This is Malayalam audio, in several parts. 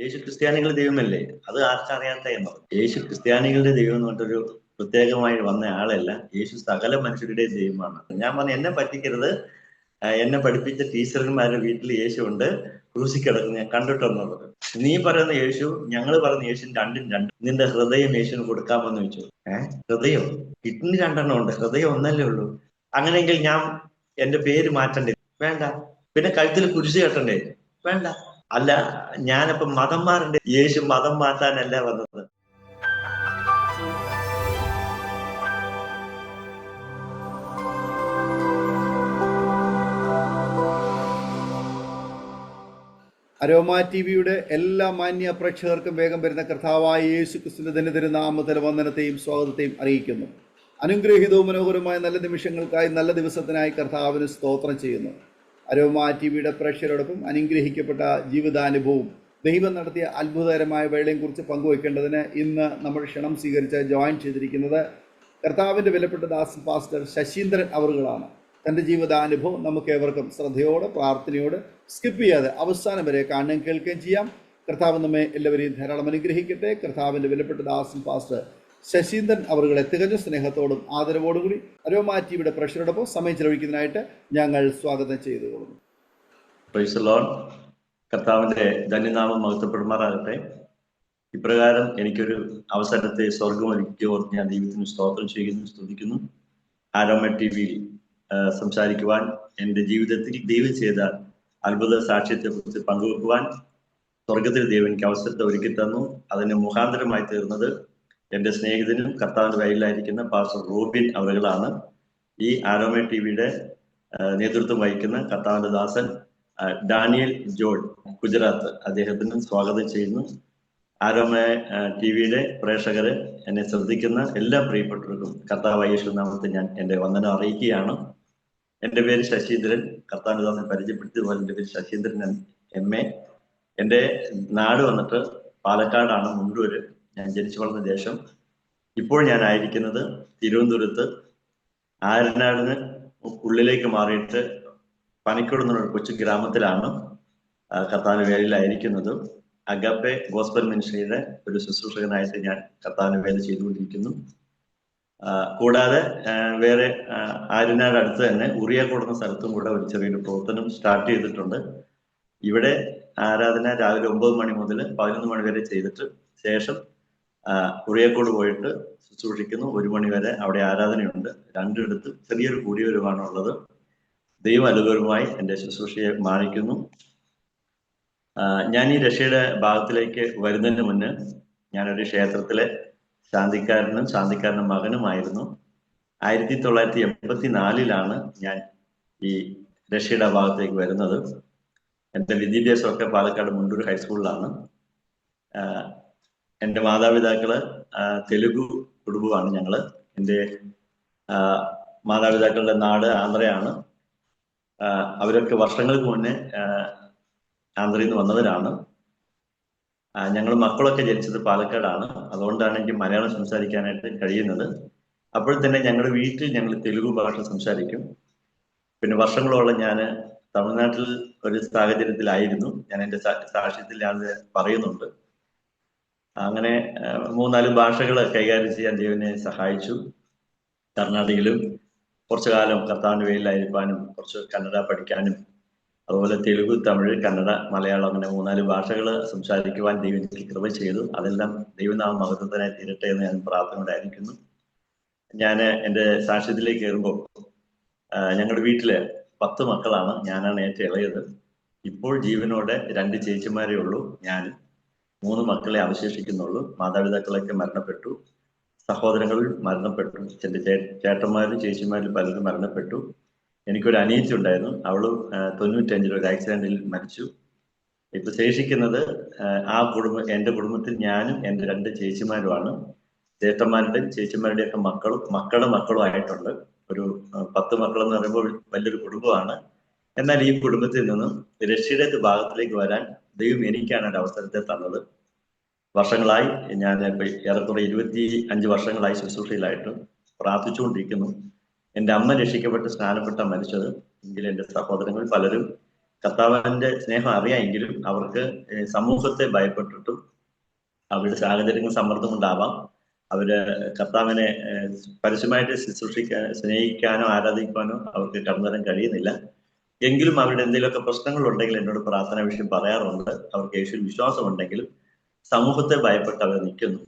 യേശു ക്രിസ്ത്യാനികളുടെ ദൈവമല്ലേ? അത് ആർക്കറിയാത്ത എന്നോ? യേശു ക്രിസ്ത്യാനികളുടെ ദൈവം എന്ന് പറഞ്ഞിട്ടൊരു പ്രത്യേകമായി വന്ന ആളല്ല. യേശു സകല മനുഷ്യരുടെ ദൈവമാണ്. ഞാൻ പറഞ്ഞു എന്നെ പറ്റിക്കരുത്, എന്നെ പഠിപ്പിച്ച ടീച്ചർമാരുടെ വീട്ടിൽ യേശു ഉണ്ട്, ക്രൂശി കിടക്കുന്നു, ഞാൻ കണ്ടിട്ടുള്ളത്. നീ പറയുന്ന യേശു, ഞങ്ങൾ പറയുന്ന യേശു രണ്ടും രണ്ട്. നിന്റെ ഹൃദയം യേശുവിന് കൊടുക്കാമെന്ന് ചോദിച്ചു. ഹൃദയം? കിഡ്നി രണ്ടെണ്ണം ഉണ്ട്, ഹൃദയം ഒന്നല്ലേ ഉള്ളൂ. അങ്ങനെയെങ്കിൽ ഞാൻ എന്റെ പേര് മാറ്റണ്ടേ? വേണ്ട. പിന്നെ കഴുത്തിൽ കുരിശ് കെട്ടണ്ടേ? വേണ്ട. അല്ല, ഞാനിപ്പം മതം മാറണ്ടേ? യേശു മതം മാറ്റാനല്ല വന്നത്. അരോമ ടിവിയുടെ എല്ലാ മാന്യ പ്രേക്ഷകർക്കും വേഗം വരുന്ന കർത്താവായ യേശു ക്രിസ്തുവിന്റെ ധന്യതിരുനാമത്തിലെ വന്ദനത്തെയും സ്വാഗതത്തെയും അറിയിക്കുന്നു. അനുഗ്രഹീതവും മനോഹരമായ നല്ല നിമിഷങ്ങൾക്കായി, നല്ല ദിവസത്തിനായി കർത്താവിന് സ്തോത്രം ചെയ്യുന്നു. അരോമ ടിവിയുടെ പ്രേക്ഷകരോടൊപ്പം അനുഗ്രഹിക്കപ്പെട്ട ജീവിതാനുഭവവും ദൈവം നടത്തിയ അത്ഭുതകരമായ വേളയും കുറിച്ച് പങ്കുവയ്ക്കേണ്ടതിന് ഇന്ന് നമ്മൾ ക്ഷണം സ്വീകരിച്ച് ജോയിൻ ചെയ്തിരിക്കുന്നത് കർത്താവിൻ്റെ വിലപ്പെട്ട ദാസൻ പാസ്റ്റർ ശശീന്ദ്രൻ അവറുകളാണ്. തൻ്റെ ജീവിതാനുഭവം നമുക്ക് ഏവർക്കും ശ്രദ്ധയോടെ, പ്രാർത്ഥനയോടെ, സ്കിപ്പ് ചെയ്യാതെ അവസാനം വരെ കാണുകയും കേൾക്കുകയും ചെയ്യാം. കർത്താവ് നമ്മെ എല്ലാവരെയും ധാരാളം അനുഗ്രഹിക്കട്ടെ. കർത്താവിൻ്റെ വിലപ്പെട്ട ദാസൻ പാസ്റ്റർ ശശീന്ദ്രൻ അവറുകളെ തികഞ്ഞ സ്നേഹത്തോടും ആദരവോടുകൂടി അരോമ ടിവിയുടെ പ്രേക്ഷകരോടൊപ്പം സമയം ചെലവഴിക്കുന്നതിനായിട്ട് ഞങ്ങൾ സ്വാഗതം ചെയ്തു കൊള്ളുന്നു. Praise the Lord. കർത്താവിന്റെ ധന്യനാമം മഹത്വപ്പെടുമാറാകട്ടെ. ഇപ്രകാരം എനിക്കൊരു അവസരത്തെ സ്വർഗമൊരുക്കി ഓർത്ത് ഞാൻ ദൈവത്തിന് സ്തോത്രം ചെയ്യുന്നു, സ്തുതിക്കുന്നു. അരോമ ടിവിയിൽ സംസാരിക്കുവാൻ, എൻ്റെ ജീവിതത്തിൽ ദൈവം ചെയ്ത അത്ഭുത സാക്ഷ്യത്തെ കുറിച്ച് പങ്കുവെക്കുവാൻ സ്വർഗത്തിൽ ദൈവം എനിക്ക് അവസരത്തെ ഒരുക്കി തന്നു. അതിന് മുഖാന്തരമായി തീർന്നത് എൻ്റെ സ്നേഹിതനും കർത്താവിന്റെ വയലിലായിരിക്കുന്ന പാസ്റ്റർ റോബിൻ അവറുകളാണ്. ഈ അരോമ ടിവിയുടെ നേതൃത്വം വഹിക്കുന്ന കർത്താവിന്റെ ദാസൻ ഡാനിയൽ ജോർജ് ഗുജറാത്ത്, അദ്ദേഹത്തിനും സ്വാഗതം ചെയ്യുന്നു. അരോമ ടിവിയുടെ പ്രേക്ഷകര്, എന്നെ ശ്രദ്ധിക്കുന്ന എല്ലാ പ്രിയപ്പെട്ടവർക്കും കർത്താവായ യേശു നാമത്തിൽ ഞാൻ എൻ്റെ വന്ദനം അറിയിക്കുകയാണ്. എൻ്റെ പേര് ശശീന്ദ്രൻ. കർത്താവിന്റെ ദാസൻ പരിചയപ്പെടുത്തിയതുപോലെ എൻ്റെ പേര് ശശീന്ദ്രൻ MA. എൻ്റെ നാട് വന്നിട്ട് പാലക്കാടാണ്, മുണ്ടൂര്. ഞാൻ ജനിച്ചു വളർന്ന ദേശം. ഇപ്പോൾ ഞാൻ ആയിരിക്കുന്നത് തിരുവനന്തപുരത്ത് ആരനാടിന് ഉള്ളിലേക്ക് മാറിയിട്ട് പനിക്കോട് എന്നുള്ള കൊച്ചു ഗ്രാമത്തിലാണ് കർത്താവിന്റെ വേലയിലായിരിക്കുന്നത്. അഗാപ്പെ ഗോസ്ബൽ മിനിസ്ട്രിയുടെ ഒരു ശുശ്രൂഷകനായിട്ട് ഞാൻ കർത്താവിന്റെ വേല ചെയ്തുകൊണ്ടിരിക്കുന്നു. കൂടാതെ വേറെ ആര്യനാട് അടുത്ത് തന്നെ ഉറിയാക്കോട് എന്ന സ്ഥലത്തും കൂടെ ഒരു ചെറിയൊരു പ്രവർത്തനം സ്റ്റാർട്ട് ചെയ്തിട്ടുണ്ട്. ഇവിടെ ആരാധന രാവിലെ 9 മണി മുതൽ 11 മണി വരെ ചെയ്തിട്ട് ശേഷം ഉറിയാക്കോട് പോയിട്ട് ശുശ്രൂഷിക്കുന്നു. 1 മണി വരെ അവിടെ ആരാധനയുണ്ട്. രണ്ടിടത്ത് ചെറിയൊരു കൂടിയവരുമാണ് ഉള്ളത്. ദൈവം അനുഗ്രഹമായി എൻ്റെ ശുശ്രൂഷയെ മാനിക്കുന്നു. ഞാൻ ഈ രക്ഷയുടെ ഭാഗത്തിലേക്ക് വരുന്നതിന് മുന്നേ ഞാനൊരു ക്ഷേത്രത്തിലെ ശാന്തിക്കാരന്റെ മകനുമായിരുന്നു. 1984 ഞാൻ ഈ രക്ഷയുടെ ഭാഗത്തേക്ക് വരുന്നത്. എൻ്റെ വിദ്യാഭ്യാസമൊക്കെ പാലക്കാട് മുണ്ടൂർ ഹൈസ്കൂളിലാണ്. എൻ്റെ മാതാപിതാക്കള് തെലുഗു കുടുംബമാണ് ഞങ്ങള്. എൻ്റെ മാതാപിതാക്കളുടെ നാട് ആന്ധ്രയാണ്. അവരൊക്കെ വർഷങ്ങൾക്ക് മുന്നേ ആന്ധ്രയിൽ നിന്ന് വന്നവരാണ്. ഞങ്ങൾ മക്കളൊക്കെ ജനിച്ചത് പാലക്കാടാണ്. അതുകൊണ്ടാണ് എനിക്ക് മലയാളം സംസാരിക്കാനായിട്ട് കഴിയുന്നത്. അപ്പോൾ തന്നെ ഞങ്ങളുടെ വീട്ടിൽ ഞങ്ങൾ തെലുഗു ഭാഷ സംസാരിക്കും. പിന്നെ വർഷങ്ങളോളം ഞാൻ തമിഴ്നാട്ടിൽ ഒരു സാഹചര്യത്തിലായിരുന്നു. ഞാൻ എൻ്റെ സാക്ഷ്യത്തിൽ അത് പറയുന്നുണ്ട്. അങ്ങനെ 3-4 ഭാഷകൾ കൈകാര്യം ചെയ്യാൻ ദൈവനെ സഹായിച്ചു. കർണാടകയിലും കുറച്ചു കാലം കർത്താവിന്റെ വേലയിലായിരിക്കാനും, കുറച്ച് കന്നഡ പഠിക്കാനും, അതുപോലെ തെലുഗു, തമിഴ്, കന്നഡ, മലയാളം, അങ്ങനെ 3-4 ഭാഷകൾ സംസാരിക്കുവാൻ ദൈവം എനിക്ക് കൃപ ചെയ്തു. അതെല്ലാം ദൈവനാമം മഹത്വത്തിനായി തീരട്ടെ എന്ന് ഞാൻ പ്രാർത്ഥനയോടായിരിക്കുന്നു. ഞാൻ എൻ്റെ സാക്ഷ്യത്തിലേക്ക് കയറുമ്പോൾ ഞങ്ങളുടെ വീട്ടില് 10 മക്കളാണ്. ഞാനാണ് ഏറ്റവും ഇളയത്. ഇപ്പോൾ ജീവനോടെ 2 ചേച്ചിമാരേ ഉള്ളൂ. ഞാൻ 3 മക്കളെ അവശേഷിക്കുന്നുള്ളൂ. മാതാപിതാക്കളൊക്കെ മരണപ്പെട്ടു, സഹോദരങ്ങൾ മരണപ്പെട്ടു, എൻ്റെ ചേട്ടന്മാരും ചേച്ചിമാരും പലരും മരണപ്പെട്ടു. എനിക്കൊരു അനിയത്തി ഉണ്ടായിരുന്നു. അവളും 95 ഒരു ആക്സിഡന്റിൽ മരിച്ചു. ഇപ്പൊ ശേഷിക്കുന്നത് എൻ്റെ കുടുംബത്തിൽ ഞാനും എൻ്റെ 2 ചേച്ചിമാരുമാണ്. ചേട്ടന്മാരുടെയും ചേച്ചിമാരുടെയും ഒക്കെ മക്കളുടെ മക്കളും ആയിട്ടുണ്ട്. ഒരു 10 മക്കളെന്ന് പറയുമ്പോൾ വലിയൊരു കുടുംബമാണ്. എന്നാൽ ഈ കുടുംബത്തിൽ നിന്നും രക്ഷയുടെ ഭാഗത്തിലേക്ക് വരാൻ ദൈവം എനിക്കാണ് ഒരു അവസരത്തെ തന്നത്. വർഷങ്ങളായി ഞാൻ ഇപ്പൊ ഏറെക്കുറെ 25 വർഷങ്ങളായി ശുശ്രൂഷയിലായിട്ട് പ്രാർത്ഥിച്ചുകൊണ്ടിരിക്കുന്നു. എൻ്റെ അമ്മ രക്ഷിക്കപ്പെട്ട് സ്നാനപ്പെട്ട മരിച്ചത്. എങ്കിൽ എൻ്റെ സഹോദരങ്ങൾ പലരും കർത്താവിന്റെ സ്നേഹം അറിയാമെങ്കിലും അവർക്ക് സമൂഹത്തെ ഭയപ്പെട്ടിട്ടും അവരുടെ സാഹചര്യങ്ങൾ സമ്മർദ്ദം കൊണ്ടാവാം അവര് കർത്താവിനെ പരസ്യമായിട്ട് സ്നേഹിക്കാനോ ആരാധിക്കാനോ അവർക്ക് കടന്നു വരാൻ കഴിയുന്നില്ല. എങ്കിലും അവരുടെ എന്തെങ്കിലുമൊക്കെ പ്രശ്നങ്ങൾ ഉണ്ടെങ്കിൽ എന്നോട് പ്രാർത്ഥന വിഷയം പറയാറുണ്ട്. അവർക്ക് യേശുവിൽ വിശ്വാസമുണ്ടെങ്കിലും സമൂഹത്തെ ഭയപ്പെട്ട് അവർ നിൽക്കുന്നു.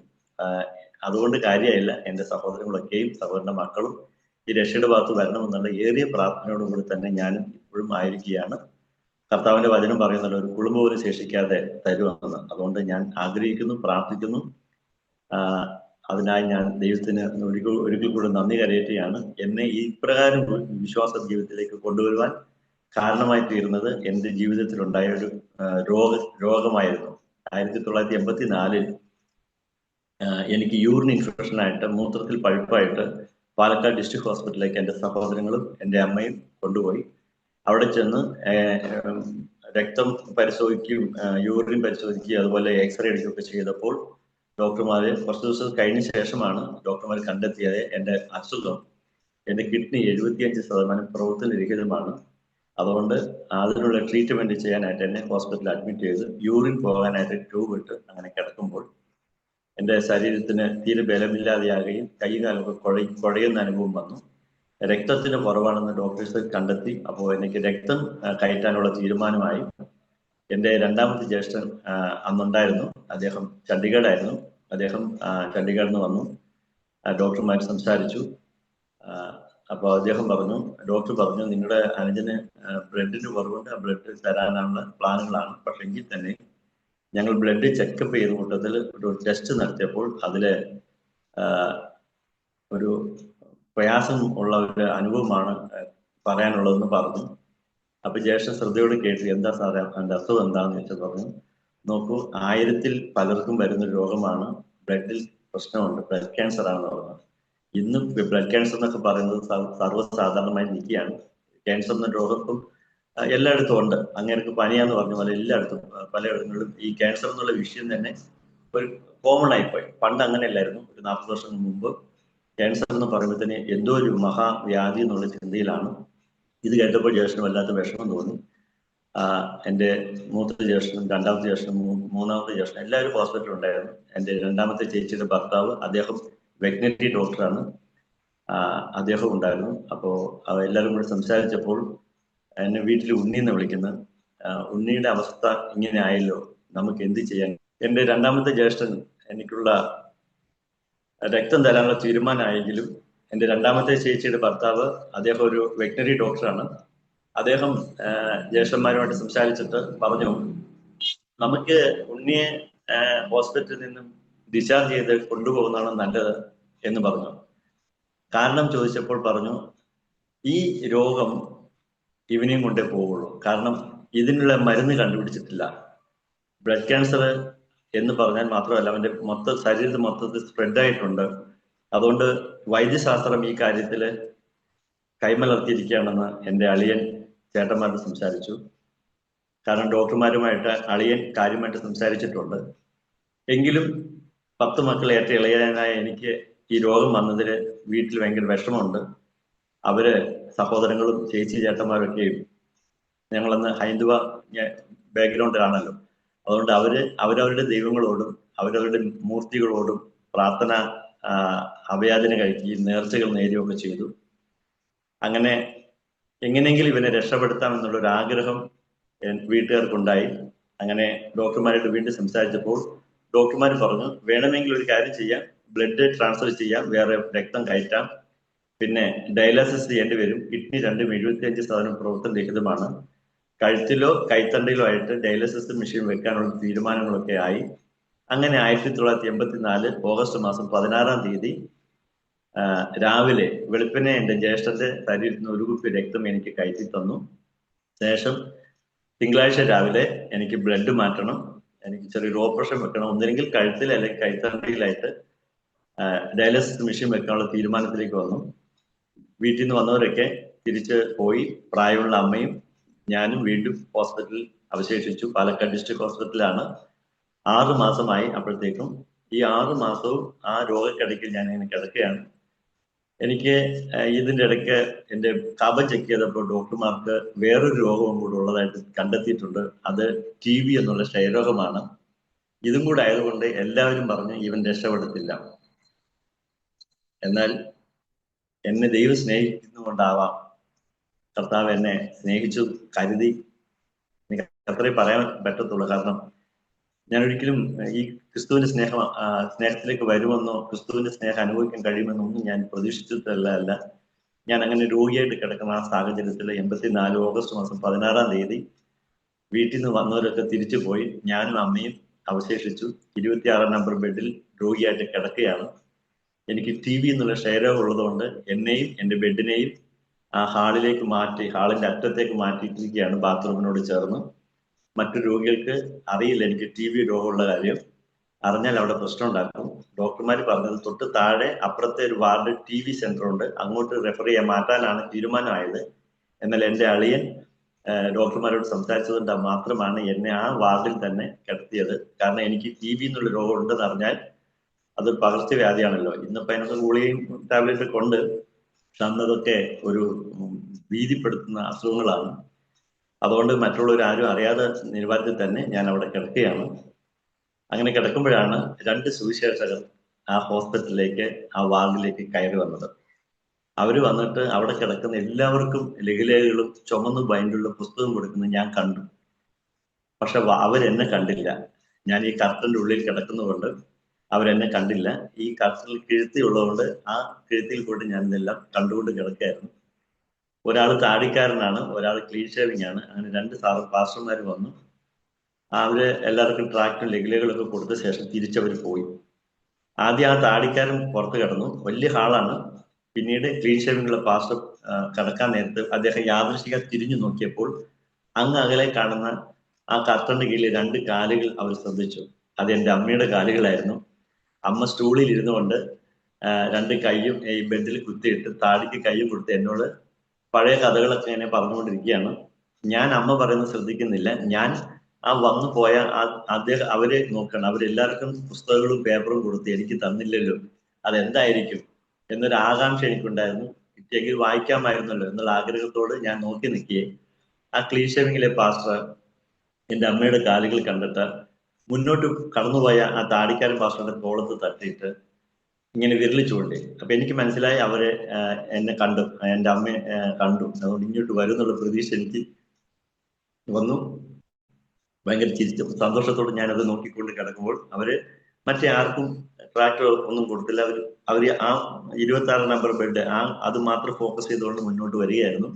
അതുകൊണ്ട് കാര്യമായില്ല. എൻ്റെ സഹോദരങ്ങളൊക്കെയും സഹോദരന്റെ മക്കളും ഈ രക്ഷയുടെ ഭാഗത്ത് വരണമെന്നുള്ള ഏറിയ പ്രാർത്ഥനയോടുകൂടി തന്നെ ഞാനും ഇപ്പോഴും ആയിരിക്കുകയാണ്. കർത്താവിന്റെ വചനം പറയുന്നല്ലോ, ഒരു കുടുംബം പോലും ശേഷിക്കാതെ തരുമെന്ന്. അതുകൊണ്ട് ഞാൻ ആഗ്രഹിക്കുന്നു, പ്രാർത്ഥിക്കുന്നു. അതിനായി ഞാൻ ദൈവത്തിന് ഒരിക്കൽ കൂടെ നന്ദി കരയറ്റുകയാണ്. എന്നെ ഈ പ്രകാരം വിശ്വാസ ജീവിതത്തിലേക്ക് കൊണ്ടുവരുവാൻ കാരണമായി തീരുന്നത് എൻ്റെ ജീവിതത്തിലുണ്ടായ ഒരു രോഗമായിരുന്നു. 1984 എനിക്ക് യൂറിൻ ഇൻഫെക്ഷനായിട്ട് മൂത്രത്തിൽ പഴുപ്പായിട്ട് പാലക്കാട് ഡിസ്ട്രിക്ട് ഹോസ്പിറ്റലിലേക്ക് എൻ്റെ സഹോദരങ്ങളും എൻ്റെ അമ്മയും കൊണ്ടുപോയി. അവിടെ ചെന്ന് രക്തം പരിശോധിക്കുകയും യൂറിൻ പരിശോധിക്കുകയും അതുപോലെ എക്സ്റേ എടുക്കുകയൊക്കെ ചെയ്തപ്പോൾ ഡോക്ടർമാര് കുറച്ച് ദിവസം കഴിഞ്ഞ ശേഷമാണ് ഡോക്ടർമാർ കണ്ടെത്തിയത് എൻ്റെ അസുഖം, എൻ്റെ കിഡ്നി 75% പ്രവർത്തനരഹിതമാണ്. അതുകൊണ്ട് അതിനുള്ള ട്രീറ്റ്മെന്റ് ചെയ്യാനായിട്ട് എന്നെ ഹോസ്പിറ്റലിൽ അഡ്മിറ്റ് ചെയ്ത് യൂറിൻ പോകാനായിട്ട് ട്യൂബ് ഇട്ട് അങ്ങനെ കിടക്കുമ്പോൾ എൻ്റെ ശരീരത്തിന് തീരെ ബലമില്ലാതെയാകുകയും കൈകാലൊക്കെ കുഴയുന്ന അനുഭവം വന്നു. രക്തത്തിന് കുറവാണെന്ന് ഡോക്ടേഴ്സ് കണ്ടെത്തി. അപ്പോൾ എനിക്ക് രക്തം കയറ്റാനുള്ള തീരുമാനമായി. എൻ്റെ രണ്ടാമത്തെ ജ്യേഷ്ഠൻ അന്നുണ്ടായിരുന്നു. അദ്ദേഹം ചണ്ഡീഗഡായിരുന്നു. അദ്ദേഹം ചണ്ഡീഗഡിൽ നിന്ന് വന്നു. ഡോക്ടർമാർ സംസാരിച്ചു. അപ്പോൾ ഡോക്ടർ പറഞ്ഞു നിങ്ങളുടെ അനുജന് ബ്ലഡിന് കുറവുണ്ട്, ആ ബ്ലഡ് തരാനുള്ള പ്ലാനുകളാണ്. പക്ഷെ എങ്കിൽ തന്നെ ഞങ്ങൾ ബ്ലഡ് ചെക്കപ്പ് ചെയ്ത കൂട്ടത്തിൽ ഒരു ടെസ്റ്റ് നടത്തിയപ്പോൾ അതില് ഒരു പ്രയാസം ഉള്ള ഒരു അനുഭവമാണ് പറയാനുള്ളതെന്ന് പറഞ്ഞു. അപ്പൊ ജ്യേഷ്ഠൻ ശ്രദ്ധയോട് കേട്ടു, എന്താ സാറേ എൻ്റെ അസുഖം എന്താണെന്ന് വെച്ചാൽ പറഞ്ഞു, നോക്കൂ 1000-ൽ പലർക്കും വരുന്ന രോഗമാണ്, ബ്ലഡിൽ പ്രശ്നമുണ്ട്, ബ്ലഡ് ക്യാൻസർ ആണെന്ന് പറഞ്ഞു. ഇന്ന് ബ്ലഡ് ക്യാൻസർ എന്നൊക്കെ പറയുന്നത് സർവ്വസാധാരണമായി നിൽക്കുകയാണ്. ക്യാൻസർ എന്ന രോഗം ഇപ്പം എല്ലായിടത്തും ഉണ്ട്. അങ്ങനെയൊക്കെ പനിയാന്ന് പറഞ്ഞ പോലെ എല്ലായിടത്തും പലയിടങ്ങളിലും ഈ ക്യാൻസർ എന്നുള്ള വിഷയം തന്നെ ഒരു കോമൺ ആയിപ്പോയി. പണ്ട് അങ്ങനെയല്ലായിരുന്നു. ഒരു 40 വർഷം മുമ്പ് ക്യാൻസർ എന്ന് പറയുമ്പോൾ തന്നെ എന്തോ ഒരു മഹാവ്യാധി എന്നുള്ള ചിന്തയിലാണ്. ഇത് കേട്ടപ്പോൾ ജ്യേഷ്ഠന് വല്ലാത്ത വിഷമം തോന്നി. എൻ്റെ മൂത്ത ജ്യേഷ്ഠനും രണ്ടാമത്തെ ജ്യേഷ്ഠനും മൂന്നാമത്തെ ജ്യേഷ്ഠനും എല്ലാവരും ഹോസ്പിറ്റലിൽ ഉണ്ടായിരുന്നു. എൻ്റെ രണ്ടാമത്തെ ചേച്ചിയുടെ ഭർത്താവ്, അദ്ദേഹം വെറ്റിനറി ഡോക്ടറാണ്, അദ്ദേഹം ഉണ്ടായിരുന്നു. അപ്പോൾ എല്ലാവരും കൂടി സംസാരിച്ചപ്പോൾ എന്നെ വീട്ടിൽ ഉണ്ണിന്ന് വിളിക്കുന്നു. ഉണ്ണിയുടെ അവസ്ഥ ഇങ്ങനെ ആയല്ലോ, നമുക്ക് എന്ത് ചെയ്യാൻ? എൻ്റെ രണ്ടാമത്തെ ജ്യേഷ്ഠൻ എനിക്കുള്ള രക്തം തരാനുള്ള തീരുമാനമായെങ്കിലും എൻ്റെ രണ്ടാമത്തെ ചേച്ചിയുടെ ഭർത്താവ്, അദ്ദേഹം ഒരു വെറ്റിനറി ഡോക്ടറാണ്. അദ്ദേഹം ജ്യേഷ്ഠന്മാരുമായിട്ട് സംസാരിച്ചിട്ട് പറഞ്ഞു, നമുക്ക് ഉണ്ണിയെ ഹോസ്പിറ്റലിൽ നിന്നും ഡിസ്ചാർജ് ചെയ്ത് കൊണ്ടുപോകുന്നതാണ് നല്ലത് എന്ന് പറഞ്ഞു. കാരണം ചോദിച്ചപ്പോൾ പറഞ്ഞു, ഈ രോഗം ഇവനെയും കൊണ്ടേ പോവുള്ളൂ. കാരണം ഇതിനുള്ള മരുന്ന് കണ്ടുപിടിച്ചിട്ടില്ല. ബ്ലഡ് ക്യാൻസർ എന്ന് പറഞ്ഞാൽ മാത്രമല്ല, അവന്റെ ശരീരത്തിൽ മൊത്തത്തിൽ സ്പ്രെഡ് ആയിട്ടുണ്ട്. അതുകൊണ്ട് വൈദ്യശാസ്ത്രം ഈ കാര്യത്തിൽ കൈമലർത്തിയിരിക്കുകയാണെന്ന് എൻ്റെ അളിയൻ ചേട്ടന്മാരോട് സംസാരിച്ചു. കാരണം ഡോക്ടർമാരുമായിട്ട് അളിയൻ കാര്യമായിട്ട് സംസാരിച്ചിട്ടുണ്ട്. എങ്കിലും 10 മക്കളെ ഏറ്റവും ഇളയനായ എനിക്ക് ഈ രോഗം വന്നതിൽ വീട്ടിൽ ഭയങ്കര വിഷമമുണ്ട്. അവര് സഹോദരങ്ങളും ചേച്ചി ചേട്ടന്മാരൊക്കെയും ഞങ്ങളന്ന് ഹൈന്ദവ ബാക്ക്ഗ്രൗണ്ടിലാണല്ലോ. അതുകൊണ്ട് അവരവരുടെ ദൈവങ്ങളോടും അവരവരുടെ മൂർത്തികളോടും പ്രാർത്ഥന അഭയാചന കഴിക്കുകയും നേർച്ചകൾ നേരുകയൊക്കെ ചെയ്തു. അങ്ങനെ എങ്ങനെയെങ്കിലും ഇവനെ രക്ഷപ്പെടുത്താമെന്നുള്ളൊരു ആഗ്രഹം വീട്ടുകാർക്കുണ്ടായി. അങ്ങനെ ഡോക്ടർമാരായിട്ട് വീണ്ടും സംസാരിച്ചപ്പോൾ ഡോക്ടർമാർ പറഞ്ഞു, വേണമെങ്കിൽ ഒരു കാര്യം ചെയ്യാം, ബ്ലഡ് ട്രാൻസ്ഫർ ചെയ്യാം, വേറെ രക്തം കയറ്റാം, പിന്നെ ഡയാലിസിസ് ചെയ്യേണ്ടി വരും. കിഡ്നി 75% പ്രവർത്തനരഹിതമാണ്. കഴുത്തിലോ കൈത്തണ്ടയിലോ ആയിട്ട് ഡയാലിസിസ് മെഷീൻ വെക്കാനുള്ള തീരുമാനങ്ങളൊക്കെ ആയി. അങ്ങനെ 1984 ഓഗസ്റ്റ് മാസം 16-ാം തീയതി രാവിലെ വെളുപ്പിനെ എൻ്റെ ജ്യേഷ്ഠന്റെ ശരീരത്തിൽ നിന്ന് 1 കുപ്പി രക്തം എനിക്ക് കയറ്റി തന്നു. ശേഷം തിങ്കളാഴ്ച രാവിലെ എനിക്ക് ബ്ലഡ് മാറ്റണം, എനിക്ക് ചെറിയൊരു ഓപ്പറേഷൻ വെക്കണം, ഒന്നില്ലെങ്കിൽ കഴുത്തിൽ അല്ലെങ്കിൽ കൈത്തണ്ടയിലായിട്ട് ഡയാലിസിസ് മെഷീൻ വെക്കാനുള്ള തീരുമാനത്തിലേക്ക് വന്നു. വീട്ടിൽ നിന്ന് വന്നവരൊക്കെ തിരിച്ച് പോയി. പ്രായമുള്ള അമ്മയും ഞാനും വീണ്ടും ഹോസ്പിറ്റലിൽ അവശേഷിച്ചു. പാലക്കാട് ഡിസ്ട്രിക്ട് ഹോസ്പിറ്റലിലാണ്. 6 മാസമായി. അപ്പോഴത്തേക്കും ഈ 6 മാസവും ആ രോഗക്കിടയ്ക്ക് ഞാൻ ഇങ്ങനെ കിടക്കുകയാണ്. എനിക്ക് ഇതിന്റെ ഇടയ്ക്ക് എന്റെ കഫം ചെക്ക് ചെയ്തപ്പോൾ ഡോക്ടർമാർക്ക് വേറൊരു രോഗവും കൂടെ ഉള്ളതായിട്ട് കണ്ടെത്തിയിട്ടുണ്ട്. അത് TB എന്നുള്ള ക്ഷയരോഗമാണ്. ഇതും കൂടെ ആയതുകൊണ്ട് എല്ലാവരും പറഞ്ഞു ഇവൻ രക്ഷപ്പെടത്തില്ല. എന്നാൽ എന്നെ ദൈവം സ്നേഹിക്കുന്നതുകൊണ്ടാവാം കർത്താവ് എന്നെ സ്നേഹിച്ചു കരുതി. എനിക്ക് അത്രേ പറയാൻ പറ്റത്തുള്ളൂ. കാരണം ഞാൻ ഒരിക്കലും ഈ ക്രിസ്തുവിന്റെ സ്നേഹത്തിലേക്ക് വരുമെന്നോ ക്രിസ്തുവിന്റെ സ്നേഹം അനുഭവിക്കാൻ കഴിയുമെന്നോ ഒന്നും ഞാൻ പ്രതീക്ഷിച്ചിട്ടല്ല. ഞാൻ അങ്ങനെ രോഗിയായിട്ട് കിടക്കുന്ന ആ സാഹചര്യത്തിൽ 84 ഓഗസ്റ്റ് മാസം 16-ാം തീയതി വീട്ടിൽ നിന്ന് വന്നവരൊക്കെ തിരിച്ചു പോയി. ഞാനും അമ്മയും അവശേഷിച്ചു. 26 നമ്പർ ബെഡിൽ രോഗിയായിട്ട് കിടക്കുകയാണ്. എനിക്ക് TB എന്നുള്ള ക്ഷയരോഗം ഉള്ളതുകൊണ്ട് എന്നെയും എൻ്റെ ബെഡിനെയും ആ ഹാളിലേക്ക് മാറ്റി, ഹാളിന്റെ അറ്റത്തേക്ക് മാറ്റിയിട്ടിരിക്കുകയാണ് ബാത്റൂമിനോട് ചേർന്ന്. മറ്റു രോഗികൾക്ക് അറിയില്ല എനിക്ക് TB രോഗമുള്ള കാര്യം. അറിഞ്ഞാൽ അവിടെ പ്രശ്നം ഉണ്ടാക്കും. ഡോക്ടർമാർ പറഞ്ഞത് തൊട്ട് താഴെ അപ്പുറത്തെ ഒരു വാർഡ് TB സെന്റർ ഉണ്ട്, അങ്ങോട്ട് റെഫർ ചെയ്യാൻ മാറ്റാനാണ് തീരുമാനമായത്. എന്നാൽ എൻ്റെ അളിയൻ ഡോക്ടർമാരോട് സംസാരിച്ചതുകൊണ്ട് മാത്രമാണ് എന്നെ ആ വാർഡിൽ തന്നെ കിടത്തിയത്. കാരണം എനിക്ക് TB എന്നുള്ള രോഗം ഉണ്ടെന്ന് അറിഞ്ഞാൽ അതൊരു പകർച്ചവ്യാധിയാണല്ലോ. ഇന്നിപ്പോ അതിനൊക്കെ ഗുളികയും ടാബ്ലറ്റ് ഒക്കെ ഉണ്ട്. പക്ഷെ അന്നതൊക്കെ ഒരു ഭീതിപ്പെടുത്തുന്ന അസുഖങ്ങളാണ്. അതുകൊണ്ട് മറ്റുള്ളവർ ആരും അറിയാതെ നിലവാരത്തിൽ തന്നെ ഞാൻ അവിടെ കിടക്കുകയാണ്. അങ്ങനെ കിടക്കുമ്പോഴാണ് 2 സുവിശേഷകർ ആ ഹോസ്പിറ്റലിലേക്ക്, ആ വാർഡിലേക്ക് കയറി വന്നത്. അവര് വന്നിട്ട് അവിടെ കിടക്കുന്ന എല്ലാവർക്കും ലഘുലേഖകളും ചുമന്ന് ബൈൻഡുള്ള പുസ്തകം കൊടുക്കുന്നത് ഞാൻ കണ്ടു. പക്ഷെ അവരെന്നെ കണ്ടില്ല. ഞാൻ ഈ കർട്ടന്റെ ഉള്ളിൽ കിടക്കുന്നതുകൊണ്ട് അവരെന്നെ കണ്ടില്ല. ഈ കർട്ടനിൽ കിഴുത്തി ഉള്ളതുകൊണ്ട് ആ കിഴുത്തിയിൽ പോയിട്ട് ഞാൻ ഇതെല്ലാം കണ്ടുകൊണ്ട് കിടക്കുകയായിരുന്നു. ഒരാൾ താടിക്കാരനാണ്, ഒരാൾ ക്ലീൻ ഷേവിംഗ് ആണ്. അങ്ങനെ 2 പാസ്റ്റർമാർ വന്നു. അവര് എല്ലാവർക്കും ട്രാക്റ്റും ലഘുലേഖകളൊക്കെ കൊടുത്ത ശേഷം തിരിച്ചവർ പോയി. ആദ്യം ആ താടിക്കാരൻ പുറത്ത് കിടന്നു. വലിയ ഹാളാണ്. പിന്നീട് ക്ലീൻ ഷേവിംഗുള്ള പാസ്റ്റർ കിടക്കാൻ നേരത്ത് അദ്ദേഹം യാദൃശ്ചിക തിരിഞ്ഞു നോക്കിയപ്പോൾ അങ്ങ് അകലെ കാണുന്ന ആ കർട്ടന്റെ കീഴിൽ 2 കാലുകൾ അവർ ശ്രദ്ധിച്ചു. അത് എൻ്റെ അമ്മയുടെ കാലുകളായിരുന്നു. അമ്മ സ്റ്റൂളിൽ ഇരുന്നു കൊണ്ട് 2 കൈയും ഈ ബെഡിൽ കുത്തിയിട്ട് താടിക്ക് കൈയും കൊടുത്ത് എന്നോട് പഴയ കഥകളൊക്കെ ഇങ്ങനെ പറഞ്ഞുകൊണ്ടിരിക്കുകയാണ്. ഞാൻ അമ്മ പറയുന്നത് ശ്രദ്ധിക്കുന്നില്ല. ഞാൻ ആ വന്നു പോയ അവരെ നോക്കണം. അവരെല്ലാവർക്കും പുസ്തകങ്ങളും പേപ്പറും കൊടുത്ത് എനിക്ക് തന്നില്ലല്ലോ, അതെന്തായിരിക്കും എന്നൊരു ആകാംക്ഷ എനിക്കുണ്ടായിരുന്നു. കിട്ടിയെങ്കിൽ വായിക്കാമായിരുന്നല്ലോ എന്നുള്ള ആഗ്രഹത്തോട് ഞാൻ നോക്കി നിൽക്കുകയെ ആ ക്ലീൻ ഷേവിംഗിലെ പാസ്റ്റർ എൻ്റെ അമ്മയുടെ കാലുകൾ കണ്ടിട്ട് മുന്നോട്ട് കടന്നുപോയ ആ താടിക്കാരൻ പാസ്റ്ററുടെ തോളത്ത് തട്ടിയിട്ട് ഇങ്ങനെ വിരൽ ചൂണ്ടി. അപ്പൊ എനിക്ക് മനസ്സിലായി അവരെ എന്നെ കണ്ടു, എൻ്റെ അമ്മയെ കണ്ടു. അതുകൊണ്ട് ഇങ്ങോട്ട് വരും എന്നുള്ള പ്രതീക്ഷ എനിക്ക് വന്നു. ഭയങ്കര സന്തോഷത്തോടെ ഞാനത് നോക്കിക്കൊണ്ട് കിടക്കുമ്പോൾ അവര് മറ്റേ ആർക്കും ട്രാക്ടർ ഒന്നും കൊടുത്തില്ല. അവര് ആ 26 നമ്പർ ബെഡ് അത് മാത്രം ഫോക്കസ് ചെയ്തുകൊണ്ട് മുന്നോട്ട് വരികയായിരുന്നു.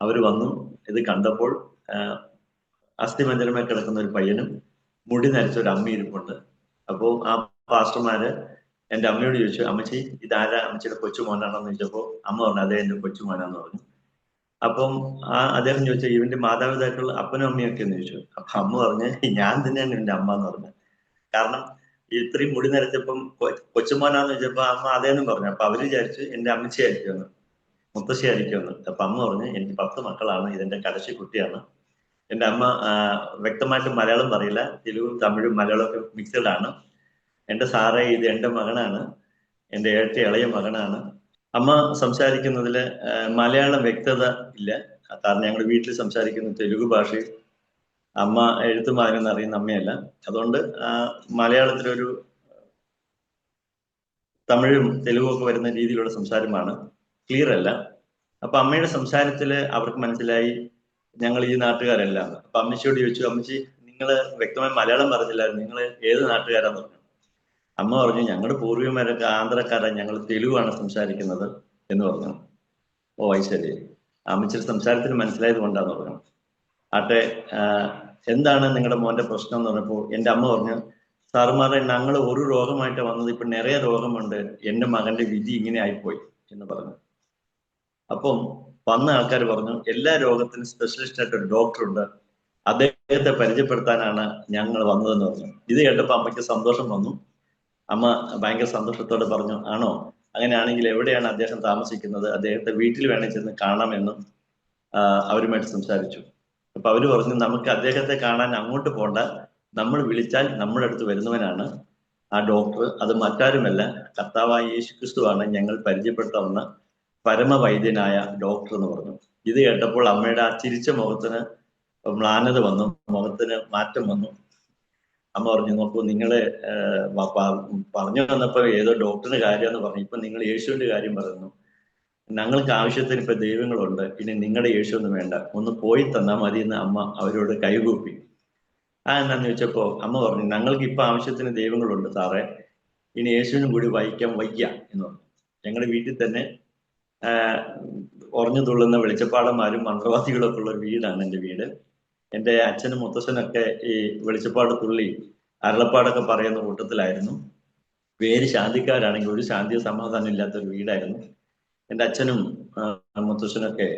അവര് വന്നു. ഇത് കണ്ടപ്പോൾ അസ്ഥിമഞ്ജരമായി കിടക്കുന്ന ഒരു പയ്യനും മുടി നരച്ച ഒരു അമ്മ ഇരിപ്പുണ്ട്. അപ്പോൾ ആ പാസ്റ്റർമാര് എൻ്റെ അമ്മയോട് ചോദിച്ചു, അമ്മച്ചി ഇതാരാ, അമ്മച്ചിയുടെ കൊച്ചുമോനാണെന്ന് ചോദിച്ചപ്പോൾ അമ്മ പറഞ്ഞു അതെ എൻ്റെ കൊച്ചുമോനാന്ന് പറഞ്ഞു. അപ്പം അദ്ദേഹം ചോദിച്ചു ഇവന്റെ മാതാപിതാക്കൾ അപ്പനും അമ്മയൊക്കെ എന്ന് ചോദിച്ചു. അപ്പൊ അമ്മ പറഞ്ഞ് ഞാൻ തന്നെയാണ് ഇവന്റെ അമ്മ എന്ന് പറഞ്ഞു. കാരണം ഇത്രയും മുടി നരച്ചപ്പം കൊച്ചുമോനാന്ന് ചോദിച്ചപ്പോ അമ്മ അതേന്നും പറഞ്ഞു. അപ്പൊ അവര് വിചാരിച്ചു എന്റെ അമ്മച്ചി ആയിരിക്കുമെന്ന്, മുത്തശ്ശി ആയിരിക്കുമെന്ന്. അപ്പൊ അമ്മ പറഞ്ഞു എനിക്ക് 10 മക്കളാണ്, ഇതെന്റെ കടശി കുട്ടിയാണ്. എൻ്റെ അമ്മ വ്യക്തമായിട്ട് മലയാളം പറയില്ല, തെലുഗും തമിഴും മലയാളമൊക്കെ മിക്സഡ് ആണ്. എൻ്റെ സാറേ ഇത് എൻ്റെ മകനാണ്, എൻ്റെ ഇളയ മകനാണ്. അമ്മ സംസാരിക്കുന്നതിൽ മലയാളം വ്യക്തത ഇല്ല. കാരണം ഞങ്ങൾ വീട്ടിൽ സംസാരിക്കുന്ന തെലുഗു ഭാഷയിൽ അമ്മ എഴുത്തും വായനയൊന്നും അറിയുന്ന അമ്മയല്ല. അതുകൊണ്ട് മലയാളത്തിലൊരു തമിഴും തെലുഗും ഒക്കെ വരുന്ന രീതിയിലുള്ള സംസാരമാണ്, ക്ലിയർ അല്ല. അപ്പൊ അമ്മയുടെ സംസാരത്തില് അവർക്ക് മനസ്സിലായി ഞങ്ങൾ ഈ നാട്ടുകാരല്ല. അപ്പൊ അമ്മച്ചിയോട് ചോദിച്ചു, അമ്മച്ചി നിങ്ങൾ വ്യക്തമായി മലയാളം പറഞ്ഞില്ലായിരുന്നു, നിങ്ങൾ ഏത് നാട്ടുകാരാന്ന് പറഞ്ഞു. അമ്മ പറഞ്ഞു ഞങ്ങളുടെ പൂർവികന്മാരൊക്കെ ആന്ധ്രക്കാരാണ്, ഞങ്ങൾ തെലുഗാണ് സംസാരിക്കുന്നത് എന്ന് പറഞ്ഞു. ഓ ശരി, അമ്മച്ചിയുടെ സംസാരത്തിന് മനസ്സിലായത് കൊണ്ടാന്ന് പറഞ്ഞു. ആട്ടെ, എന്താണ് നിങ്ങളുടെ മോന്റെ പ്രശ്നം എന്ന് പറഞ്ഞപ്പോൾ എൻ്റെ അമ്മ പറഞ്ഞു സാറുമാരെ ഞങ്ങൾ ഒരു രോഗമായിട്ട് വന്നത്, ഇപ്പൊ നിറയെ രോഗമുണ്ട്, എൻ്റെ മകന്റെ വിധി ഇങ്ങനെ ആയിപ്പോയി എന്ന് പറഞ്ഞു. അപ്പം വന്ന ആൾക്കാർ പറഞ്ഞു എല്ലാ രോഗത്തിനും സ്പെഷ്യലിസ്റ്റ് ആയിട്ട് ഒരു ഡോക്ടർ ഉണ്ട്, അദ്ദേഹത്തെ പരിചയപ്പെടുത്താനാണ് ഞങ്ങൾ വന്നതെന്ന് പറഞ്ഞു. ഇത് കേട്ടപ്പോൾ അമ്മയ്ക്ക് സന്തോഷം വന്നു. അമ്മ ഭയങ്കര സന്തോഷത്തോടെ പറഞ്ഞു ആണോ, അങ്ങനെയാണെങ്കിൽ എവിടെയാണ് അദ്ദേഹം താമസിക്കുന്നത്, അദ്ദേഹത്തെ വീട്ടിൽ വേണേൽ ചെന്ന് കാണാമെന്നും അവരുമായിട്ട് സംസാരിച്ചു. അപ്പൊ അവര് പറഞ്ഞു നമുക്ക് അദ്ദേഹത്തെ കാണാൻ അങ്ങോട്ട് പോണ്ട, നമ്മൾ വിളിച്ചാൽ നമ്മുടെ അടുത്ത് വരുന്നവനാണ്, ആ ഡോക്ടർ അത് മറ്റാരുമല്ല, കർത്താവായ യേശുക്രിസ്തുവാണ് ഞങ്ങൾ പരിചയപ്പെടുത്താവുന്ന പരമവൈദ്യനായ ഡോക്ടർ എന്ന് പറഞ്ഞു. ഇത് കേട്ടപ്പോൾ അമ്മയുടെ ആ ചിരിച്ച മുഖത്തിന് മ്ലാനത വന്നു, മുഖത്തിന് മാറ്റം വന്നു. അമ്മ പറഞ്ഞു, നോക്കൂ, നിങ്ങള് പറഞ്ഞു വന്നപ്പോ ഏതോ ഡോക്ടറിന്റെ കാര്യമെന്ന് പറഞ്ഞു, ഇപ്പൊ നിങ്ങൾ യേശുവിന്റെ കാര്യം പറയുന്നു. ഞങ്ങൾക്ക് ആവശ്യത്തിന് ഇപ്പൊ ദൈവങ്ങളുണ്ട്, ഇനി നിങ്ങളുടെ യേശു ഒന്നും വേണ്ട, ഒന്ന് പോയി തന്നാൽ മതി എന്ന് അമ്മ അവരോട് കൈകൂപ്പി. എന്നാന്ന് ചോദിച്ചപ്പോ അമ്മ പറഞ്ഞു, ഞങ്ങൾക്ക് ഇപ്പൊ ആവശ്യത്തിന് ദൈവങ്ങളുണ്ട് സാറേ, ഇനി യേശുവിനും കൂടി വഹിക്കാൻ വയ്യ എന്ന് പറഞ്ഞു. ഞങ്ങളുടെ വീട്ടിൽ തന്നെ ഉറഞ്ഞു തുള്ളുന്ന വെളിച്ചപ്പാടന്മാരും മന്ത്രവാദികളൊക്കെ ഉള്ള ഒരു വീടാണ് എൻ്റെ വീട്. എൻ്റെ അച്ഛനും മുത്തച്ഛനൊക്കെ ഈ വെളിച്ചപ്പാട് തുള്ളി അരുളപ്പാടൊക്കെ പറയുന്ന കൂട്ടത്തിലായിരുന്നു. പേര് ശാന്തിക്കാരാണെങ്കിൽ ഒരു ശാന്തിയോ സമാധാനം ഇല്ലാത്തൊരു വീടായിരുന്നു. എൻ്റെ അച്ഛനും മുത്തച്ഛനൊക്കെ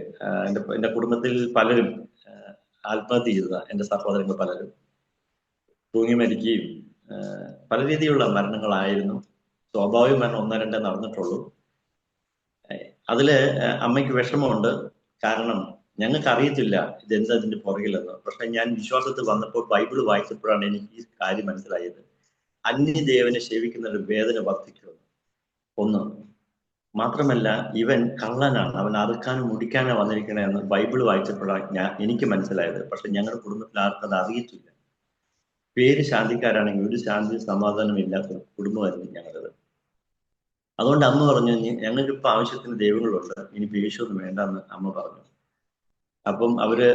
എൻ്റെ കുടുംബത്തിൽ പലരും ആത്മഹത്യ ചെയ്തതാണ്. എൻ്റെ സഹോദരങ്ങൾ പലരും തൂങ്ങി മരിക്കുകയും പല രീതിയിലുള്ള മരണങ്ങളായിരുന്നു. സ്വാഭാവിക മരണം 1-2 നടന്നിട്ടുള്ളൂ. അതില് അമ്മയ്ക്ക് വിഷമമുണ്ട്. കാരണം ഞങ്ങൾക്ക് അറിയത്തില്ല ഇതെന്താ ഇതിന്റെ പുറകിലെന്ന്. പക്ഷെ ഞാൻ വിശ്വാസത്തിൽ വന്നപ്പോൾ ബൈബിൾ വായിച്ചപ്പോഴാണ് എനിക്ക് ഈ കാര്യം മനസ്സിലായത്. അന്യദേവനെ സേവിക്കുന്നവരുടെ വേദന വർദ്ധിക്കുമെന്ന്. ഒന്ന് മാത്രമല്ല, ഇവൻ കള്ളനാണ്, അവൻ അറുക്കാനും മുടിക്കാനോ വന്നിരിക്കണമെന്ന് ബൈബിൾ വായിച്ചപ്പോഴാണ് എനിക്ക് മനസ്സിലായത്. പക്ഷെ ഞങ്ങളുടെ കുടുംബത്തിൽ ആർക്കും അത് അറിയത്തില്ല. പേര് ശാന്തിക്കാരാണെങ്കിൽ ഒരു ശാന്തി സമാധാനം ഇല്ലാത്ത കുടുംബമായിരുന്നു ഞങ്ങളത്. അതുകൊണ്ട് അമ്മ പറഞ്ഞു, ഞങ്ങൾക്കിപ്പോൾ ആവശ്യത്തിന് ദൈവങ്ങളുണ്ട്, ഇനി യേശുവൊന്നും വേണ്ടെന്ന് അമ്മ പറഞ്ഞു. അപ്പം അവര്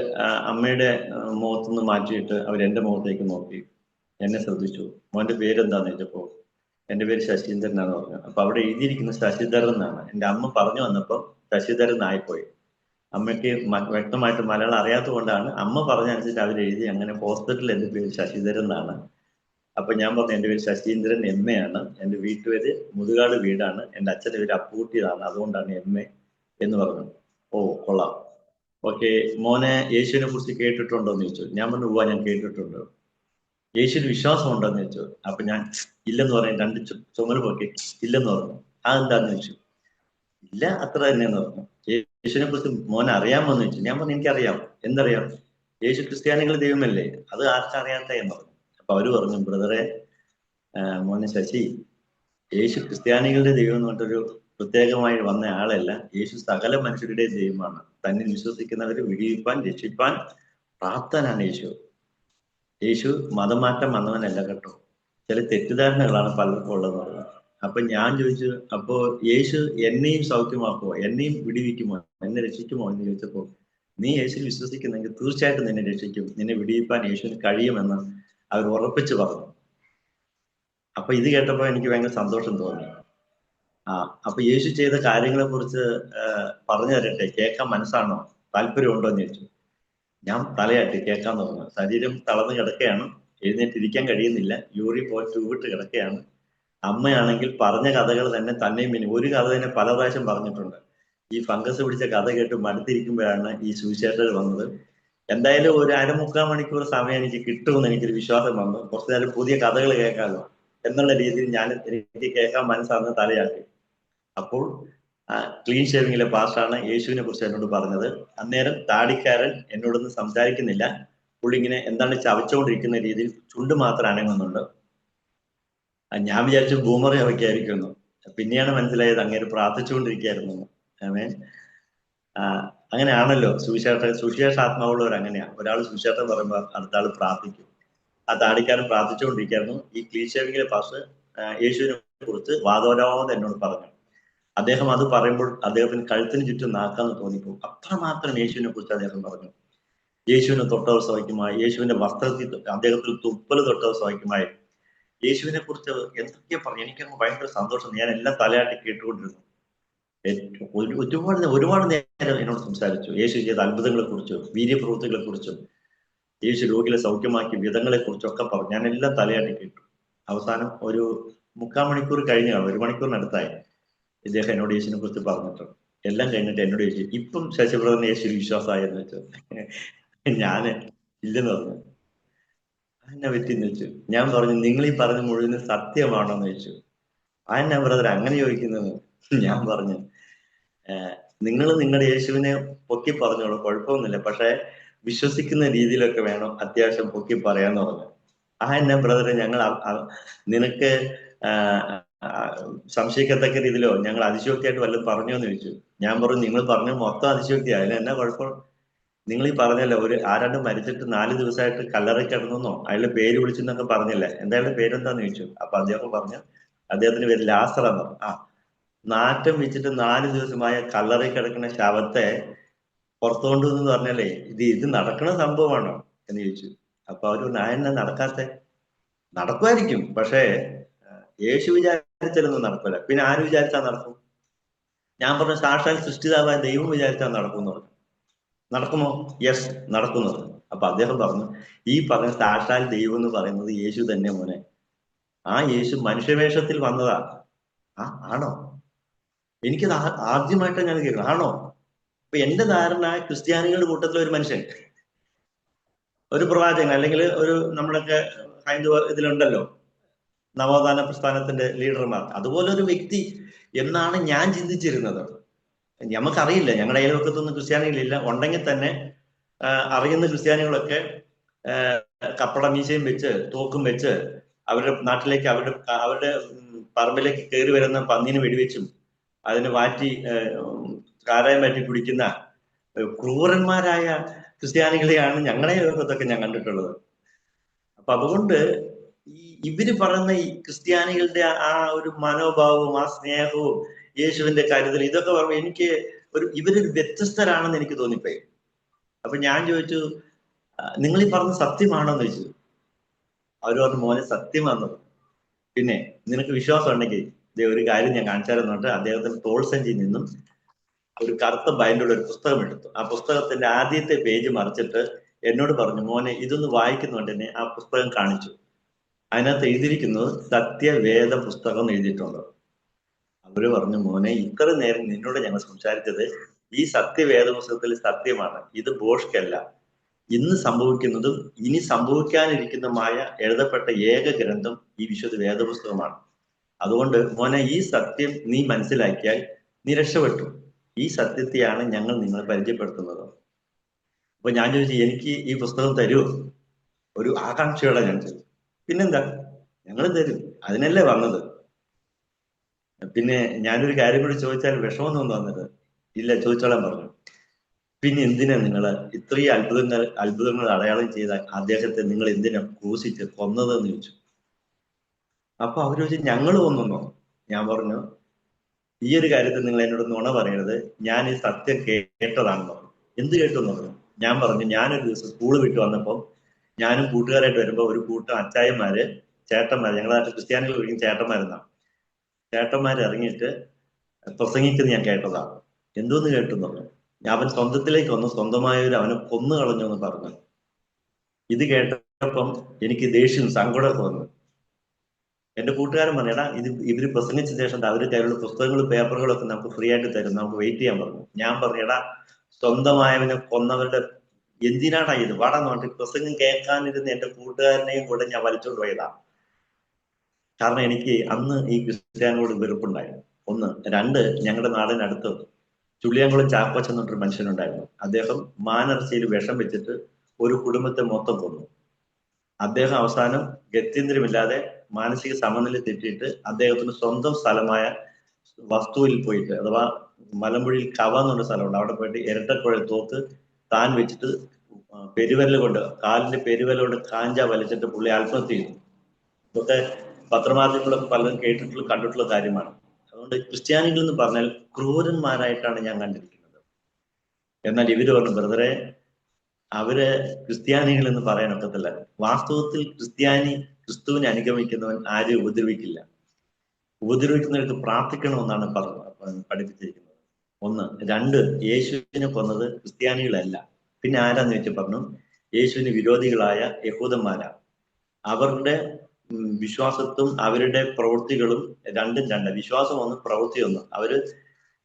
അമ്മയുടെ മുഖത്തുനിന്ന് മാറ്റിയിട്ട് അവരെന്റെ മുഖത്തേക്ക് നോക്കി, എന്നെ ശ്രദ്ധിച്ചു. മോന്റെ പേരെന്താന്ന് ചോദിച്ചപ്പോൾ എൻ്റെ പേര് ശശീന്ദ്രൻ എന്നാണ് പറഞ്ഞു. അപ്പൊ അവിടെ എഴുതിയിരിക്കുന്ന ശശിധരൻ എന്നാണ്. എൻ്റെ അമ്മ പറഞ്ഞു വന്നപ്പോൾ ശശിധരൻ ആയിപ്പോയി. അമ്മയ്ക്ക് വ്യക്തമായിട്ട് മലയാളം അറിയാത്തത് കൊണ്ടാണ് അമ്മ പറഞ്ഞനുസരിച്ച് അവരെഴുതി. അങ്ങനെ ഹോസ്പിറ്റലിൽ എൻ്റെ പേര് ശശിധരൻ എന്നാണ്. അപ്പൊ ഞാൻ പറഞ്ഞു, എൻ്റെ പേര് ശശീന്ദ്രൻ എം എ ആണ്, എൻ്റെ വീട്ടുപേര് മുതുകാട് വീടാണ്, എൻ്റെ അച്ഛൻ്റെ പേര് അപ്പൂട്ടിയതാണ്, അതുകൊണ്ടാണ് എം എ എന്ന് പറഞ്ഞു. ഓ കൊള്ളാം, ഓക്കെ. മോനെ യേശുവിനെ കുറിച്ച് കേട്ടിട്ടുണ്ടോ എന്ന് ചോദിച്ചു. ഞാൻ പറഞ്ഞു, പോവാ, ഞാൻ കേട്ടിട്ടുണ്ട്. യേശുവിന് വിശ്വാസം ഉണ്ടോന്ന് ചോദിച്ചു. അപ്പൊ ഞാൻ ഇല്ലെന്ന് പറഞ്ഞു. 2 ചുമല് പോക്കി ഇല്ലെന്ന് പറഞ്ഞു. അതെന്താന്ന് ചോദിച്ചു. ഇല്ല, അത്ര തന്നെയെന്ന് പറഞ്ഞു. യേശുവിനെ കുറിച്ച് മോനെ അറിയാമോന്ന് ചോദിച്ചു. ഞാൻ പറഞ്ഞു, എനിക്കറിയാം. എന്തറിയാം? യേശു ക്രിസ്ത്യാനികളുടെ ദൈവമല്ലേ, അത് ആർക്കറിയാത്ത എന്ന് പറഞ്ഞു. അപ്പൊ അവര് പറഞ്ഞു, ബ്രദറെ, മോനെ ശശി, യേശു ക്രിസ്ത്യാനികളുടെ ദൈവം എന്ന് പറഞ്ഞിട്ടൊരു പ്രത്യേകമായി വന്ന ആളല്ല. യേശു സകല മനുഷ്യരുടെ ദൈവമാണ്. തന്നെ വിശ്വസിക്കുന്നവരെ വിടിയിപ്പാൻ രക്ഷിപ്പാൻ പ്രാപ്തനാണ് യേശു. യേശു മതമാറ്റം വന്നവനല്ല കേട്ടോ. ചില തെറ്റിദ്ധാരണകളാണ് പലർക്കും ഉള്ളതെന്ന് പറഞ്ഞു. അപ്പൊ ഞാൻ ചോദിച്ചു, അപ്പോ യേശു എന്നെയും സൗഖ്യമാക്കുമോ, എന്നെയും വിടിവിക്കുമോ, എന്നെ രക്ഷിക്കുമോ എന്ന് ചോദിച്ചപ്പോൾ, നീ യേശു വിശ്വസിക്കുന്നെങ്കിൽ തീർച്ചയായിട്ടും നിന്നെ രക്ഷിക്കും, നിന്നെ വിടിയിപ്പാൻ യേശുവിന് കഴിയുമെന്ന് അവർ ഉറപ്പിച്ചു പറഞ്ഞു. അപ്പൊ ഇത് കേട്ടപ്പോൾ എനിക്ക് ഭയങ്കര സന്തോഷം തോന്നി. അപ്പൊ യേശു ചെയ്ത കാര്യങ്ങളെ കുറിച്ച് പറഞ്ഞു തരട്ടെ, കേൾക്കാൻ മനസ്സാണോ, താല്പര്യമുണ്ടോ എന്ന് ചോദിച്ചു. ഞാൻ തലയാട്ടി കേൾക്കാൻ തുടങ്ങി. ശരീരം തളർന്ന് കിടക്കുകയാണ്, എഴുന്നേറ്റിരിക്കാൻ കഴിയുന്നില്ല, യൂറി പോയി ട്യൂബിട്ട് കിടക്കുകയാണ്. അമ്മയാണെങ്കിൽ പറഞ്ഞ കഥകൾ തന്നെയും ഒരു കഥ തന്നെ പല പ്രാവശ്യം പറഞ്ഞിട്ടുണ്ട്. ഈ ഫംഗസ് പിടിച്ച കഥ കേട്ട് മടുത്തിരിക്കുമ്പോഴാണ് ഈ സുവിശേഷകർ വന്നത്. എന്തായാലും ഒരു 1/4 മണിക്കൂർ സമയം എനിക്ക് കിട്ടുമെന്ന് എനിക്കൊരു വിശ്വാസം വന്നു. കുറച്ചു നേരം പുതിയ കഥകൾ കേൾക്കാമല്ലോ എന്നുള്ള രീതിയിൽ എനിക്ക് കേൾക്കാൻ മനസ്സാന്ന് തലയാട്ടി. അപ്പോൾ ക്ലീൻ ഷേവിങ്ങിലെ പാസ്റ്റാണ് യേശുവിനെ കുറിച്ച് എന്നോട് പറഞ്ഞത്. അന്നേരം താടിക്കാരൻ എന്നോടൊന്നും സംസാരിക്കുന്നില്ല. പുള്ളി ഇങ്ങനെ എന്താണ് ചവച്ചുകൊണ്ടിരിക്കുന്ന രീതിയിൽ ചുണ്ട് മാത്രം അനങ്ങുന്നുണ്ട്. ഞാൻ വിചാരിച്ചു ബൂമറി അവയ്ക്കായിരിക്കുന്നു. പിന്നെയാണ് മനസ്സിലായത് അങ്ങേര് പ്രാർത്ഥിച്ചുകൊണ്ടിരിക്കുകയായിരുന്നു. അങ്ങനെയാണല്ലോ സുവിശേഷാത്മാവുള്ളവർ അങ്ങനെയാ. ഒരാൾ സുവിശേഷം പറയുമ്പോൾ അടുത്ത ആൾ പ്രാർത്ഥിക്കും. ആ താടിക്കാരൻ പ്രാർത്ഥിച്ചുകൊണ്ടിരിക്കുകയായിരുന്നു. ഈ ക്ലീൻ ഷേവിങ്ങിലെ പാസ് യേശുവിനെ കുറിച്ച് വാദോരാതെ എന്നോട് പറഞ്ഞു. അദ്ദേഹം അത് പറയുമ്പോൾ അദ്ദേഹത്തിന് കഴുത്തിന് ചുറ്റും നാക്കാന്ന് തോന്നിപ്പോകും. അത്രമാത്രം യേശുവിനെ കുറിച്ച് അദ്ദേഹം പറഞ്ഞു. യേശുവിനെ തൊട്ടവർ സൗഖ്യമായി, യേശുവിന്റെ വസ്ത്രത്തിൽ അദ്ദേഹത്തിൽ തുപ്പല് തൊട്ടവർ സൗഖ്യമായി, യേശുവിനെ കുറിച്ച് എന്തൊക്കെയാ പറഞ്ഞു. എനിക്കങ്ങ് ഭയങ്കര സന്തോഷം. ഞാൻ എല്ലാം തലയാട്ടി കേട്ടുകൊണ്ടിരുന്നു. ഒരുപാട് നേരം എന്നോട് സംസാരിച്ചു. യേശു ചെയ്ത അത്ഭുതങ്ങളെ കുറിച്ചും വീര്യപ്രവൃത്തികളെ കുറിച്ചും യേശു രോഗികളെ സൗഖ്യമാക്കിയ വിധങ്ങളെ കുറിച്ചൊക്കെ പറഞ്ഞു. ഞാൻ എല്ലാം തലയാട്ടി കേട്ടു. അവസാനം ഒരു 3/4 മണിക്കൂർ കഴിഞ്ഞാണ്, 1 മണിക്കൂറിനടുത്തായി ഇദ്ദേഹം എന്നോട് യേശുവിനെ കുറിച്ച് പറഞ്ഞിട്ട് എല്ലാം കഴിഞ്ഞിട്ട് എന്നോട് ചോദിച്ചു, ഇപ്പം ശശിബ്രദറിന് യേശുവിൽ വിശ്വാസമായെന്ന് വെച്ചു. ഞാന് ഇല്ലെന്ന് പറഞ്ഞു. അതെന്നെ പറ്റിയെന്ന് വെച്ചു. ഞാൻ പറഞ്ഞു, നിങ്ങൾ ഈ പറഞ്ഞ മുഴുവൻ സത്യമാണോ എന്ന് ചോദിച്ചു. അതെന്നാ ബ്രദർ അങ്ങനെ ചോദിക്കുന്നത്? ഞാൻ പറഞ്ഞു, നിങ്ങൾ നിങ്ങളുടെ യേശുവിനെ പൊക്കി പറഞ്ഞോളൂ, കുഴപ്പമൊന്നുമില്ല, പക്ഷെ വിശ്വസിക്കുന്ന രീതിയിലൊക്കെ വേണം അത്യാവശ്യം പൊക്കി പറയാന്ന് പറഞ്ഞു. എന്നെ ബ്രദറെ ഞങ്ങൾ നിനക്ക് സംശയിക്കത്തക്ക രീതിയിലോ ഞങ്ങൾ അതിശയോക്തിയായിട്ട് വല്ലതും പറഞ്ഞോ എന്ന് ചോദിച്ചു. ഞാൻ പറഞ്ഞു നിങ്ങൾ പറഞ്ഞു മൊത്തം അതിശയോക്തിയാ, അതിന് എന്നാ കുഴപ്പം? നിങ്ങൾ ഈ പറഞ്ഞല്ലോ ആരാണ്ട് മരിച്ചിട്ട് 4 ദിവസമായിട്ട് കല്ലറ കിടന്നോ, അയാളുടെ പേര് വിളിച്ചെന്നൊക്കെ പറഞ്ഞില്ലേ, എന്തായാലും പേരെന്താന്ന് ചോദിച്ചു. അപ്പൊ അദ്ദേഹം പറഞ്ഞു അദ്ദേഹത്തിന്റെ പേര് ലാസർ എന്ന് പറഞ്ഞു. നാറ്റം വെച്ചിട്ട് 4 ദിവസമായ കല്ലറയിൽ കിടക്കുന്ന ശവത്തെ പുറത്തു കൊണ്ടുവന്ന് പറഞ്ഞല്ലേ ഇത് നടക്കണ സംഭവമാണോ എന്ന് ചോദിച്ചു. അപ്പൊ അവര് എന്നാ നടക്കാത്തെ? നടക്കുമായിരിക്കും, പക്ഷേ യേശു വിചാരിച്ചാലൊന്നും നടക്കില്ല, പിന്നെ ആര് വിചാരിച്ചാൽ നടക്കും? ഞാൻ പറഞ്ഞ സാക്ഷാൽ സൃഷ്ടിതാവായ ദൈവം വിചാരിച്ചാൽ നടക്കും എന്ന് പറഞ്ഞു. നടക്കുമോ? യെസ്, നടക്കുന്നത്. അപ്പൊ അദ്ദേഹം പറഞ്ഞു ഈ പറഞ്ഞ സാക്ഷാൽ ദൈവം എന്ന് പറയുന്നത് യേശു തന്നെ മോനെ. ആ യേശു മനുഷ്യവേഷത്തിൽ വന്നതാ. ആണോ? എനിക്കത് ആദ്യമായിട്ടാണ് ഞാൻ കേൾക്കുന്നത്. ആണോ? അപ്പൊ എന്റെ ധാരണ ക്രിസ്ത്യാനികളുടെ കൂട്ടത്തിലെ ഒരു മനുഷ്യൻ, ഒരു പ്രവാചകൻ, അല്ലെങ്കിൽ ഒരു നമ്മളൊക്കെ ഹൈന്ദവ ഇതിലുണ്ടല്ലോ നവോത്ഥാന പ്രസ്ഥാനത്തിന്റെ ലീഡർമാർ, അതുപോലെ ഒരു വ്യക്തി എന്നാണ് ഞാൻ ചിന്തിച്ചിരുന്നത്. നമുക്കറിയില്ല, ഞങ്ങളുടെ അയൽവക്കത്തൊന്നും ക്രിസ്ത്യാനികളില്ല. ഉണ്ടെങ്കിൽ തന്നെ അറിയുന്ന ക്രിസ്ത്യാനികളൊക്കെ കപ്പട മീശയും വെച്ച് തോക്കും വെച്ച് അവരുടെ നാട്ടിലേക്ക് അവരുടെ പറമ്പിലേക്ക് കയറി വരുന്ന പന്നീന് വെടിവെച്ചും അതിന് വാറ്റി കാരായം വാറ്റി കുടിക്കുന്ന ക്രൂരന്മാരായ ക്രിസ്ത്യാനികളെയാണ് ഞങ്ങളുടെ അയൽവക്കത്തൊക്കെ ഞാൻ കണ്ടിട്ടുള്ളത്. അപ്പൊ അതുകൊണ്ട് ഇവര് പറയുന്ന ഈ ക്രിസ്ത്യാനികളുടെ ആ ഒരു മനോഭാവവും ആ സ്നേഹവും യേശുവിന്റെ കരുതൽ, ഇതൊക്കെ പറയുമ്പോൾ എനിക്ക് ഇവരൊരു വ്യത്യസ്തരാണെന്ന് എനിക്ക് തോന്നിപ്പോയി. അപ്പൊ ഞാൻ ചോദിച്ചു നിങ്ങൾ ഈ പറഞ്ഞ സത്യമാണോ എന്ന് ചോദിച്ചു. അവര് പറഞ്ഞു മോനെ സത്യമാണെന്ന്. പിന്നെ നിനക്ക് വിശ്വാസം ഉണ്ടെങ്കിൽ ഒരു കാര്യം ഞാൻ കാണിച്ചാലെന്നുണ്ട്. അദ്ദേഹത്തിന്റെ തോൾ സഞ്ചിയിൽ നിന്നും ഒരു കറുത്ത ബൈൻഡുള്ള ഒരു പുസ്തകം എടുത്തു. ആ പുസ്തകത്തിന്റെ ആദ്യത്തെ പേജ് മറിച്ചിട്ട് എന്നോട് പറഞ്ഞു മോനെ ഇതൊന്ന് വായിക്കുന്നുണ്ട്. എന്നെ ആ പുസ്തകം കാണിച്ചു. അതിനകത്ത് എഴുതിയിരിക്കുന്നത് സത്യവേദ പുസ്തകം എഴുതിയിട്ടുണ്ട്. അവര് പറഞ്ഞു മോനെ ഇത്ര നേരം നിന്നോട് ഞങ്ങൾ സംസാരിച്ചത് ഈ സത്യവേദ പുസ്തകത്തിൽ സത്യമാണ്, ഇത് ബോഷ്കല്ല. ഇന്ന് സംഭവിക്കുന്നതും ഇനി സംഭവിക്കാനിരിക്കുന്നതുമായ എഴുതപ്പെട്ട ഏക ഗ്രന്ഥം ഈ വിശുദ്ധ വേദപുസ്തകമാണ്. അതുകൊണ്ട് മോനെ ഈ സത്യം നീ മനസ്സിലാക്കിയാൽ നീ രക്ഷപ്പെട്ടു. ഈ സത്യത്തെയാണ് ഞങ്ങൾ നിങ്ങളെ പരിചയപ്പെടുത്തുന്നത്. അപ്പൊ ഞാൻ ചോദിച്ചു എനിക്ക് ഈ പുസ്തകം തരുമോ? ഒരു ആകാംക്ഷയോടെ ഞാൻ ചോദിച്ചു. പിന്നെന്താ, ഞങ്ങൾ തരും, അതിനല്ലേ വന്നത്. പിന്നെ ഞാനൊരു കാര്യം കൂടി ചോദിച്ചാൽ വിഷമൊന്നും വന്നത് ഇല്ല, ചോദിച്ചോളാൻ പറഞ്ഞു. പിന്നെ എന്തിനാ നിങ്ങൾ ഇത്രയും അത്ഭുതങ്ങൾ അടയാളം ചെയ്ത അദ്ദേഹത്തെ നിങ്ങൾ എന്തിനാ ക്രൂശിച്ച് കൊന്നതെന്ന് ചോദിച്ചു. അപ്പൊ അവര് ചോദിച്ചു ഞങ്ങൾ കൊന്നോ? ഞാൻ പറഞ്ഞു ഈ ഒരു കാര്യത്തിൽ നിങ്ങൾ എന്നോട് നുണ പറയരുത്, ഞാൻ ഈ സത്യം കേട്ടതാണെന്ന് പറഞ്ഞു. എന്ത് കേട്ടു എന്ന് പറഞ്ഞു. ഞാൻ പറഞ്ഞു ഞാനൊരു ദിവസം സ്കൂൾ വിട്ട് വന്നപ്പോൾ ഞാനും കൂട്ടുകാരായിട്ട് വരുമ്പോൾ ഒരു കൂട്ടം അച്ചായന്മാര് ചേട്ടന്മാര്, ഞങ്ങളുടെ നാട്ടിൽ ക്രിസ്ത്യാനികൾ വിളിക്കും ചേട്ടന്മാരെന്നാണ്, ചേട്ടന്മാർ ഇറങ്ങിയിട്ട് പ്രസംഗിക്കുന്നത് ഞാൻ കേട്ടതാണ്. എന്തോന്ന് കേട്ടു എന്ന് പറഞ്ഞു. അവൻ സ്വന്തത്തിലേക്ക് വന്നു, സ്വന്തമായവർ അവനെ കൊന്നു കളഞ്ഞു എന്ന് പറഞ്ഞു. ഇത് കേട്ടപ്പം എനിക്ക് ദേഷ്യം സങ്കടമൊക്കെ വന്നു. എന്റെ കൂട്ടുകാരൻ പറഞ്ഞു എടാ ഇവര് പ്രസംഗിച്ച ശേഷം അവര് കയ്യിലുള്ള പുസ്തകങ്ങളും പേപ്പറുകളൊക്കെ നമുക്ക് ഫ്രീ ആയിട്ട് തരും, നമുക്ക് വെയിറ്റ് ചെയ്യാൻ പറഞ്ഞു. ഞാൻ പറഞ്ഞു എടാ സ്വന്തമായവനെ കൊന്നവരുടെ എന്തിനാടാ ഇത്, വാടാ നോട്ടി. പ്രസംഗം കേൾക്കാനിരുന്ന എന്റെ കൂട്ടുകാരനെയും കൂടെ ഞാൻ വലിച്ചോണ്ട് പോയതാ. കാരണം എനിക്ക് അന്ന് ഈ ക്രിസ്ത്യാനിയോട് വെറുപ്പുണ്ടായിരുന്നു. ഒന്ന്. രണ്ട്, ഞങ്ങളുടെ നാടിനടുത്ത് ചുള്ളിയാങ്കുളം ചാക്കോച്ചൻ എന്ന് പറഞ്ഞൊരു മനുഷ്യനുണ്ടായിരുന്നു. അദ്ദേഹം മാനിറച്ചിയിൽ വിഷം വെച്ചിട്ട് ഒരു കുടുംബത്തെ മൊത്തം കൊന്നു. അദ്ദേഹം അവസാനം ഗത്യന്തരമില്ലാതെ മാനസിക സമനില തെറ്റിയിട്ട് അദ്ദേഹത്തിന് സ്വന്തം സ്ഥലമായ വസ്തുവിൽ പോയിട്ട്, അഥവാ മലമ്പുഴയിൽ കവ എന്നുള്ള സ്ഥലമുണ്ട്, അവിടെ പോയിട്ട് ഇരട്ടക്കുഴൽ തോക്ക് താൻ വെച്ചിട്ട് പെരുവരൽ കൊണ്ട്, കാലിന്റെ പെരുവരൽ കൊണ്ട് കാഞ്ച വലിച്ചിട്ട് പുള്ളി ആത്മഹത്യ ചെയ്തു. ഇതൊക്കെ പത്രമാധ്യമങ്ങളൊക്കെ പലരും കേട്ടിട്ടുള്ള കണ്ടിട്ടുള്ള കാര്യമാണ്. അതുകൊണ്ട് ക്രിസ്ത്യാനികൾ എന്ന് പറഞ്ഞാൽ ക്രൂരന്മാരായിട്ടാണ് ഞാൻ കണ്ടിരിക്കുന്നത്. എന്നാൽ ഇവര് പറഞ്ഞു ബ്രദറെ അവര് ക്രിസ്ത്യാനികൾ എന്ന് പറയാനൊക്കത്തില്ല. വാസ്തവത്തിൽ ക്രിസ്തുവിനെ അനുഗമിക്കുന്നവൻ ആരെയും ഉപദ്രവിക്കില്ല. ഉപദ്രവിക്കുന്നവർക്ക് പ്രാർത്ഥിക്കണമെന്നാണ് പഠിപ്പിച്ചിരിക്കുന്നത്. ഒന്ന്. രണ്ട്, യേശുവിനെ കൊന്നത് ക്രിസ്ത്യാനികളല്ല, പിന്നെ ആരാന്ന് ചോദിച്ചു പറഞ്ഞു യേശുവിന് വിരോധികളായ യഹൂദന്മാരാണ്. അവരുടെ വിശ്വാസത്തും അവരുടെ പ്രവൃത്തികളും രണ്ടും രണ്ട്. വിശ്വാസം ഒന്ന്, പ്രവൃത്തി ഒന്ന്. അവര്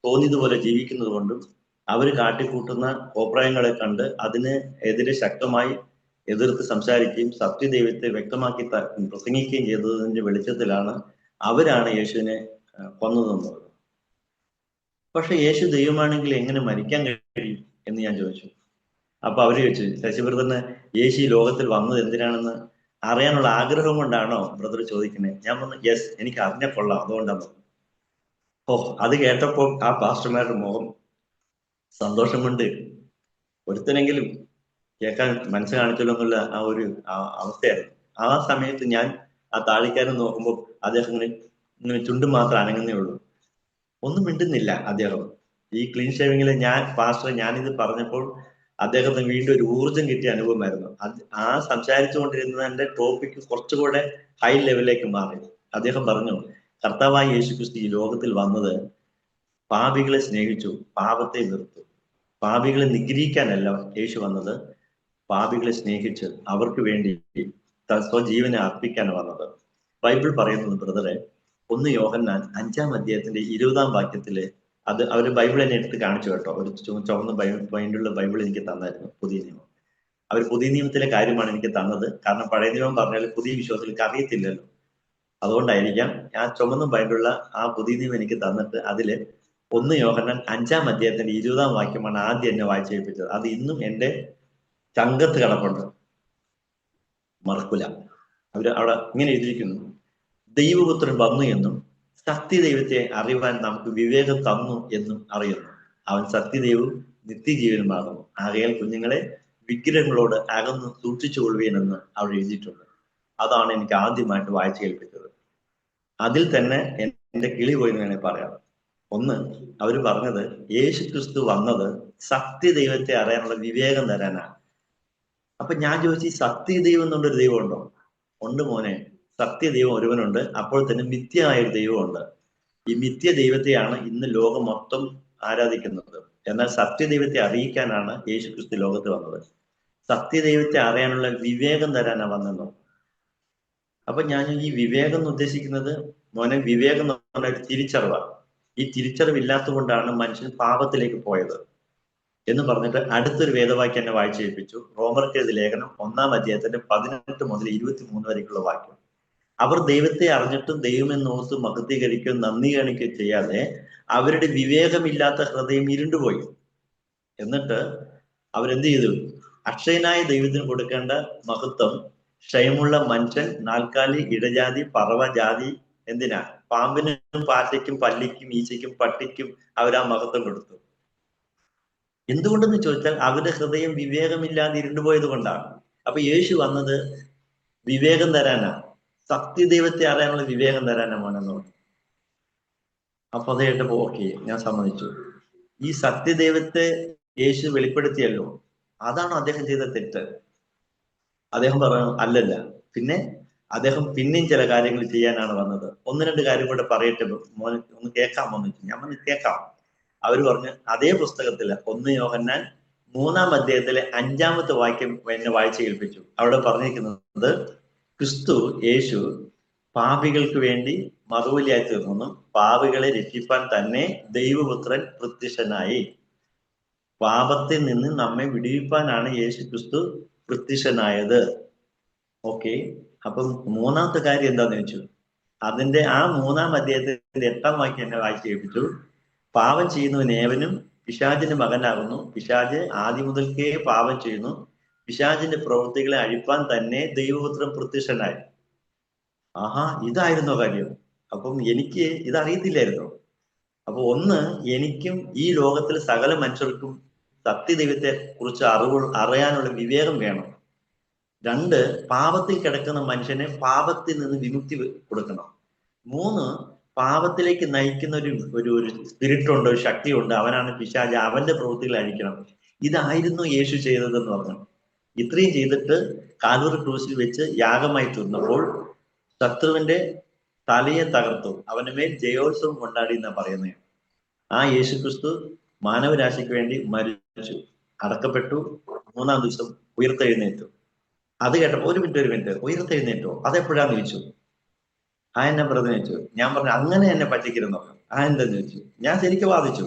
തോന്നിയതുപോലെ ജീവിക്കുന്നത് കൊണ്ടും അവര് കാട്ടിക്കൂട്ടുന്ന കോപ്രായങ്ങളെ കണ്ട് അതിന് എതിരെ ശക്തമായി എതിർത്ത് സംസാരിക്കുകയും സത്യദൈവത്തെ വ്യക്തമാക്കി പ്രസംഗിക്കുകയും ചെയ്തതിന്റെ വെളിച്ചത്തിലാണ് അവരാണ് യേശുവിനെ കൊന്നതെന്നുള്ളത്. പക്ഷെ യേശു ദൈവമാണെങ്കിൽ എങ്ങനെ മരിക്കാൻ കഴിയും എന്ന് ഞാൻ ചോദിച്ചു. അപ്പൊ അവര് ചോദിച്ചു ശശിബ്രദറിന് യേശു ഈ ലോകത്തിൽ വന്നത് എന്തിനാണെന്ന് അറിയാനുള്ള ആഗ്രഹം കൊണ്ടാണോ ബ്രദർ ചോദിക്കുന്നത്? ഞാൻ പറഞ്ഞു യെസ്, എനിക്ക് അറിഞ്ഞ കൊള്ളാം, അതുകൊണ്ടാണ്. ഓ, അത് കേട്ടപ്പോൾ ആ പാസ്റ്റർമാരുടെ മുഖം സന്തോഷം കൊണ്ട് ഒരുത്തനെങ്കിലും കേൾക്കാൻ മനസ്സ് കാണിച്ചല്ലോ എന്നുള്ള ആ ഒരു അവസ്ഥയായിരുന്നു. ആ സമയത്ത് ഞാൻ ആ താളിക്കാരൻ നോക്കുമ്പോൾ അദ്ദേഹം ഇങ്ങനെ ചുണ്ടും മാത്രം അനങ്ങുന്നേ ഉള്ളൂ, ഒന്നും മിണ്ടുന്നില്ല അദ്ദേഹം. ഈ ക്ലീൻ ഷേവിങ്ങിൽ ഞാനിത് പറഞ്ഞപ്പോൾ അദ്ദേഹത്തിന് വീണ്ടും ഒരു ഊർജം കിട്ടിയ അനുഭവമായിരുന്നു. ആ സംസാരിച്ചുകൊണ്ടിരുന്നതിന്റെ ടോപ്പിക്ക് കുറച്ചുകൂടെ ഹൈ ലെവലിലേക്ക് മാറി. അദ്ദേഹം പറഞ്ഞു, കർത്താവായ യേശുക്രിസ്തു ഈ ലോകത്തിൽ വന്നത് പാപികളെ സ്നേഹിച്ചു, പാപത്തെ വെറുത്തു. പാപികളെ നിഗ്രഹിക്കാനല്ല യേശു വന്നത്, പാപികളെ സ്നേഹിച്ച് അവർക്ക് വേണ്ടി സ്വജീവനെ അർപ്പിക്കാനാണ് വന്നത്. ബൈബിൾ പറയുന്നത് ബ്രദറെ, 1 യോഹന്നാൻ 5-ാം അധ്യായത്തിന്റെ 20-ാം വാക്യത്തില്, അത് അവര് ബൈബിൾ എന്നെ എടുത്ത് കാണിച്ചു കേട്ടോ. ഒരു ചുവന്ന പൈൻ്റുള്ള ബൈബിൾ എനിക്ക് തന്നായിരുന്നു, പുതിയ നിയമം. അവർ പുതിയ നിയമത്തിലെ കാര്യമാണ് എനിക്ക് തന്നത്. കാരണം പഴയ നിയമം പറഞ്ഞാൽ പുതിയ വിശ്വാസികൾക്ക് അറിയത്തില്ലല്ലോ, അതുകൊണ്ടായിരിക്കാം. ആ ചുമന്ന ബൈബിളുള്ള ആ പുതിയ നിയമം എനിക്ക് തന്നിട്ട് അതില് 1 യോഹന്നാൻ 5-ാം അധ്യായത്തിന്റെ 20-ാം വാക്യമാണ് ആദ്യം എന്നെ വായിച്ചു കേൾപ്പിച്ചത്. അത് ഇന്നും എന്റെ ചങ്കത്ത് കിടപ്പുണ്ട്, മറക്കൂല. അവര് അവിടെ ഇങ്ങനെ എഴുതിയിരിക്കുന്നു, ദൈവപുത്രൻ വന്നു എന്നും സത്യദൈവത്തെ അറിയുവാൻ നമുക്ക് വിവേകം തന്നു എന്നും അറിയുന്നു. അവൻ സത്യദൈവവും നിത്യജീവനുമാകുന്നു. ആകയാൽ കുഞ്ഞുങ്ങളെ വിഗ്രഹങ്ങളോട് അകന്ന് സൂക്ഷിച്ചുകൊള്ളുവീനെന്ന് അവിടെ എഴുതിയിട്ടുണ്ട്. അതാണ് എനിക്ക് ആദ്യമായിട്ട് വായിച്ചു കേൾപ്പിച്ചത്. അതിൽ തന്നെ എന്റെ കിളി പോയി എന്ന് വേണേൽ പറയാം. ഒന്ന്, അവര് പറഞ്ഞത് യേശു ക്രിസ്തു വന്നത് സത്യദൈവത്തെ അറിയാനുള്ള വിവേകം തരാനാണ്. അപ്പൊ ഞാൻ ചോദിച്ചു, ഈ സത്യദൈവം എന്നുള്ളൊരു ദൈവം ഉണ്ടോ? ഉണ്ട് മോനെ, സത്യദൈവം ഒരുവനുണ്ട്, അപ്പോൾ തന്നെ മിഥ്യയായ ഒരു ദൈവമുണ്ട്. ഈ മിഥ്യ ദൈവത്തെയാണ് ഇന്ന് ലോകം മൊത്തം ആരാധിക്കുന്നത്. എന്നാൽ സത്യദൈവത്തെ അറിയിക്കാനാണ് യേശു ക്രിസ്തു ലോകത്ത് വന്നത്. സത്യദൈവത്തെ അറിയാനുള്ള വിവേകം തരാനാണ് വന്നെന്നോ. അപ്പൊ ഞാൻ ഈ വിവേകം എന്ന് ഉദ്ദേശിക്കുന്നത്, മോനെ, വിവേകം എന്ന് പറഞ്ഞ ഒരു തിരിച്ചറിവാണ്. ഈ തിരിച്ചറിവില്ലാത്തത് കൊണ്ടാണ് മനുഷ്യൻ പാപത്തിലേക്ക് പോയത് എന്ന് പറഞ്ഞിട്ട് അടുത്തൊരു വേദവാക്യം എന്നെ വായിച്ചു കേൾപ്പിച്ചു. റോമർക്കെഴുതിയ ലേഖനം 1-ാം അധ്യായത്തിന്റെ 18 മുതൽ 23 വരേക്കുള്ള വാക്യം. അവർ ദൈവത്തെ അറിഞ്ഞിട്ടും ദൈവമെന്നോർത്ത് മഹത്വീകരിക്കുകയും നന്ദി കാണിക്കുകയും ചെയ്യാതെ അവരുടെ വിവേകമില്ലാത്ത ഹൃദയം ഇരുണ്ടുപോയി. എന്നിട്ട് അവരെന്ത് ചെയ്തു? അക്ഷയനായ ദൈവത്തിന് കൊടുക്കേണ്ട മഹത്വം ക്ഷയമുള്ള മനുഷ്യൻ, നാൽക്കാലി, ഇടജാതി, പറവ ജാതി, എന്തിനാ, പാമ്പിനും പാറ്റയ്ക്കും പല്ലിക്കും ഈച്ചയ്ക്കും പട്ടിക്കും അവരാ മഹത്വം കൊടുത്തു. എന്തുകൊണ്ടെന്ന് ചോദിച്ചാൽ അവരുടെ ഹൃദയം വിവേകമില്ലാതെ ഇരുണ്ടുപോയത് കൊണ്ടാണ്. അപ്പൊ യേശു വന്നത് വിവേകം തരാനാണ്, സത്യദൈവത്തെ അറിയാനുള്ള വിവേകം തരാനാണ് മോനെന്ന് പറഞ്ഞു. അപ്പൊ അത് കേട്ടപ്പോ ഓക്കെ, ഞാൻ സമ്മതിച്ചു. ഈ സത്യദൈവത്തെ യേശു വെളിപ്പെടുത്തിയല്ലോ, അതാണ് അദ്ദേഹം ചെയ്ത തെറ്റ്. അദ്ദേഹം പറഞ്ഞു അല്ലല്ല, പിന്നെ അദ്ദേഹം പിന്നെയും ചില കാര്യങ്ങൾ ചെയ്യാനാണ് വന്നത്. 1-2 കാര്യം കൂടെ പറയട്ടെ മോനെ, ഒന്ന് കേൾക്കാമോന്ന് ചോദിച്ചു. ഞാൻ പറഞ്ഞു കേൾക്കാം. അവര് പറഞ്ഞു അതേ പുസ്തകത്തില് 1 യോഹന്നാൻ 3-ാം അധ്യായത്തിലെ 5-ാമത്തെ വാക്യം എന്നെ വായിച്ചു കേൾപ്പിച്ചു. അവിടെ പറഞ്ഞിരിക്കുന്നത്, ക്രിസ്തു യേശു പാപികൾക്ക് വേണ്ടി മറുപടിയായി തീർന്നു, പാപികളെ രക്ഷിപ്പാൻ തന്നെ ദൈവപുത്രൻ പ്രത്യക്ഷനായി. പാപത്തിൽ നിന്ന് നമ്മെ വിടുവിപ്പാനാണ് യേശു ക്രിസ്തു പ്രത്യക്ഷനായത്. ഓക്കെ, അപ്പം 3-ാമത്തെ കാര്യം എന്താന്ന് ചോദിച്ചു. അതിന്റെ ആ 3-ാം അധ്യായത്തിന്റെ 8-ാം വാക്യം എന്നെ വായിച്ചു കേൾപ്പിച്ചു. പാപം ചെയ്യുന്നവൻ ഏവനും പിശാചിന്റെ മകനാകുന്നു. പിശാച് ആദ്യം മുതൽക്കേ പാപം ചെയ്യുന്നു. പിശാചിന്റെ പ്രവൃത്തികളെ അഴിപ്പാൻ തന്നെ ദൈവപുത്രൻ പ്രത്യക്ഷനായി. ആഹാ, ഇതായിരുന്നോ കാര്യം? അപ്പം എനിക്ക് ഇതറിയത്തില്ലായിരുന്നു. അപ്പൊ ഒന്ന്, എനിക്കും ഈ ലോകത്തിലെ സകല മനുഷ്യർക്കും സത്യദൈവത്തെ കുറിച്ച് അറിയാനുള്ള വിവേകം വേണം. 2, പാപത്തിൽ കിടക്കുന്ന മനുഷ്യനെ പാപത്തിൽ നിന്ന് വിമുക്തി കൊടുക്കണം. 3, പാപത്തിലേക്ക് നയിക്കുന്ന ഒരു സ്പിരിറ്റ് ഉണ്ട്, ഒരു ശക്തിയുണ്ട്, അവനാണ് പിശാച്, അവന്റെ പ്രവൃത്തികൾ അഴിക്കണം. ഇതായിരുന്നു യേശു ചെയ്തതെന്ന് പറഞ്ഞു. ഇത്രയും ചെയ്തിട്ട് കാൽവറി ക്രൂശിൽ വെച്ച് യാഗമായി തീർന്നപ്പോൾ ശത്രുവിന്റെ തലയെ തകർത്തു, അവന്റെ മേൽ ജയോത്സവം കൊണ്ടാടി എന്നാ പറയുന്നത്. ആ യേശു ക്രിസ്തു മാനവരാശിക്ക് വേണ്ടി മരിച്ചു, അടക്കപ്പെട്ടു, 3-ാം ദിവസം ഉയർത്തെഴുന്നേറ്റു. അത് കേട്ടപ്പോ ഒരു മിനിറ്റ് ഉയർത്തെഴുന്നേറ്റോ, അതെപ്പോഴാന്ന് ചോദിച്ചു. എന്നെ ബ്രദർ ചോദിച്ചു. ഞാൻ പറഞ്ഞു അങ്ങനെ എന്നെ പറ്റിക്കരുതെന്ന് പറഞ്ഞു. എന്താന്ന് ചോദിച്ചു. ഞാൻ ശരിക്കും വാദിച്ചു.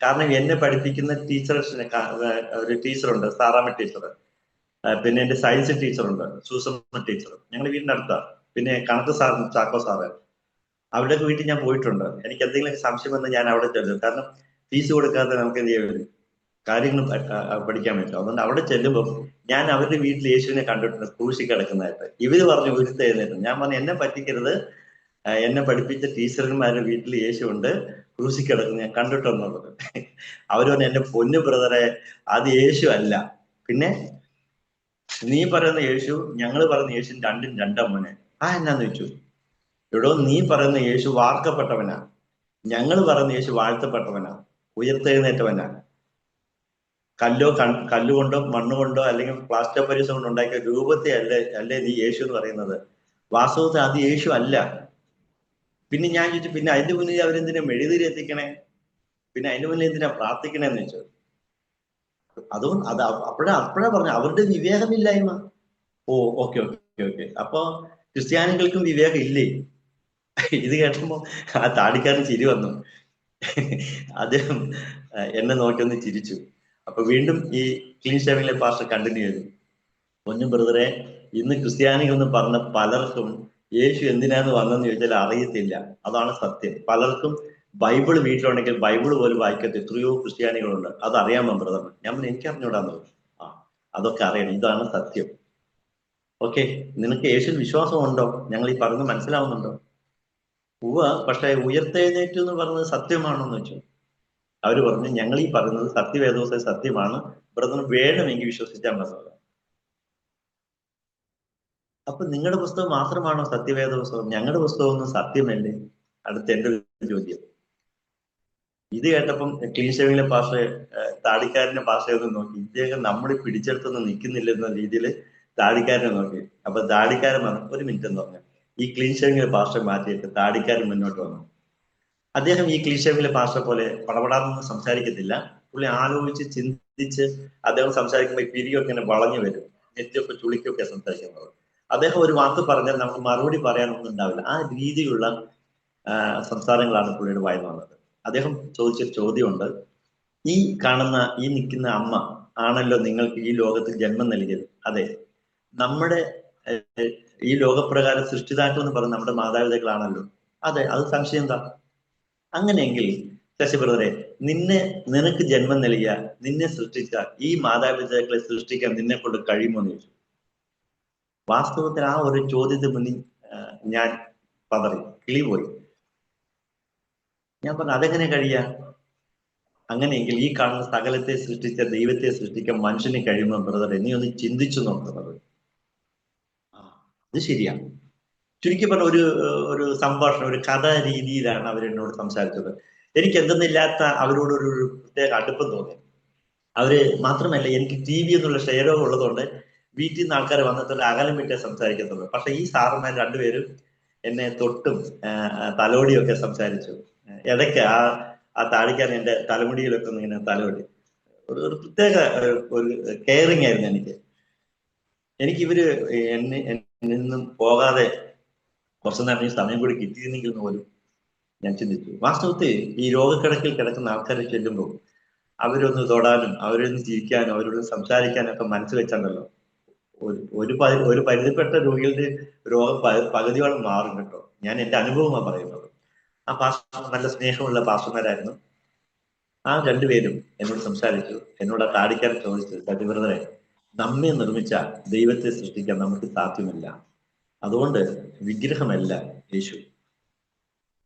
കാരണം എന്നെ പഠിപ്പിക്കുന്ന ഒരു ടീച്ചറുണ്ട്, സാറാമ്മ ടീച്ചർ. പിന്നെ എന്റെ സയൻസ് ടീച്ചറുണ്ട്, സൂസമ്മ ടീച്ചർ, ഞങ്ങളുടെ വീടിന്റെ അടുത്താണ്. പിന്നെ കണക്ക് സാർ ചാക്കോ സാറ്, അവരുടെയൊക്കെ വീട്ടിൽ ഞാൻ പോയിട്ടുണ്ട്. എനിക്ക് എന്തെങ്കിലും സംശയം വന്നാൽ ഞാൻ അവിടെ ചെല്ലും. കാരണം ഫീസ് കൊടുക്കാതെ നമുക്ക് എന്ത് ചെയ്യാൻ പറ്റും. കാര്യങ്ങൾ പഠിക്കാൻ പറ്റും. അതുകൊണ്ട് അവിടെ ചെല്ലുമ്പോൾ ഞാൻ അവരുടെ വീട്ടിൽ യേശുവിനെ കണ്ടിട്ടുണ്ട് ക്രൂശി കിടക്കുന്നതായിട്ട്. ഇവര് പറഞ്ഞു ഉരുത്തെഴുന്നേറ്റ്. ഞാൻ പറഞ്ഞു എന്നെ പറ്റിക്കരുത്, എന്നെ പഠിപ്പിച്ച ടീച്ചർമാരുടെ വീട്ടിൽ യേശു ഉണ്ട്, ക്രൂശി കിടക്കുന്നത് ഞാൻ കണ്ടിട്ടുണ്ടെന്നുള്ളത്. അവര് പറഞ്ഞു എന്റെ പൊന്നു ബ്രദറെ, അത് യേശു അല്ല. പിന്നെ നീ പറയുന്ന യേശു ഞങ്ങൾ പറയുന്ന യേശു രണ്ടും രണ്ടാ മോനെ. എന്നാന്ന് ചോദിച്ചു. എടോ, നീ പറയുന്ന യേശു വാർക്കപ്പെട്ടവനാ, ഞങ്ങൾ പറയുന്ന യേശു വാഴ്ത്തപ്പെട്ടവനാ, ഉയർത്തെഴുന്നേറ്റവനാ. കല്ലുകൊണ്ടോ മണ്ണുകൊണ്ടോ അല്ലെങ്കിൽ പ്ലാസ്റ്റർ പരീസ കൊണ്ട് ഉണ്ടാക്കിയ രൂപത്തെ അല്ലേ നീ യേശു എന്ന് പറയുന്നത്. വാസ്തവത്തിൽ അത് യേശു അല്ല. പിന്നെ ഞാൻ ചോദിച്ചു, പിന്നെ അതിന്റെ മുന്നിൽ അവരെന്തിനാ മെഴുതിരി എത്തിക്കണേ, പിന്നെ അതിന്റെ മുന്നിൽ എന്തിനാ പ്രാർത്ഥിക്കണേന്ന് വെച്ചു. അതുകൊണ്ട് അത് അപ്പോഴാ പറഞ്ഞു അവരുടെ വിവേകമില്ലായ്മ. ഓക്കെ ഓക്കെ ഓക്കെ, അപ്പൊ ക്രിസ്ത്യാനികൾക്കും വിവേകം ഇല്ലേ? ഇത് കേട്ടപ്പോ ആ താടിക്കാരൻ ചിരി വന്നു. അദ്ദേഹം എന്നെ നോക്കി ഒന്ന് ചിരിച്ചു. അപ്പൊ വീണ്ടും ഈ ക്ലീൻ ഷേവിംഗിലെ പാസ്റ്റർ കണ്ടിന്യൂ ചെയ്തു. പൊന്നു ബ്രദറെ, ഇന്ന് ക്രിസ്ത്യാനികൾ എന്ന് പറഞ്ഞ പലർക്കും യേശു എന്തിനാന്ന് വന്നെന്ന് ചോദിച്ചാൽ അറിയത്തില്ല. അതാണ് സത്യം. പലർക്കും ബൈബിൾ വീട്ടിലുണ്ടെങ്കിൽ ബൈബിൾ പോലും വായിക്കാത്ത എത്രയോ ക്രിസ്ത്യാനികളുണ്ട്. അത് അറിയാമോ ബ്രദർ? ഞാൻ എനിക്ക് അറിഞ്ഞൂടാന്ന്. അതൊക്കെ അറിയണം, ഇതാണ് സത്യം. ഓക്കെ, നിനക്ക് യേശുവിൽ വിശ്വാസമുണ്ടോ? ഞങ്ങൾ ഈ പറയുന്നത് മനസ്സിലാവുന്നുണ്ടോ? പക്ഷെ ഉയർത്തെഴുന്നേറ്റു എന്ന് പറയുന്നത് സത്യമാണോ എന്ന് വെച്ചു. അവര് പറഞ്ഞു ഞങ്ങൾ ഈ പറയുന്നത് സത്യവേദോസ സത്യമാണ്, ബ്രദറിന് വേണമെങ്കിൽ വിശ്വസിച്ചാൽ മതി. അപ്പൊ നിങ്ങളുടെ പുസ്തകം മാത്രമാണോ സത്യവേദ പുസ്തകം? ഞങ്ങളുടെ പുസ്തകമൊന്നും സത്യമല്ലേ? അടുത്ത എന്റെ ചോദ്യം. ഇത് കേട്ടപ്പം ക്ലീൻ ഷേവിംഗിലെ പാസ്റ്റർ താടിക്കാരന്റെ പാസ്റ്റയൊന്ന് നോക്കി. ഇദ്ദേഹം നമ്മളെ പിടിച്ചെടുത്തൊന്നും നിൽക്കുന്നില്ലെന്ന രീതിയിൽ താടിക്കാരനെ നോക്കി. അപ്പൊ താടിക്കാരൻ പറഞ്ഞു, ഒരു മിനിറ്റ് എന്ന് പറഞ്ഞു. ഈ ക്ലീൻ ഷേവിംഗിലെ പാസ്റ്റർ മാറ്റിയിട്ട് താടിക്കാരൻ മുന്നോട്ട് വന്നു. അദ്ദേഹം ഈ ക്ലീൻ ഷേവിംഗിലെ പാസ്റ്റർ പോലെ പടപടാന്നൊന്നും സംസാരിക്കത്തില്ല. പുള്ളി ആലോചിച്ച് ചിന്തിച്ച് അദ്ദേഹം സംസാരിക്കുമ്പോൾ പിരിയൊക്കെ ഇങ്ങനെ വളഞ്ഞു വരും, നെറ്റൊക്കെ ചുളിക്കൊക്കെ സംസാരിക്കുന്നത്. അദ്ദേഹം ഒരു വാക്ക് പറഞ്ഞാൽ നമുക്ക് മറുപടി പറയാനൊന്നും ഉണ്ടാവില്ല. ആ രീതിയിലുള്ള സംസാരങ്ങളാണ് പുള്ളിയുടെ വായിൽ വന്നത്. അദ്ദേഹം ചോദിച്ചൊരു ചോദ്യമുണ്ട്. ഈ നിൽക്കുന്ന അമ്മ ആണല്ലോ നിങ്ങൾക്ക് ഈ ലോകത്തിൽ ജന്മം നൽകിയത്. അതെ, നമ്മുടെ ഈ ലോകപ്രകാരം സൃഷ്ടിതാക്കൾ എന്ന് പറയുന്നത് നമ്മുടെ മാതാപിതാക്കളാണല്ലോ. അതെ, അത് സംശയം എന്താ? അങ്ങനെയെങ്കിൽ ശശി ബ്രദറെ, നിനക്ക് ജന്മം നൽകിയ, നിന്നെ സൃഷ്ടിച്ച ഈ മാതാപിതാക്കളെ സൃഷ്ടിക്കാൻ നിന്നെ കൊണ്ട് കഴിയുമോ എന്ന് ചോദിച്ചു. വാസ്തവത്തിൽ ആ ഒരു ചോദ്യത്തിന് മുന്നിൽ ഞാൻ പതറി, കിളിപോയി. ഞാൻ പറഞ്ഞു, അതെങ്ങനെ കഴിയാ? അങ്ങനെയെങ്കിൽ ഈ കാണുന്ന സകലത്തെ സൃഷ്ടിച്ച ദൈവത്തെ സൃഷ്ടിക്കാൻ മനുഷ്യന് കഴിയുമോ ബ്രദറെ? നീ ഒന്ന് ചിന്തിച്ചു നോക്കുന്നത്. അത് ശരിയാ. ചുരുക്കി പറഞ്ഞ ഒരു സംഭാഷണം, ഒരു കഥ രീതിയിലാണ് അവരെന്നോട് സംസാരിച്ചത്. എനിക്ക് എന്തെന്നില്ലാത്ത അവരോടൊരു പ്രത്യേക അടുപ്പം തോന്നി. അവര് മാത്രമല്ല, എനിക്ക് TV എന്നുള്ള ക്ഷയരോഗം ഉള്ളതുകൊണ്ട് വീട്ടിൽ നിന്ന് ആൾക്കാർ വന്നിട്ട് അകലം വിട്ടേ സംസാരിക്കത്തുള്ളൂ. പക്ഷെ ഈ സാറുമാർ രണ്ടുപേരും എന്നെ തൊട്ടും തലോടിയൊക്കെ സംസാരിച്ചു. ഇടയ്ക്ക് ആ താടിക്കാരൻ എന്റെ തലമുടിയിലൊക്കെ ഒന്ന് ഇങ്ങനെ തലോടി. ഒരു പ്രത്യേക ഒരു കെയറിങ് ആയിരുന്നു എനിക്കിവര് നിന്നും പോകാതെ കുറച്ചു നേരം ഈ സമയം കൂടി കിട്ടിയിരുന്നെങ്കിൽ പോലും ഞാൻ ചിന്തിച്ചു. വാസ്തവത്തിൽ ഈ രോഗക്കിടക്കിൽ കിടക്കുന്ന ആൾക്കാരെ ചെല്ലുമ്പോൾ അവരൊന്ന് തൊടാനും അവരൊന്ന് ചിരിക്കാനും അവരോട് സംസാരിക്കാനും ഒക്കെ മനസ്സ് വെച്ചാണല്ലോ ഒരു പരിധിപ്പെട്ട രോഗികളുടെ രോഗം പകുതിയോളം മാറും കേട്ടോ. ഞാൻ എന്റെ അനുഭവമാണ് പറയുന്നത്. ആ പാസ്റ്റർ നല്ല സ്നേഹമുള്ള പാസ്റ്റർമാരായിരുന്നു. ആ രണ്ടുപേരും എന്നോട് സംസാരിച്ചു. എന്നോട് താടിക്കാൻ ചോദിച്ചു, സത്യബ്രദറെ, നമ്മെ നിർമ്മിച്ച ദൈവത്തെ സൃഷ്ടിക്കാൻ നമുക്ക് സാധ്യമല്ല. അതുകൊണ്ട് വിഗ്രഹമല്ല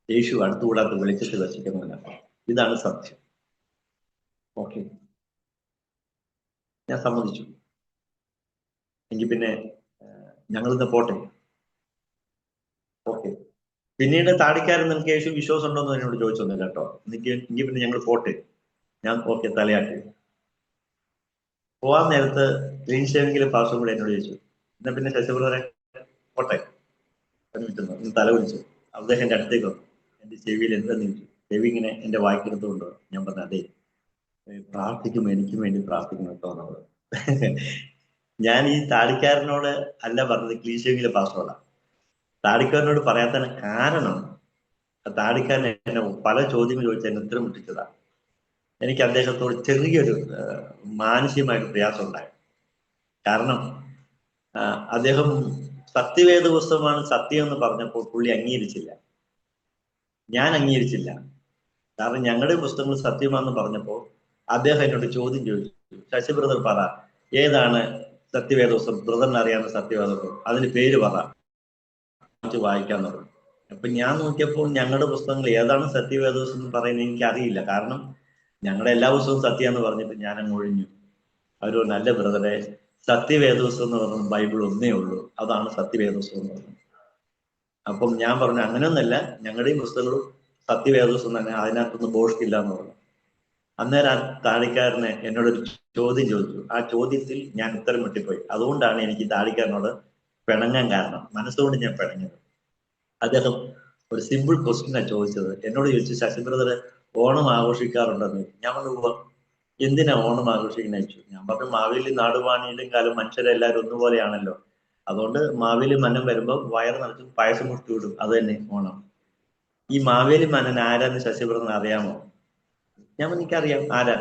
യേശു അടുത്തുകൂടാത്ത വെളിച്ചത്തിൽ വസിക്കുന്നവനാണ്. ഇതാണ് സത്യം. ഓക്കെ, ഞാൻ സമ്മതിച്ചു. എങ്കിൽ പിന്നെ ഞങ്ങളിന്ന് പോട്ടെ. ഓക്കെ. പിന്നീട് താടിക്കാരൻ നിനക്ക് യേശു വിശ്വാസം ഉണ്ടോ എന്ന് എന്നോട് ചോദിച്ചൊന്നുമില്ല കേട്ടോ. എങ്കിൽ പിന്നെ ഞങ്ങൾ പോട്ടെ. ഞാൻ ഓക്കെ തലയാട്ടി. പോവാൻ നേരത്ത് ക്ലീൻ ഷേവിംഗിലെ പാസ്റ്റർ കൂടെ എന്നോട് ചോദിച്ചു, എന്നാ പിന്നെ ശശിബ്രദറെ പോട്ടെ എന്ന് തല വിളിച്ചു. അദ്ദേഹം എന്റെ അടുത്തേക്ക് വന്നു. എന്റെ ചെവിയിൽ എന്താന്ന് ചോദിച്ചു. ചെവി ഇങ്ങനെ എന്റെ വായിക്കെടുത്തുകൊണ്ട് ഞാൻ പറഞ്ഞു, അതെ, പ്രാർത്ഥിക്കുമ്പോൾ എനിക്കും വേണ്ടി പ്രാർത്ഥിക്കണം കേട്ടോ എന്നുള്ളത്. ഞാൻ ഈ താടിക്കാരനോട് അല്ല പറഞ്ഞത്, ക്ലീൻ ഷേവിംഗിലെ പാസ്റ്ററോടാണ്. താടിക്കാരനോട് പറയാത്തതിന് കാരണം താടിക്കാരൻ എന്നെ പല ചോദ്യങ്ങൾ ചോദിച്ച് എന്നെ ഉത്തരം മുട്ടിച്ചതാണ്. എനിക്ക് അദ്ദേഹത്തോട് ചെറിയൊരു മാനസികമായിട്ട് പ്രയാസം ഉണ്ടായി. കാരണം അദ്ദേഹം സത്യവേദ പുസ്തകമാണ് സത്യം എന്ന് പറഞ്ഞപ്പോൾ പുള്ളി അംഗീകരിച്ചില്ല. ഞാൻ അംഗീകരിച്ചില്ല. കാരണം ഞങ്ങളുടെ പുസ്തകങ്ങൾ സത്യമാണെന്ന് പറഞ്ഞപ്പോൾ അദ്ദേഹം എന്നോട് ചോദ്യം ചോദിച്ചു, ശശി ബ്രദർ പറ, ഏതാണ് സത്യവേദോസം, ബ്രദറിന് അറിയാവുന്ന സത്യവേദോസം, അതിന് പേര് പറ, വായിക്കാൻ തുടങ്ങി. അപ്പൊ ഞാൻ നോക്കിയപ്പോൾ ഞങ്ങളുടെ പുസ്തകങ്ങൾ ഏതാണ് സത്യവേദോസം എന്ന് പറയുന്നത് എനിക്കറിയില്ല. കാരണം ഞങ്ങളുടെ എല്ലാ പുസ്തകവും സത്യാന്ന് പറഞ്ഞിട്ട് ഞാൻ അങ്ങ് ഒഴിഞ്ഞു. അവരോ നല്ല ബ്രദറെ, സത്യവേദോസം എന്ന് പറഞ്ഞ ബൈബിൾ ഒന്നേ ഉള്ളൂ, അതാണ് സത്യവേദോസം എന്ന് പറഞ്ഞത്. അപ്പം ഞാൻ പറഞ്ഞു അങ്ങനെയൊന്നല്ല, ഞങ്ങളുടെയും പുസ്തകങ്ങളും സത്യവേദോസം തന്നെ, അതിനകത്തൊന്നും ബോഷ്ടില്ല എന്ന് പറഞ്ഞു. അന്നേരം ആ താടിക്കാരന് എന്നോടൊരു ചോദ്യം ചോദിച്ചു. ആ ചോദ്യത്തിൽ ഞാൻ ഉത്തരം മുട്ടിപ്പോയി. അതുകൊണ്ടാണ് എനിക്ക് താടിക്കാരനോട് പിണങ്ങാൻ കാരണം. മനസ്സുകൊണ്ട് ഞാൻ പിണങ്ങുന്നത്. അദ്ദേഹം ഒരു സിമ്പിൾ ക്വസ്റ്റ്യനാണ് ചോദിച്ചത്. എന്നോട് ചോദിച്ചു, ശശി ബ്രദർ ഓണം ആഘോഷിക്കാറുണ്ടെന്ന്. ഞാൻ പറഞ്ഞു, എന്തിനാ ഓണം ആഘോഷിക്കുന്ന ചോദിച്ചു. ഞാൻ പറഞ്ഞു, മാവേലി നാടുവാണിയിലും കാലം മനുഷ്യരെല്ലാവരും ഒന്നുപോലെയാണല്ലോ, അതുകൊണ്ട് മാവേലി മനം വരുമ്പോൾ വയറ് നിറച്ചും പായസം മുട്ടി വിടും, അത് തന്നെ ഓണം. ഈ മാവേലി മനൻ ആരാന്ന് ശശി ബ്രദറിന് അറിയാമോ? ഞാൻ എനിക്കറിയാം ആരാ.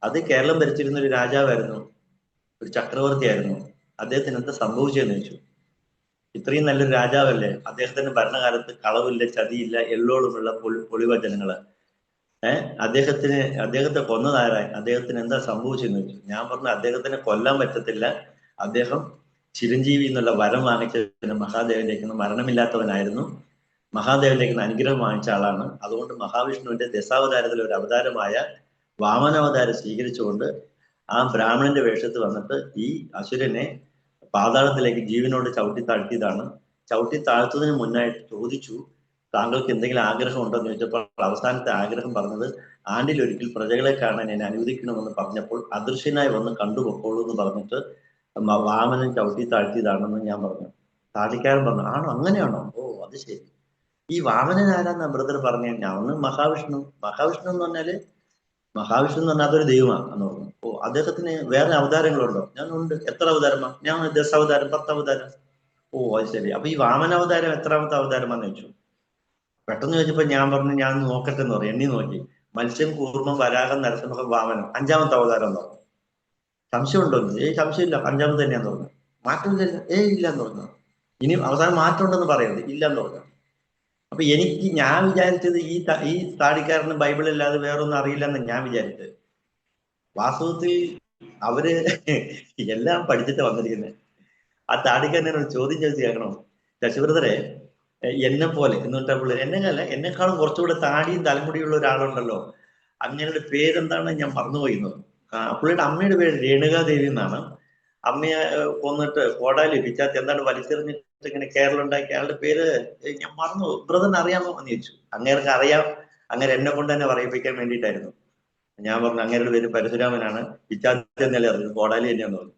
അത് കേരളം ഭരിച്ചിരുന്ന ഒരു രാജാവായിരുന്നു, ഒരു ചക്രവർത്തിയായിരുന്നു. അദ്ദേഹത്തിന് എന്താ സംഭവിച്ചതെന്ന് ചോദിച്ചു. ഇത്രയും നല്ലൊരു രാജാവല്ലേ, അദ്ദേഹത്തിന്റെ ഭരണകാലത്ത് കളവില്ല, ചതിയില്ല, എള്ളോളുമുള്ള പൊളിവചനങ്ങള്. അദ്ദേഹത്തെ കൊന്നതാരായി, അദ്ദേഹത്തിന് എന്താ സംഭവിച്ചെന്ന് ചോദിച്ചു. ഞാൻ പറഞ്ഞു, അദ്ദേഹത്തിനെ കൊല്ലാൻ പറ്റത്തില്ല, അദ്ദേഹം ചിരഞ്ജീവി എന്നുള്ള വരം വാങ്ങിച്ചതിന് മഹാദേവനിലേക്ക് മരണമില്ലാത്തവനായിരുന്നു, മഹാദേവനിലേക്ക് അനുഗ്രഹം വാങ്ങിച്ച ആളാണ്. അതുകൊണ്ട് മഹാവിഷ്ണുവിന്റെ ദശാവതാരത്തിലെ ഒരു അവതാരമായ വാമനാവതാരം സ്വീകരിച്ചുകൊണ്ട് ആ ബ്രാഹ്മണന്റെ വേഷത്തിൽ വന്നിട്ട് ഈ അസുരനെ പാതാളത്തിലേക്ക് ജീവനോട് ചവിട്ടി താഴ്ത്തിയതാണ്. ചവിട്ടി താഴ്ത്തതിന് മുന്നായിട്ട് ചോദിച്ചു, താങ്കൾക്ക് എന്തെങ്കിലും ആഗ്രഹം ഉണ്ടോന്ന് ചോദിച്ചപ്പോൾ അവസാനത്തെ ആഗ്രഹം പറഞ്ഞത്, ആണ്ടിലൊരിക്കൽ പ്രജകളെ കാണാൻ എന്നെ അനുവദിക്കണമെന്ന് പറഞ്ഞപ്പോൾ അദൃശ്യനായി വന്ന് കണ്ടുപോക്കോളൂ എന്ന് പറഞ്ഞിട്ട് വാമനൻ ചവിട്ടി താഴ്ത്തിയതാണെന്ന് ഞാൻ പറഞ്ഞു. താടിക്കാരൻ പറഞ്ഞു, ആണോ, അങ്ങനെയാണോ? ഓ അത് ശരി. ഈ വാമനൻ ആരാന്നാ ബ്രദർ പറഞ്ഞു. ഞാൻ ഒന്ന് മഹാവിഷ്ണു എന്ന് പറഞ്ഞാല്, മഹാവിഷ്ണു എന്ന് പറഞ്ഞാൽ അതൊരു ദൈവമാണ് എന്ന് പറഞ്ഞു. ഓ, അദ്ദേഹത്തിന് വേറെ അവതാരങ്ങളുണ്ടോ? ഞാൻ ഉണ്ട്. എത്ര അവതാരമാ? ഞാൻ ദശാവതാരം, 10 അവതാരം. ഓ അത് ശരി. അപ്പൊ ഈ വാമനാവതാരം എത്രാമത്തെ അവതാരമാന്ന് ചോദിച്ചു. പെട്ടെന്ന് ചോദിച്ചപ്പോ ഞാൻ പറഞ്ഞു, ഞാൻ നോക്കട്ടെ എന്ന് പറഞ്ഞു. എണ്ണി നോക്കി, മത്സ്യം, കൂർമ്മം, വരാഹം, നരസിംഹം, വാമനം, 5ാമത്തെ അവതാരം എന്ന് പറഞ്ഞു. സംശയമുണ്ടോ? സംശയമില്ല, 5ാമത് തന്നെയാന്ന് പറഞ്ഞു. മാറ്റമില്ലല്ലോ? ഇല്ലെന്ന് പറഞ്ഞു. ഇനി അവസാനം മാറ്റം ഉണ്ടെന്ന് പറയരുത്, ഇല്ലെന്ന് പറഞ്ഞു. അപ്പൊ ഞാൻ വിചാരിച്ചത് ഈ താടിക്കാരന് ബൈബിൾ അല്ലാതെ വേറൊന്നും അറിയില്ലെന്ന് ഞാൻ വിചാരിച്ചത്. വാസ്തവത്തിൽ അവര് എല്ലാം പഠിച്ചിട്ട് വന്നിരിക്കുന്നത്. ആ താടിക്കാരനെ ഒരു ചോദ്യം ചോദിച്ചു കേൾക്കണോ, ശശി ബ്രദറെ, എന്നെ പോലെ എന്നിട്ട് എന്നെക്കാളും കുറച്ചുകൂടെ താടിയും തലമുടിയുള്ള ഒരാളുണ്ടല്ലോ, അങ്ങനെയുടെ പേരെന്താണ് ഞാൻ മറന്നുപോയിരുന്നത്. പുള്ളിയുടെ അമ്മയുടെ പേര് രേണുകാദേവി എന്നാണ്. അമ്മയെ കൊന്നിട്ട് കോടാലി പിച്ചാത്തി എന്താണ് വലിച്ചെറിഞ്ഞിട്ട് ഇങ്ങനെ കേരളം ഉണ്ടാക്കി അയാളുടെ പേര് ഞാൻ മറന്നു. ബ്രദറിന് അറിയാമോ എന്ന് ചോദിച്ചു. അങ്ങേർക്ക് അറിയാം, അങ്ങനെ എന്നെ കൊണ്ട് തന്നെ പറയിപ്പിക്കാൻ വേണ്ടിയിട്ടായിരുന്നു. ഞാൻ പറഞ്ഞു, അങ്ങേരുടെ പേര് പരശുരാമനാണ്, പിച്ചാത്തി എന്നല്ലേ അറിഞ്ഞു, കോടാലി തന്നെയാന്ന് പറഞ്ഞു.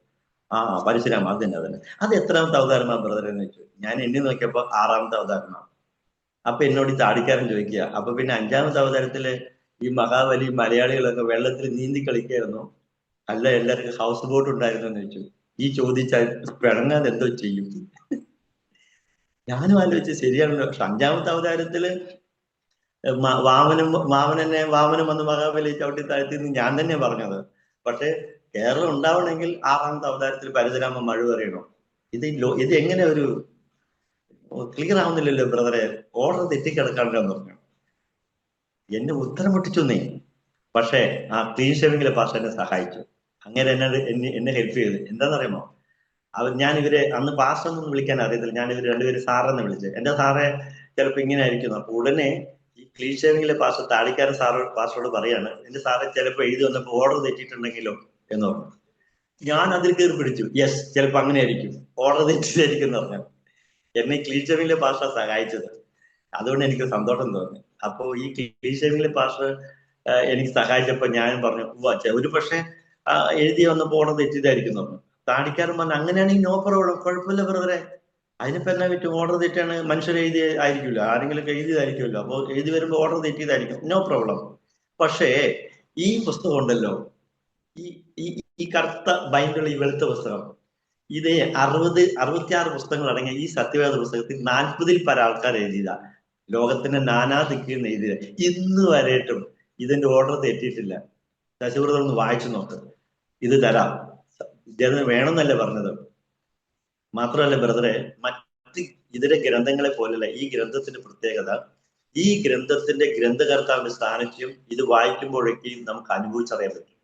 ആ പരശുരാമ, അത് തന്നെ. അത് എത്രാമത്തെ അവതാരമാണ് ബ്രദർ എന്ന് ചോദിച്ചു. ഞാൻ എണ്ണി നോക്കിയപ്പോ 6ാമത്തെ അവതാരമാണ്. അപ്പൊ എന്നോട് ഈ താടിക്കാരൻ ചോദിക്കുക, അപ്പൊ പിന്നെ 5ാമത്തെ അവതാരത്തില് ഈ മഹാബലി മലയാളികളൊക്കെ വെള്ളത്തിൽ നീന്തി കളിക്കായിരുന്നു, അല്ല എല്ലാവർക്കും ഹൗസ് ബോട്ട് ഉണ്ടായിരുന്നു എന്ന് ചോദിച്ചു. ഈ ചോദിച്ചാൽ പിണങ്ങാൻ എന്തോ ചെയ്യും. ഞാനും ആലോചിച്ച്, ശരിയാണല്ലോ. 5ാമത്തെ അവതാരത്തില് വാമനൻ വന്ന് മഹാബലി ചവിട്ടി താഴ്ത്തിന്ന് ഞാൻ തന്നെ പറഞ്ഞത്. പക്ഷെ കേരളം ഉണ്ടാവണമെങ്കിൽ 6ാമത്തെ അവതാരത്തിൽ പരശുരാമൻ മഴ പറയണോ? ഇത് എങ്ങനെ ഒരു ക്ലിയർ ആവുന്നില്ലല്ലോ ബ്രദറെ, ഓർഡർ തെറ്റിക്കിടക്കാണെന്ന് പറഞ്ഞു. എന്നെ ഉത്തരം മുട്ടിച്ചൊന്നേ. പക്ഷേ ആ ക്ലീൻ ഷേവിംഗിലെ പാസ്റ്റർ എന്നെ സഹായിച്ചു. അങ്ങനെ എന്നെ ഹെൽപ്പ് ചെയ്ത്. എന്താണെന്നറിയാമോ, ഞാൻ ഇവരെ അന്ന് പാസ്റ്റർ ഒന്നും വിളിക്കാൻ അറിയത്തില്ല, ഞാൻ ഇവർ രണ്ടുപേരും സാറെന്ന് വിളിച്ചത്. എന്റെ സാറെ ചിലപ്പോ ഇങ്ങനെ ആയിരിക്കുന്നു. അപ്പൊ ഉടനെ ഈ ക്ലീൻ ഷേവിംഗിലെ പാസ്റ്റർ താടിക്കാരൻ പാസ്റ്ററോട് പറയാണ്, എന്റെ സാറെ ചിലപ്പോ എഴുതി വന്നപ്പോ ഓർഡർ തെറ്റിയിട്ടുണ്ടെങ്കിലോ എന്ന് പറഞ്ഞു. ഞാൻ അതിൽ കയറി പിടിച്ചു, യെസ്, ചിലപ്പോ അങ്ങനെ ആയിരിക്കും, ഓർഡർ തെറ്റിട്ടായിരിക്കും എന്ന് പറഞ്ഞു. എന്നെ ക്ലീൻ ഷേവിംഗിലെ പാസ്റ്റർ സഹായിച്ചത്. അതുകൊണ്ട് എനിക്ക് സന്തോഷം തോന്നി. അപ്പോ ഈ ക്ലീൻ ഷേവിംഗിലെ പാസ്റ്റർ എനിക്ക് സഹായിച്ചപ്പോ ഞാനും പറഞ്ഞു, ഒരു പക്ഷെ എഴുതി വന്നപ്പോ ഓർഡർ തെറ്റിയതായിരിക്കും എന്ന് പറഞ്ഞു. താടിക്കാരൻ പറഞ്ഞു, അങ്ങനെയാണെങ്കിൽ നോ പ്രോബ്ലം, കുഴപ്പമില്ല ബ്രദറെ, അതിനിപ്പോ എന്നാ പറ്റും, ഓർഡർ തെറ്റാണ്, മനുഷ്യർ എഴുതി ആയിരിക്കുമല്ലോ, ആരെങ്കിലും എഴുതിയതായിരിക്കുമല്ലോ, അപ്പോൾ എഴുതി വരുമ്പോ ഓർഡർ തെറ്റിയതായിരിക്കും, നോ പ്രോബ്ലം. പക്ഷേ ഈ പുസ്തകം ഉണ്ടല്ലോ, ഈ കറുത്ത ബൈൻഡുള്ള ഈ വെളുത്ത പുസ്തകം, ഇത് 66 പുസ്തകങ്ങൾ അടങ്ങിയ ഈ സത്യവേദ പുസ്തകത്തിൽ 40ൽ പല ആൾക്കാർ എഴുതിയതാ, ലോകത്തിന്റെ നാനാ ദിക്കിൽ നിന്ന് എഴുതിയത്. ഇന്ന് വരെയിട്ടും ഇതിന്റെ ഓർഡർ തെറ്റിയിട്ടില്ല. ശശിവ്രതം ഒന്ന് വായിച്ചു നോക്ക്, ഇത് തരാം. ഇദ്ദേഹത്തിന് വേണമെന്നല്ലേ പറഞ്ഞത്. മാത്രമല്ല ബ്രദറെ, മറ്റ് ഇതര ഗ്രന്ഥങ്ങളെ പോലല്ല ഈ ഗ്രന്ഥത്തിന്റെ പ്രത്യേകത, ഈ ഗ്രന്ഥത്തിന്റെ ഗ്രന്ഥകർത്താവിന്റെ സാന്നിധ്യം ഇത് വായിക്കുമ്പോഴേക്കും നമുക്ക് അനുഭവിച്ചറിയാൻ പറ്റും.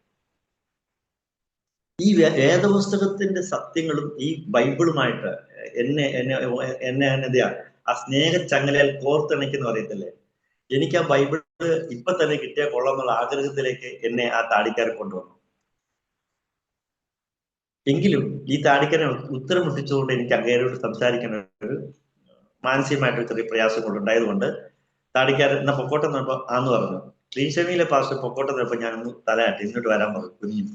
ഈ വേദപുസ്തകത്തിന്റെ സത്യങ്ങളും ഈ ബൈബിളുമായിട്ട് എന്നെ എന്നെ എന്നെ എന്നതെയാ ആ സ്നേഹച്ചങ്ങലയിൽ കോർത്തിണയ്ക്കെന്ന് പറയത്തില്ലേ, എനിക്ക് ആ ബൈബിള് ഇപ്പൊ തന്നെ കിട്ടിയാൽ കൊള്ളാമെന്നുള്ള ആഗ്രഹത്തിലേക്ക് എന്നെ ആ താടിക്കാരൻ കൊണ്ടുവന്നു. എങ്കിലും ഈ താടിക്കാരൻ ഉത്തരം മുട്ടിച്ചുകൊണ്ട് എനിക്ക് അങ്ങേരോട് സംസാരിക്കാൻ ഒരു മാനസികമായിട്ട് ചെറിയ പ്രയാസം ഉണ്ടായതുകൊണ്ട് താടിക്കാരൻ എന്നാ പൊക്കോട്ടം നിന്നപ്പോ ആന്ന് പറഞ്ഞു. ക്ലീൻഷമിയിലെ പാസ്റ്റർ പൊക്കോട്ടം നിന്നപ്പോ ഞാനൊന്ന് തലയാട്ടി ഇങ്ങോട്ട് വരാൻ പറഞ്ഞു. കുഞ്ഞിന്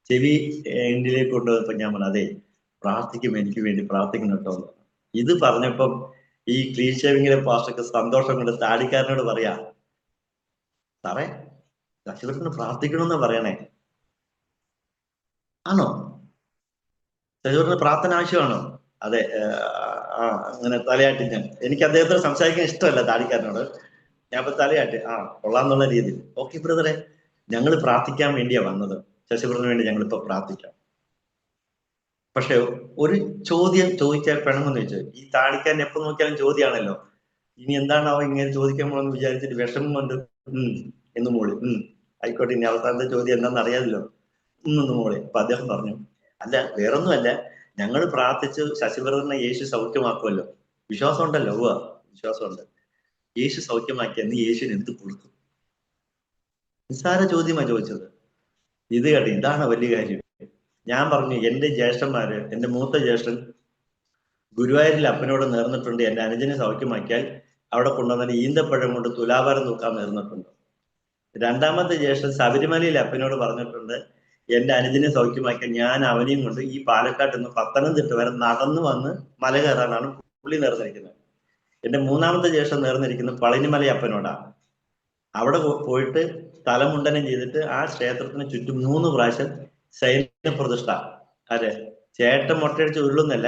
ചെവി എൻഡിലേക്ക് കൊണ്ടുവന്നപ്പോ ഞാൻ പറഞ്ഞു, അതെ പ്രാർത്ഥിക്കും, എനിക്ക് വേണ്ടി പ്രാർത്ഥിക്കണം കേട്ടോ. ഇത് പറഞ്ഞപ്പം ഈ ക്ലീൻ ഷേവിങ്ങിലെ പാസ്റ്റർക്ക് സന്തോഷം കൊണ്ട് താടിക്കാരനോട് പറയാ, സാറേ ശശിവരന് പ്രാർത്ഥിക്കണമെന്ന് പറയണേ. ആണോ, ശശിവരന് പ്രാർത്ഥന ആവശ്യമാണോ? അതെ. അങ്ങനെ തലയാട്ടി ഞാൻ, എനിക്ക് അദ്ദേഹത്തിന് സംസാരിക്കാൻ ഇഷ്ടമല്ല താടിക്കാരനോട്. ഞാൻ ഇപ്പൊ തലയാട്ടി കൊള്ളാന്നുള്ള രീതിയിൽ. ഓക്കെ ബ്രദറെ, ഞങ്ങൾ പ്രാർത്ഥിക്കാൻ വേണ്ടിയാ വന്നത്, ശശിവരന് വേണ്ടി ഞങ്ങളിപ്പോ പ്രാർത്ഥിക്കാം. പക്ഷെ ഒരു ചോദ്യം ചോദിച്ചാൽ പിണങ്ങുമെന്ന് വെച്ചു. ഈ താടിക്കാരൻ എപ്പോ നോക്കിയാലും ചോദ്യമാണല്ലോ. ഇനി എന്താണാവോ ഇങ്ങനെ ചോദിക്കാൻ പോണെന്ന് വിചാരിച്ചിട്ട് വിഷമം കൊണ്ട് എന്ന് മോളി ആയിക്കോട്ടെ, ഇനി അവസാനത്തെ ചോദ്യം എന്താണെന്ന് അറിയാമല്ലോ എന്ന് മോളി. അപ്പൊ അദ്ദേഹം പറഞ്ഞു, അല്ല വേറൊന്നുമല്ല, ഞങ്ങൾ പ്രാർത്ഥിച്ച് ശശിവരനെ യേശു സൗഖ്യമാക്കുമല്ലോ. വിശ്വാസം ഉണ്ടല്ലോ? വിശ്വാസമുണ്ട്. യേശു സൗഖ്യമാക്കിയ നീ യേശുവിന് എന്ത് കൊടുക്കും? നിസ്സാര ചോദ്യമാ ചോദിച്ചത്. ഇത് കേട്ടെ, ഇതാണ് വലിയ കാര്യം. ഞാൻ പറഞ്ഞു, എന്റെ ജ്യേഷ്ഠന്മാര്, എന്റെ മൂത്ത ജ്യേഷ്ഠൻ ഗുരുവായൂരിൽ അപ്പനോട് നേർന്നിട്ടുണ്ട്, എന്റെ അനുജനെ സൗഖ്യമാക്കിയാൽ അവിടെ കൊണ്ടുവന്നാൽ ഈന്തപ്പഴം കൊണ്ട് തുലാഭാരം തൂക്കാൻ നേർന്നിട്ടുണ്ട്. രണ്ടാമത്തെ ജ്യേഷ്ഠൻ ശബരിമലയിൽ അപ്പനോട് പറഞ്ഞിട്ടുണ്ട്, എന്റെ അനുജനെ സൗഖ്യമാക്കിയാൽ ഞാൻ അവനെയും കൊണ്ട് ഈ പാലക്കാട്ട് നിന്ന് പത്തനംതിട്ട വരെ നടന്നു വന്ന് മല കയറാനാണ് പുള്ളി നേർന്നിരിക്കുന്നത്. എന്റെ മൂന്നാമത്തെ ജ്യേഷ്ഠൻ നേർന്നിരിക്കുന്നത് പളനിമല അപ്പനോടാണ്. അവിടെ പോയിട്ട് തലമുണ്ടനം ചെയ്തിട്ട് ആ ക്ഷേത്രത്തിന് ചുറ്റും 3 പ്രാവശ്യം സൈന്യ പ്രതിഷ്ഠ. അതെ, ചേട്ടൻ മൊട്ടയടിച്ച് ഉരുളുന്നല്ല,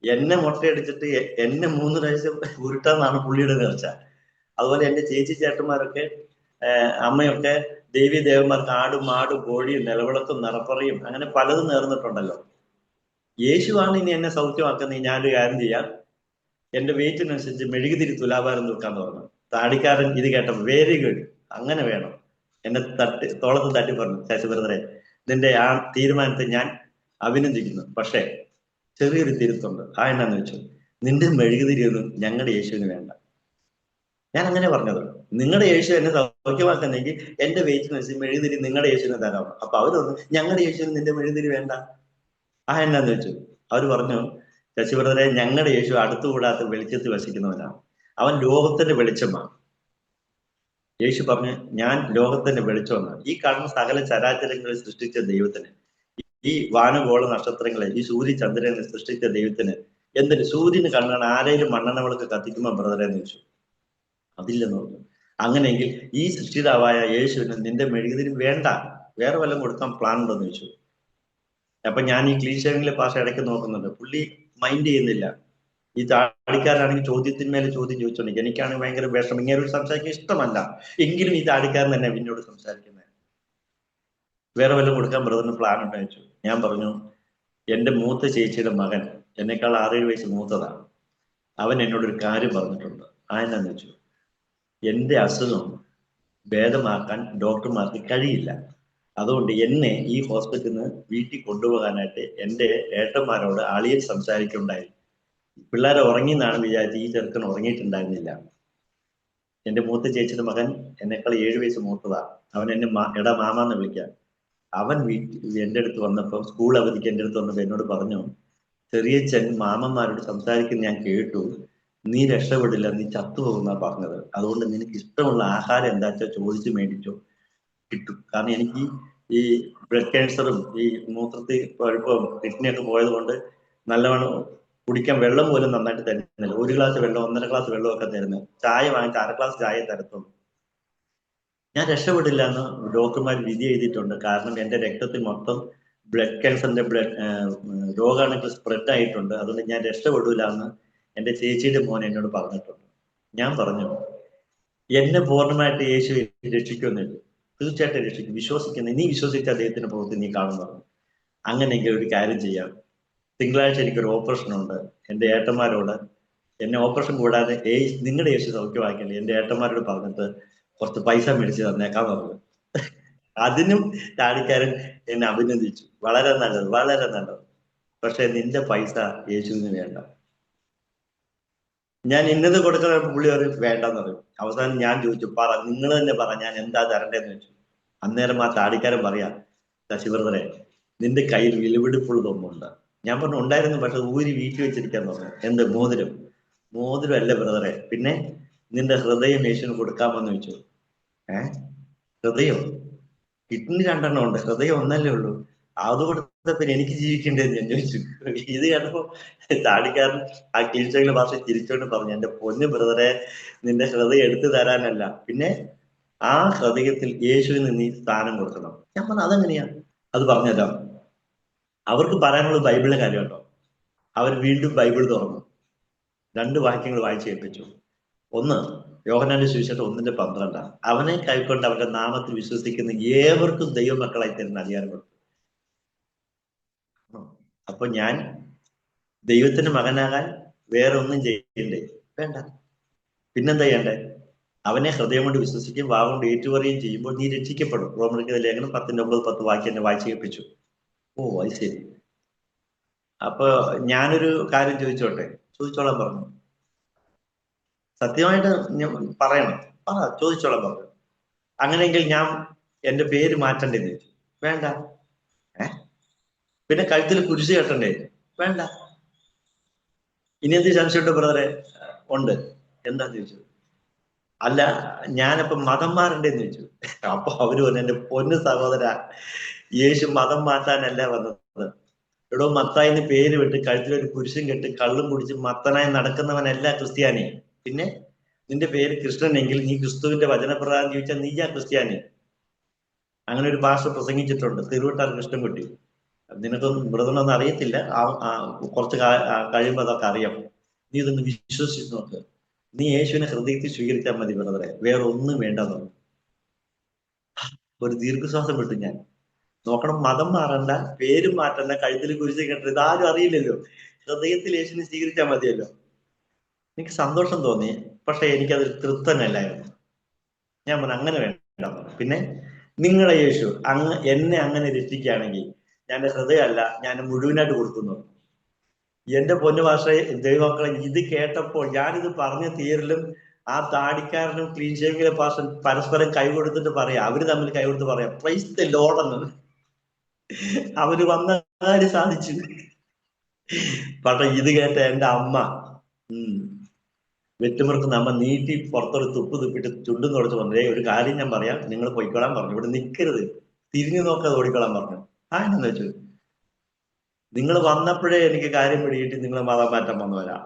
എന്നെ മൊട്ടയടിച്ചിട്ട് എന്നെ 3 പ്രാവശ്യം ഉരുട്ടാന്നാണ് പുള്ളിയുടെ നേർച്ച. അതുപോലെ എന്റെ ചേച്ചി ചേട്ടന്മാരൊക്കെ അമ്മയൊക്കെ ദേവി ദേവന്മാർക്ക് ആടും മാടും കോഴിയും നിലവിളക്കും നിറപ്പറയും അങ്ങനെ പലതും നേർന്നിട്ടുണ്ടല്ലോ. യേശുവാണ് ഇനി എന്നെ സൗഖ്യമാക്കുന്ന, ഞാനൊരു കാര്യം ചെയ്യാം, എന്റെ വെയിറ്റിനനുസരിച്ച് മെഴുകുതിരി തുലാഭാരം തൂക്കാന്ന് പറഞ്ഞു. താടിക്കാരൻ ഇത് കേട്ടപ്പോൾ വെരി ഗുഡ്, അങ്ങനെ വേണം. എന്നെ തോളത്ത് തട്ടി പറഞ്ഞു, ശശിബ്രദറെ നിന്റെ ആ തീരുമാനത്തെ ഞാൻ അഭിനന്ദിക്കുന്നു. പക്ഷേ ചെറിയൊരു തിരുത്തുണ്ട്. എന്നാന്ന് വെച്ചു, നിന്റെ മെഴുകുതിരിയൊന്നും ഞങ്ങളുടെ യേശുവിന് വേണ്ട. ഞാൻ അങ്ങനെ പറഞ്ഞത്, നിങ്ങളുടെ യേശു എന്നെ സൗഖ്യമാക്കുന്നെങ്കിൽ എന്റെ വെയിറ്റിനനുസരിച്ച് മെഴുകുതിരി നിങ്ങളുടെ യേശുവിന് തരാമോ? അപ്പൊ അവര് പറഞ്ഞു, ഞങ്ങളുടെ യേശുവിന് നിന്റെ മെഴുകുതിരി വേണ്ട. എന്നാന്ന് വെച്ചു, അവര് പറഞ്ഞു, ശശിബ്രദറെ ഞങ്ങളുടെ യേശു അടുത്തുകൂടാത്ത വെളിച്ചത്തിൽ വസിക്കുന്നവനാണ്, അവൻ ലോകത്തിന്റെ വെളിച്ചമാണ്. യേശു പറഞ്ഞു, ഞാൻ ലോകത്തിന്റെ വെളിച്ചമെന്നാണ്. ഈ കാണുന്ന സകല ചരാചരങ്ങളെ സൃഷ്ടിച്ച ദൈവത്തിന്, ഈ വാനഗോള നക്ഷത്രങ്ങളെ, ഈ സൂര്യചന്ദ്രനെ സൃഷ്ടിച്ച ദൈവത്തിന് എന്തിന് സൂര്യന് കണ്ണാണ്? ആരെങ്കിലും മണ്ണെണ്ണ വിളക്ക് കത്തിക്കുമ്പോ ബ്രദറെ എന്ന് വെച്ചു. അതില്ലെന്ന് പറഞ്ഞു. അങ്ങനെയെങ്കിൽ ഈ സൃഷ്ടിതാവായ യേശുവിന് നിന്റെ മെഴുകുതിരി വേണ്ട, വേറെ വല്ലതും കൊടുക്കാൻ പ്ലാൻ ഉണ്ടോന്ന് ചോദിച്ചു. അപ്പൊ ഞാൻ ഈ ക്ലീൻ ഷേവിങ്ങിലെ പാഷ ഇടയ്ക്ക് നോക്കുന്നുണ്ട്, പുള്ളി മൈൻഡ് ചെയ്യുന്നില്ല. ഈ താടിക്കാരനാണെങ്കിൽ ചോദ്യത്തിന്മേലെ ചോദ്യം ചോദിച്ചോണ്ടിരിക്കും. എനിക്കാണെങ്കിൽ ഭയങ്കര വിഷമം, ഇങ്ങനെ ഒരു സംസാരിക്കാൻ ഇഷ്ടമല്ല. എങ്കിലും ഈ താടിക്കാരൻ തന്നെ എന്നോട് സംസാരിക്കുന്നത്, വേറെ വല്ലതും കൊടുക്കാൻ ബ്രദറിന് പ്ലാൻ ഉണ്ടോ ചോദിച്ചു. ഞാൻ പറഞ്ഞു, എന്റെ മൂത്ത ചേച്ചിയുടെ മകൻ എന്നെക്കാൾ 6-7 വയസ്സ് മൂത്തതാണ്. അവൻ എന്നോടൊരു കാര്യം പറഞ്ഞിട്ടുണ്ട്. എന്നാന്ന് വെച്ചു, എന്റെ അസുഖം ഭേദമാക്കാൻ ഡോക്ടർമാർക്ക് കഴിയില്ല, അതുകൊണ്ട് എന്നെ ഈ ഹോസ്പിറ്റലിൽ നിന്ന് വീട്ടിൽ കൊണ്ടുപോകാനായിട്ട് എന്റെ ഏട്ടന്മാരോട് അളിയൻ സംസാരിക്കുന്നുണ്ടായി. പിള്ളേരെ ഉറങ്ങിയെന്നാണ് വിചാരിച്ച് ഈ ചെറുക്കൻ ഉറങ്ങിയിട്ടുണ്ടായിരുന്നില്ല. എന്റെ മൂത്ത ചേച്ചിയുടെ മകൻ എന്നെക്കാൾ 7 വയസ്സ് മൂത്തതാണ്. അവൻ എന്നെ എടാ മാമാന്ന് വിളിക്കാം. അവൻ എന്റെ അടുത്ത് വന്നപ്പോൾ, സ്കൂൾ അവധിക്ക് എന്റെ അടുത്ത് വന്നപ്പോൾ എന്നോട് പറഞ്ഞു, ചെറിയച്ഛൻ മാമന്മാരോട് സംസാരിക്കുന്ന ഞാൻ കേട്ടു, നീ രക്ഷപ്പെടില്ല, നീ ചത്തുപോകുന്ന പറഞ്ഞത്. അതുകൊണ്ട് നിനക്ക് ഇഷ്ടമുള്ള ആഹാരം എന്താ വെച്ചാൽ ചോദിച്ചു മേടിച്ചോ, കിട്ടും. കാരണം എനിക്ക് ഈ ബ്ലഡ് ക്യാൻസറും ഈ മൂത്രത്തിൽ പഴുപ്പും കിഡ്നിയൊക്കെ പോയത് കൊണ്ട് നല്ലവണ്ണം കുടിക്കാൻ വെള്ളം പോലും നന്നായിട്ട് തരുന്നില്ല. 1 ഗ്ലാസ് വെള്ളം 1.5 ഗ്ലാസ് വെള്ളം ഒക്കെ തരുന്നത്. ചായ വാങ്ങിച്ച് 1/2 ഗ്ലാസ് ചായ തരത്തുള്ളൂ. ഞാൻ രക്ഷപ്പെടില്ല എന്ന് ഡോക്ടർമാർ വിധി എഴുതിയിട്ടുണ്ട്. കാരണം എന്റെ രക്തത്തിൽ മൊത്തം ബ്ലഡ് ക്യാൻസറിന്റെ രോഗാണുക്കൾ സ്പ്രെഡ് ആയിട്ടുണ്ട്. അതുകൊണ്ട് ഞാൻ രക്ഷപ്പെടില്ല എന്ന് എന്റെ ചേച്ചിയുടെ മോൻ എന്നോട് പറഞ്ഞിട്ടുണ്ട്. ഞാൻ പറഞ്ഞു, എന്നെ പൂർണ്ണമായിട്ട് യേശു രക്ഷിക്കുന്നില്ല. തീർച്ചയായിട്ടും രക്ഷിക്കും. വിശ്വസിക്കുന്ന നീ വിശ്വസിച്ച അദ്ദേഹത്തിന്റെ പ്രവൃത്തി നീ കാണുന്നു. അങ്ങനെയെങ്കിൽ ഒരു കാര്യം ചെയ്യാം, തിങ്കളാഴ്ച എനിക്കൊരു ഓപ്പറേഷൻ ഉണ്ട്. എന്റെ ഏട്ടന്മാരോട് എന്നെ ഓപ്പറേഷൻ കൂടാതെ നിങ്ങളുടെ യേശു സൗഖ്യമാക്കില്ല, എന്റെ ഏട്ടന്മാരോട് പറഞ്ഞിട്ട് കുറച്ച് പൈസ മേടിച്ച് തന്നേക്കാൻ പറഞ്ഞു. അതിനും താടിക്കാരൻ എന്നെ അഭിനന്ദിച്ചു. വളരെ നല്ലത്, വളരെ നല്ലത്. പക്ഷെ നിന്റെ പൈസ യേശുവിന് വേണ്ട. ഞാൻ ഇന്നത് കൊടുക്കുന്ന പുള്ളി ഒരു വേണ്ടെന്ന് പറയും. അവസാനം ഞാൻ ചോദിച്ചു, നിങ്ങൾ തന്നെ പറ, ഞാൻ എന്താ തരണ്ടേന്ന് ചോദിച്ചു. അന്നേരം ആ താടിക്കാരൻ പറയാ, ശശിബ്രദറെ, നിന്റെ കയ്യിൽ വിലപിടിപ്പുള്ളതൊന്നുണ്ട്. ഞാൻ പറഞ്ഞു ഉണ്ടായിരുന്നു, പക്ഷെ ഊരി വീട്ടി വെച്ചിരിക്കാന്ന് പറഞ്ഞു. എന്ത്? മോതിരം. മോതിരം അല്ല ബ്രദറെ, പിന്നെ നിന്റെ ഹൃദയം യേശുവിന് കൊടുക്കാമെന്ന് ചോദിച്ചു. ഹൃദയം? കിഡ്നി 2 ഉണ്ട്, ഹൃദയം ഒന്നല്ലേ ഉള്ളൂ. അത് കൊടുത്ത പിന്നെ എനിക്ക് ജീവിക്കേണ്ടതെന്ന് ഞാൻ ചോദിച്ചു. ഇത് കേട്ടപ്പോ താടിക്കാരൻ ആ കീഴ്ചകളുടെ ഭാഷ തിരിച്ചോണ്ട് പറഞ്ഞു, എന്റെ പൊന്നു ബ്രദറെ, നിന്റെ ഹൃദയം എടുത്തു തരാനല്ല, പിന്നെ ആ ഹൃദയത്തിൽ യേശുവിന് നീ സ്ഥാനം കൊടുക്കണം. ഞാൻ പറഞ്ഞു അതെങ്ങനെയാ? അത് പറഞ്ഞുതരാം. അവർക്ക് പറയാനുള്ളത് ബൈബിളിലെ കാര്യം കേട്ടോ. അവർ വീണ്ടും ബൈബിൾ തുറന്നു 2 വാക്യങ്ങൾ വായിച്ചു കേൾപ്പിച്ചു. ഒന്ന്, യോഹന്നാന്റെ സുവിശേഷം 1:12. അവനെ കൈക്കൊണ്ട് അവന്റെ നാമത്തിൽ വിശ്വസിക്കുന്ന ഏവർക്കും ദൈവമക്കളായി തരുന്ന അധികാരം കൊടുത്തു. അപ്പൊ ഞാൻ ദൈവത്തിന്റെ മകനാകാൻ വേറെ ഒന്നും ചെയ്യണ്ടേ? വേണ്ട. പിന്നെന്താ ചെയ്യണ്ടേ? അവനെ ഹൃദയം കൊണ്ട് വിശ്വസിക്കുകയും വാ കൊണ്ട് ഏറ്റുപറയുകയും ചെയ്യുമ്പോൾ നീ രക്ഷിക്കപ്പെടും. റോമർക്ക് ലേഖനം 10:9-10 വാക്യം എന്നെ വായിച്ചു കേൾപ്പിച്ചു. ഓ, അത് ശരി. അപ്പൊ ഞാനൊരു കാര്യം ചോദിച്ചോളാൻ പറഞ്ഞു. സത്യമായിട്ട് ഞാൻ പറയണം, ചോദിച്ചോളാൻ പറഞ്ഞു. അങ്ങനെയെങ്കിൽ ഞാൻ എന്റെ പേര് മാറ്റണ്ടേന്ന് ചോദിച്ചു. വേണ്ട. പിന്നെ കഴുത്തിൽ കുരിശ് കെട്ടണ്ടേ? വേണ്ട. ഇനി എന്ത് സംശയമുണ്ട് ബ്രദറെ? ഉണ്ട്. എന്താന്ന് ചോദിച്ചു. അല്ല, ഞാനിപ്പോ മതം മാറണ്ടേന്ന് ചോദിച്ചു. അപ്പൊ അവര് പറഞ്ഞു, എന്റെ പൊന്നു സഹോദര, യേശു മതം മാറ്റാനല്ല വന്നത്. എടോ, മത്തായിന്ന് പേര് വിട്ട് കഴുത്തിലൊരു കുരിശും കെട്ട് കള്ളും കുടിച്ച് മത്തനായി നടക്കുന്നവനല്ല ക്രിസ്ത്യാനി. പിന്നെ നിന്റെ പേര് കൃഷ്ണനെങ്കിൽ നീ ക്രിസ്തുവിന്റെ വചനപ്രകാരം ചോദിച്ചാൽ നീയാ ക്രിസ്ത്യാനി. അങ്ങനെ ഒരു ഭാഷ പ്രസംഗിച്ചിട്ടുണ്ട്, തിരുവട്ടാർ കൃഷ്ണൻകുട്ടി. നിനക്കൊന്നും ബ്രദറിനൊന്നും അറിയത്തില്ല, കുറച്ച് കഴിയുമ്പോൾ അതൊക്കെ അറിയാം. നീ ഇതൊന്ന് വിശ്വസിച്ച് നോക്ക്. നീ യേശുവിനെ ഹൃദയത്തിൽ സ്വീകരിച്ചാൽ മതി ബ്രദറെ, വേറെ ഒന്നും വേണ്ടെന്ന് പറഞ്ഞു. ഒരു ദീർഘശ്വാസം വിട്ടു ഞാൻ. നോക്കണം, മതം മാറണ്ട, പേരും മാറ്റണ്ട, കഴുത്തിൽ കുരിശ് കെട്ടരുത്, ഇതാരും അറിയില്ലല്ലോ. ഹൃദയത്തിൽ യേശുവിനെ സ്വീകരിച്ചാൽ മതിയല്ലോ. എനിക്ക് സന്തോഷം തോന്നി, പക്ഷെ എനിക്കത് തൃപ്തനല്ലായിരുന്നു. ഞാൻ പറഞ്ഞു അങ്ങനെ വേണ്ട. പിന്നെ നിങ്ങളെ യേശു എന്നെ അങ്ങനെ രക്ഷിക്കുകയാണെങ്കിൽ ഞാൻ ഹൃദയമല്ല, ഞാൻ മുഴുവനായിട്ട് കൊടുക്കുന്നു. എന്റെ പൊന്നു ഭാഷ ദൈവമക്കളെ, ഇത് കേട്ടപ്പോൾ ഞാനിത് പറഞ്ഞു തീരലും ആ താടിക്കാരനും ക്ലീൻ ഷേവിങ്ങിലെ ഭാഷ പരസ്പരം കൈ കൊടുത്തിട്ട് പറയാം, അവര് തമ്മിൽ കൈ കൊടുത്ത് പറയാം, പ്രൈസ് ദി ലോർഡ് എന്ന്. അവര് വന്ന കാര്യം സാധിച്ചു. പക്ഷെ ഇത് കേട്ട എന്റെ അമ്മ വെറ്റുമുറുക്ക് നമ്മ നീട്ടി പുറത്തൊരു തുപ്പ് തുപ്പിട്ട് ചുണ്ടും തുടച്ച് പറഞ്ഞേ, ഒരു കാര്യം ഞാൻ പറയാം, നിങ്ങൾ പൊയ്ക്കൊള്ളാൻ പറഞ്ഞു, ഇവിടെ നിൽക്കരുത്, തിരിഞ്ഞു നോക്കാതെ ഓടിക്കൊള്ളാൻ പറഞ്ഞു. എന്നു വെച്ചു, നിങ്ങൾ വന്നപ്പോഴേ എനിക്ക് കാര്യം പിടികിട്ടി, നിങ്ങൾ മതം മാറ്റം വന്നവരാ.